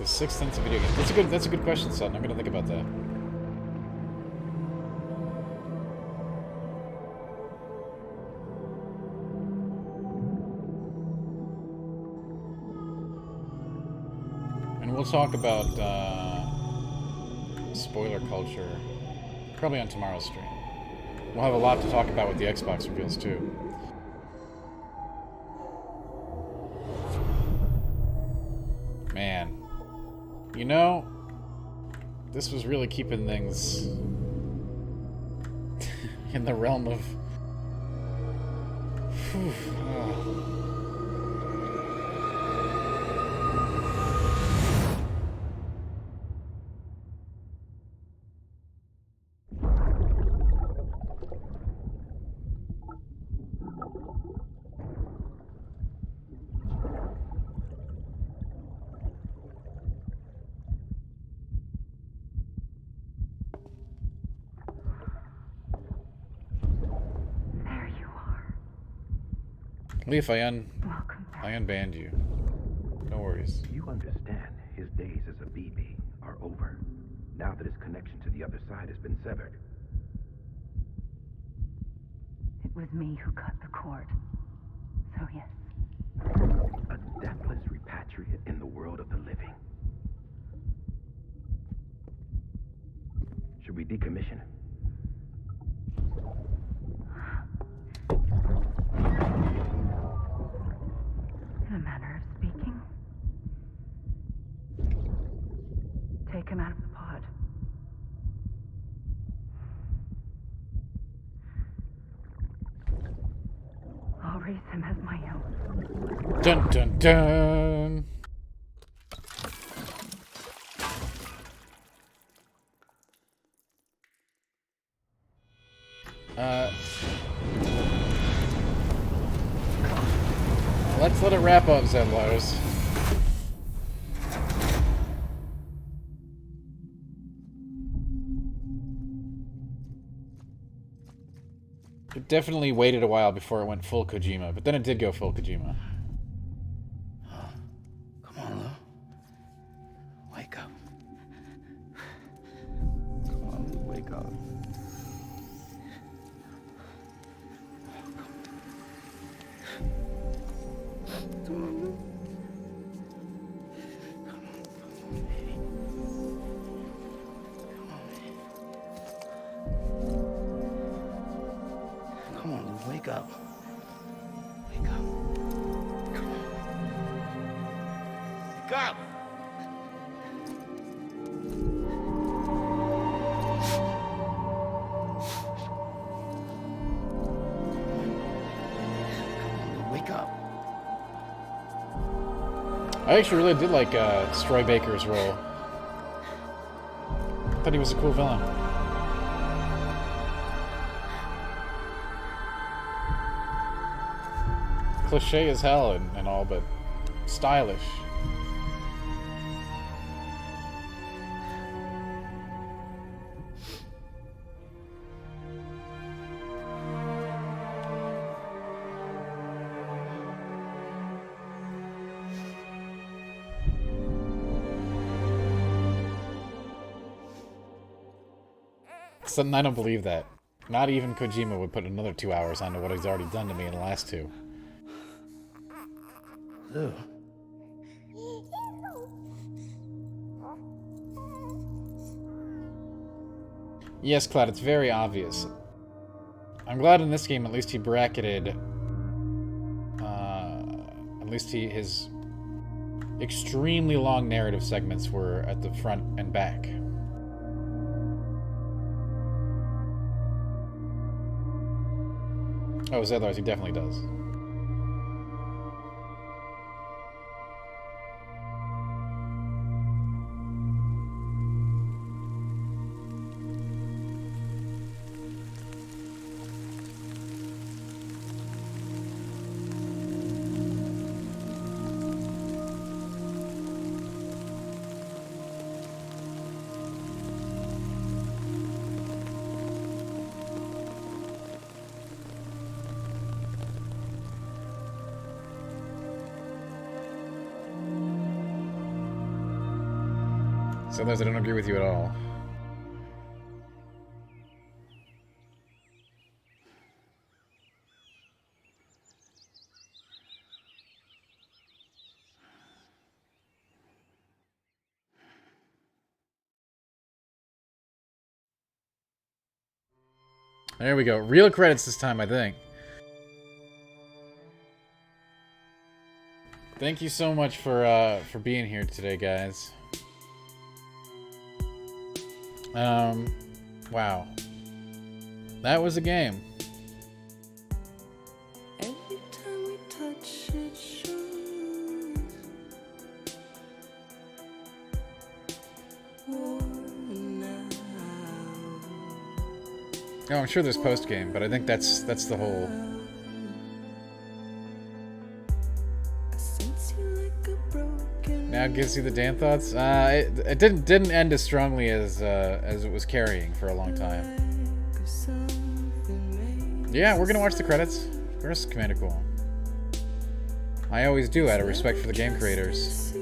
The Sixth Sense of video games. That's a good question, son. I'm gonna think about that. And we'll talk about spoiler culture probably on tomorrow's stream. We'll have a lot to talk about with the Xbox reveals too. Man, you know, this was really keeping things in the realm of Leaf, I unbanned you. No worries. You understand his days as a BB are over, now that his connection to the other side has been severed. It was me who cut the cord. So yes. A deathless repatriate in the world of the living. Should we decommission him? In a manner of speaking. Take him out of the pod. I'll raise him as my own. Dun dun dun! Let's let it wrap up, Zedlars. It definitely waited a while before it went full Kojima, but then it did go full Kojima. Come on, Lou. Wake up. Come on, Lou, wake up. Come on, Lou, wake up. Wake up. Come on. Wake up! Wake up. I actually really did like Stroy Baker's role. Thought he was a cool villain. Cliche as hell and all, but stylish. Something I don't believe that. Not even Kojima would put another 2 hours onto what he's already done to me in the last 2. Lou. Yes, Cloud, it's very obvious. I'm glad in this game at least he bracketed at least his extremely long narrative segments were at the front and back. Oh, Zedlars, he definitely does. Sometimes I don't agree with you at all. There we go. Real credits this time, I think. Thank you so much for being here today, guys. Wow. That was a game. Every time we touch it shows worn out. Oh, I'm sure there's post game, but I think that's the whole. Now it gives you the damn thoughts. It didn't end as strongly as it was carrying for a long time. Yeah, we're gonna watch the credits. First, kinda cool. I always do, out of respect for the game creators.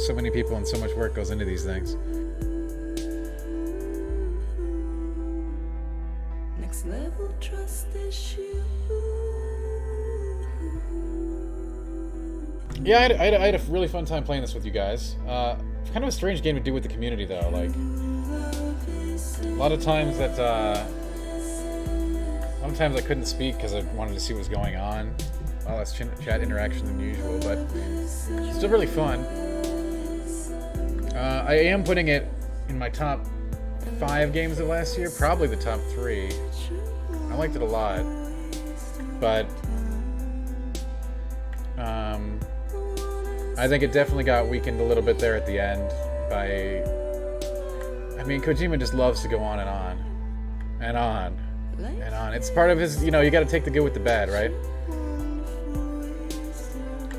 So many people and so much work goes into these things. Next level trust issue. Yeah, I had a really fun time playing this with you guys. Kind of a strange game to do with the community, though. Like, a lot of times I couldn't speak because I wanted to see what was going on. A lot less chat interaction than usual, but still really fun. I am putting it in my top 5 games of last year, probably the top 3. I liked it a lot, but I think it definitely got weakened a little bit there at the end by... I mean, Kojima just loves to go on and on. And on. And on. It's part of his, you know, you gotta take the good with the bad, right?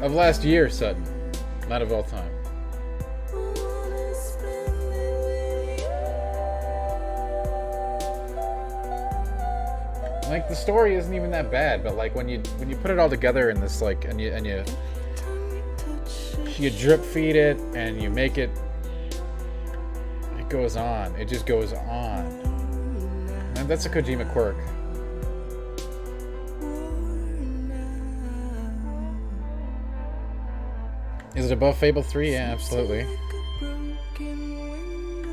Of last year, Sutton. Not of all time. Like, the story isn't even that bad, but like when you put it all together in this, like, and you drip feed it and you make it, it goes on. It just goes on. And that's a Kojima quirk. Is it above Fable 3? Yeah, absolutely.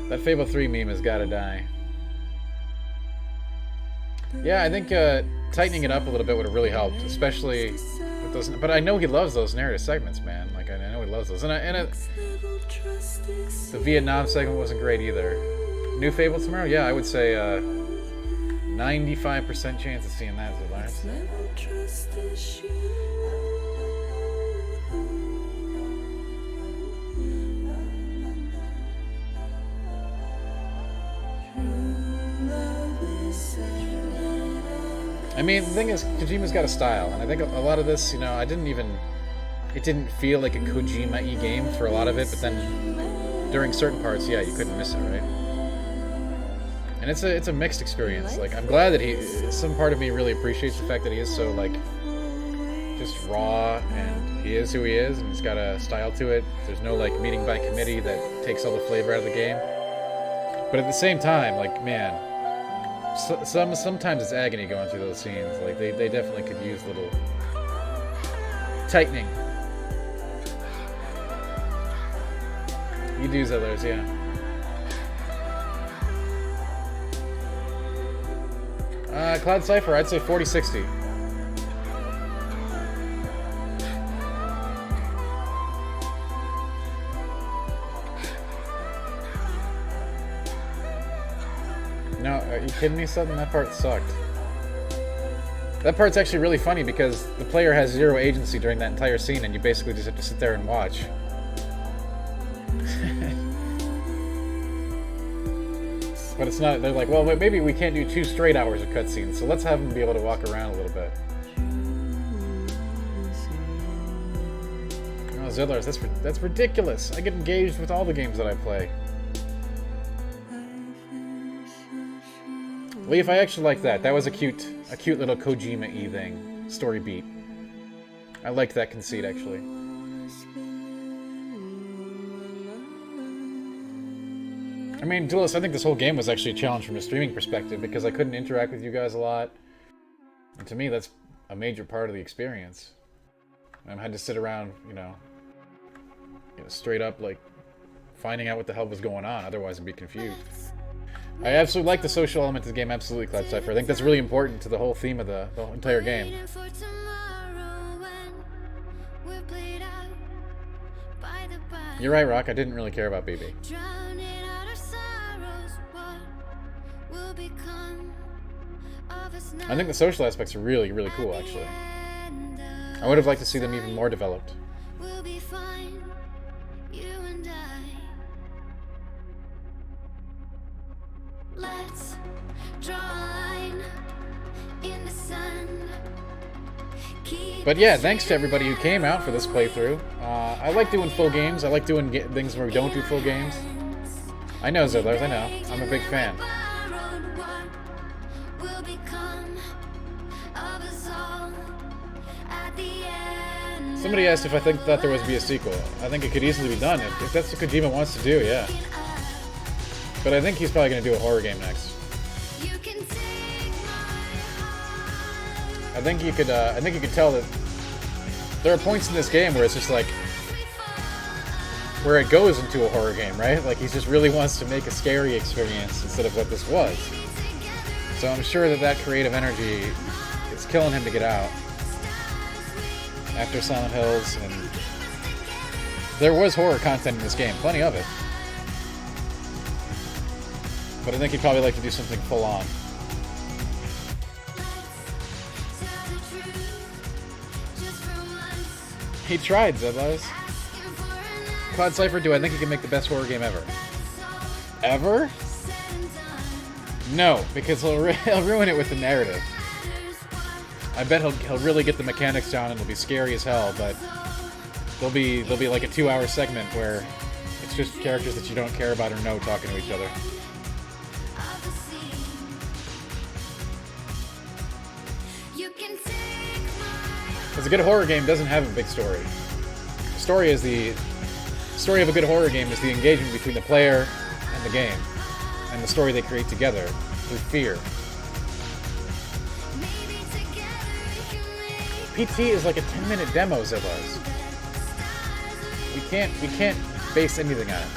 That Fable 3 meme has gotta die. Yeah, I think tightening it up a little bit would have really helped, especially with those. But I know he loves those narrative segments, man. Like, I know he loves those. And the Vietnam segment wasn't great either. New Fable tomorrow? Yeah, I would say 95% chance of seeing that, Lawrence. I mean, the thing is, Kojima's got a style, and I think a lot of this, you know, it didn't feel like a Kojima-y game for a lot of it, but then during certain parts, yeah, you couldn't miss it, right? And it's a mixed experience. Like, I'm glad that some part of me really appreciates the fact that he is so, like, just raw, and he is who he is, and he's got a style to it. There's no, like, meeting by committee that takes all the flavor out of the game. But at the same time, like, man, sometimes it's agony going through those scenes. Like, they definitely could use a little tightening. You do others, yeah. Cloud Cypher, I'd say 40-60. No, are you kidding me, Sutton? That part sucked. That part's actually really funny because the player has zero agency during that entire scene and you basically just have to sit there and watch. But it's not, they're like, well, maybe we can't do 2 straight hours of cutscenes, so let's have them be able to walk around a little bit. Oh, Zillars, that's ridiculous. I get engaged with all the games that I play. Leaf, I actually like that. That was a cute little Kojima-y thing. Story beat. I liked that conceit, actually. I mean, Duelist, I think this whole game was actually a challenge from a streaming perspective because I couldn't interact with you guys a lot. And to me, that's a major part of the experience. I had to sit around, straight up, like, finding out what the hell was going on. Otherwise, I'd be confused. I absolutely like the social element of the game, absolutely, Cloud Cypher. I think that's really important to the whole theme of the entire game. You're right, Rock. I didn't really care about BB. I think the social aspects are really, really cool, actually. I would have liked to see them even more developed. Let's draw a line in the sun. But yeah, thanks to everybody who came out for this playthrough. I like doing full games. I like doing things where we don't do full games. I know, Zedlers, I know. I'm a big fan. Somebody asked if I thought there was to be a sequel. I think it could easily be done if that's what Kojima wants to do, yeah. But I think he's probably going to do a horror game next. I think you could tell that there are points in this game where it's just like where it goes into a horror game, right? Like he just really wants to make a scary experience instead of what this was. So I'm sure that creative energy is killing him to get out after Silent Hills, and there was horror content in this game, plenty of it. But I think he'd probably like to do something full on. He tried, Zedlows. Cloud Cypher, do I think he can make the best horror game ever? Ever? No, because he'll ruin it with the narrative. I bet he'll really get the mechanics down and it'll be scary as hell, but there'll be like a 2-hour segment where it's just characters that you don't care about or know talking to each other. Because a good horror game doesn't have a big story. The story of a good horror game is the engagement between the player and the game, and the story they create together through fear. PT is like a 10-minute demo, Zillows. We can't base anything on it.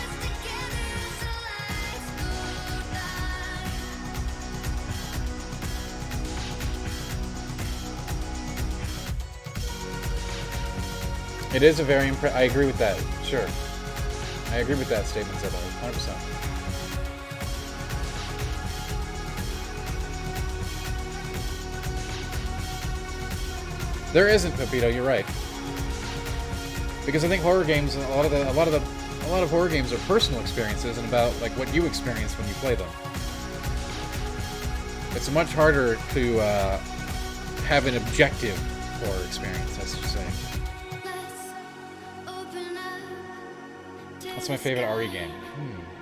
It is a very I agree with that. Sure. I agree with that statement, Zillows. 100%. There isn't, Pepito. You're right. Because I think horror games, a lot of horror games are personal experiences and about like what you experience when you play them. It's much harder to have an objective horror experience. That's just saying. What's my favorite RE game?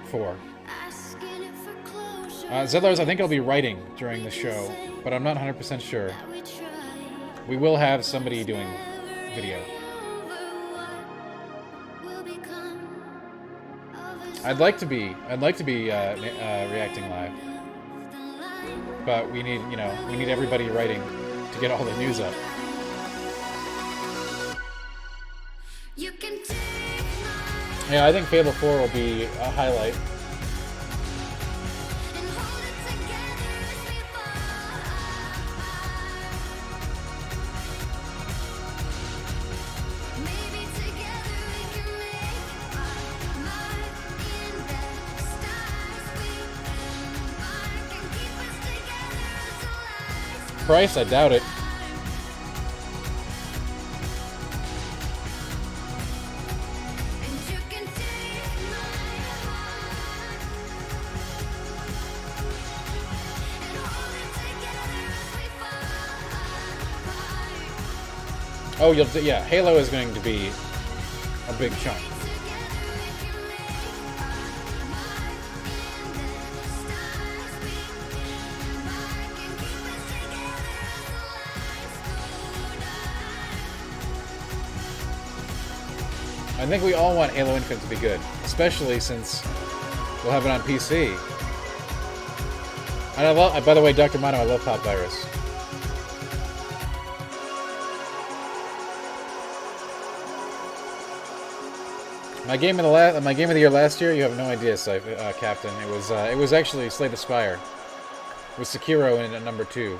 4. Zedlars, I think I'll be writing during the show, but I'm not 100% sure. We will have somebody doing video. I'd like to be reacting live, but we need everybody writing to get all the news up. Yeah, I think Fable 4 will be a highlight. Price? I doubt it. Oh, yeah, Halo is going to be a big chunk. I think we all want Halo Infinite to be good, especially since We'll have it on PC. And I love, by the way, Dr. Mono, I love Pop Virus. My game of the year last year, you have no idea, Captain. It was actually Slay the Spire, with Sekiro in at number 2.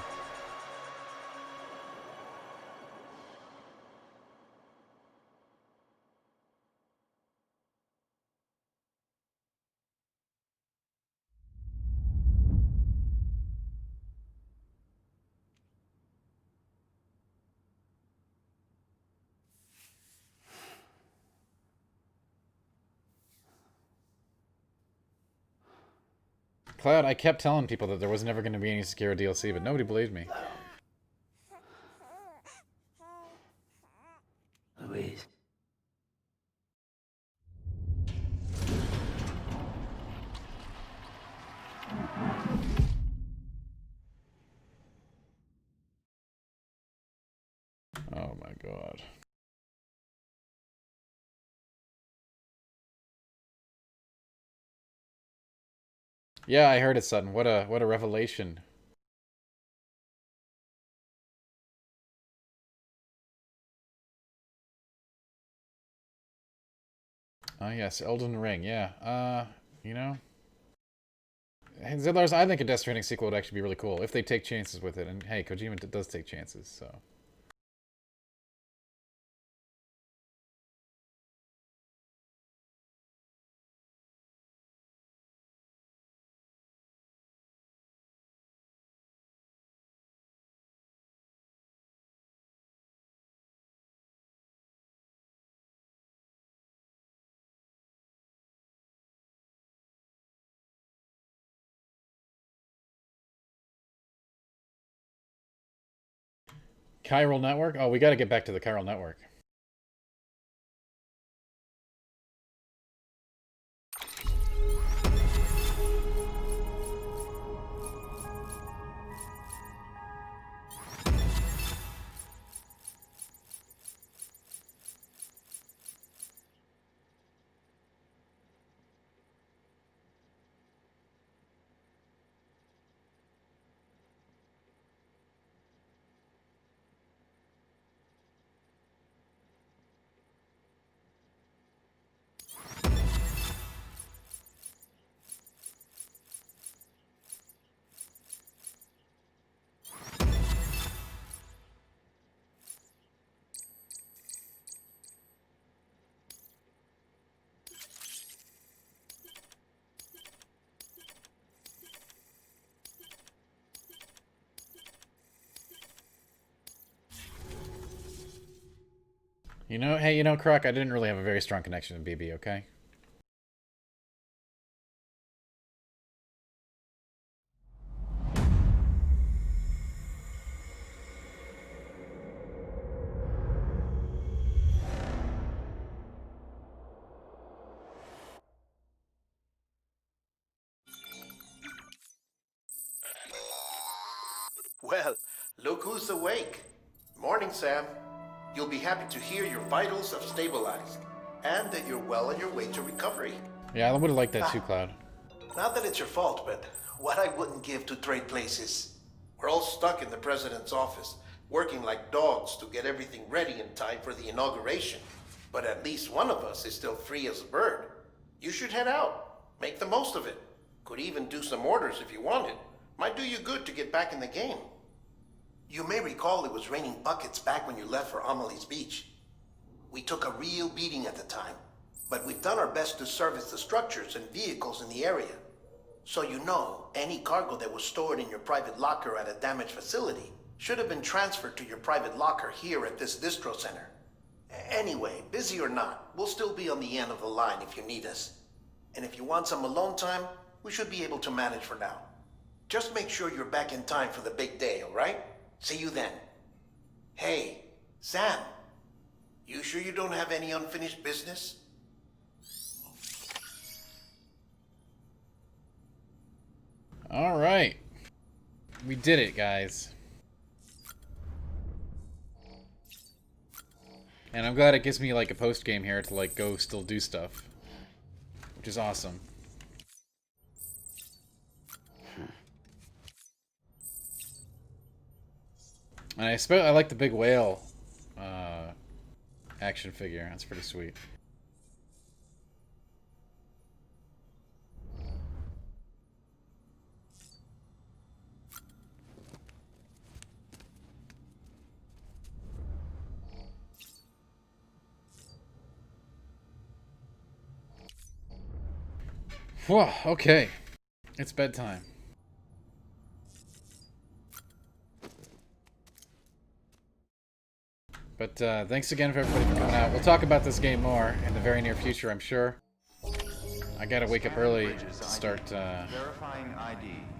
Cloud, I kept telling people that there was never going to be any Sekiro DLC, but nobody believed me. Louise. Oh my god. Yeah, I heard it, Sutton. What a revelation. Oh yes, Elden Ring. Yeah. You know, Zidlars, I think a Death Stranding sequel would actually be really cool if they take chances with it. And hey, Kojima does take chances, so. Chiral Network? Oh, we got to get back to the Chiral Network. You know, hey, you know, Croc, I didn't really have a very strong connection to BB, okay? Well, look who's awake. Morning, Sam. You'll be happy to hear your vitals have stabilized, and that you're well on your way to recovery. Yeah, I would have liked that too, Cloud. Not that it's your fault, but what I wouldn't give to trade places. We're all stuck in the president's office, working like dogs to get everything ready in time for the inauguration. But at least one of us is still free as a bird. You should head out. Make the most of it. Could even do some orders if you wanted. Might do you good to get back in the game. You may recall it was raining buckets back when you left for Amelie's Beach. We took a real beating at the time, but we've done our best to service the structures and vehicles in the area. So you know, any cargo that was stored in your private locker at a damaged facility should have been transferred to your private locker here at this distro center. Anyway, busy or not, we'll still be on the end of the line if you need us. And if you want some alone time, we should be able to manage for now. Just make sure you're back in time for the big day, all right? See you then. Hey, Sam, you sure you don't have any unfinished business? All right. We did it, guys. And I'm glad it gives me like a post game here to like go still do stuff, which is awesome. And I like the big whale action figure. That's pretty sweet. Whew, okay. It's bedtime. But thanks again for everybody for coming out. We'll talk about this game more in the very near future, I'm sure. I gotta wake up early to start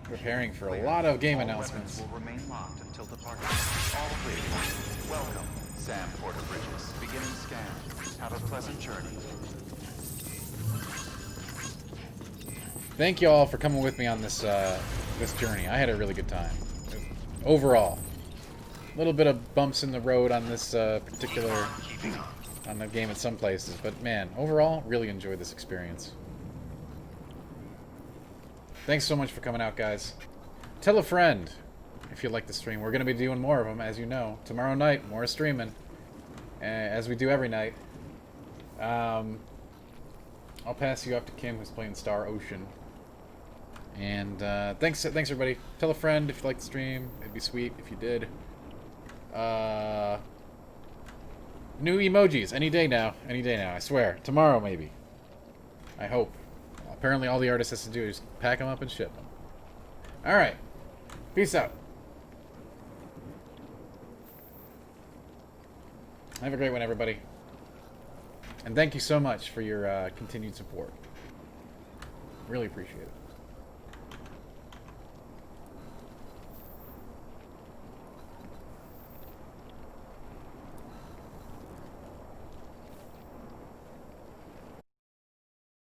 preparing for a lot of game announcements. Will remain locked until departure. All clear. Welcome, Sam Porter Bridges. Beginning scan. Have a pleasant journey. Thank you all for coming with me on this this journey. I had a really good time. Overall. A little bit of bumps in the road on this particular on the game in some places, but man, overall, really enjoyed this experience. Thanks so much for coming out, guys. Tell a friend if you like the stream. We're going to be doing more of them, as you know. Tomorrow night, more streaming, as we do every night. I'll pass you up to Kim, who's playing Star Ocean. And thanks everybody. Tell a friend if you like the stream. It'd be sweet if you did. New emojis any day now. Any day now. I swear. Tomorrow maybe. I hope. Apparently all the artist has to do is pack them up and ship them. Alright. Peace out. Have a great one, everybody. And thank you so much for your continued support. Really appreciate it.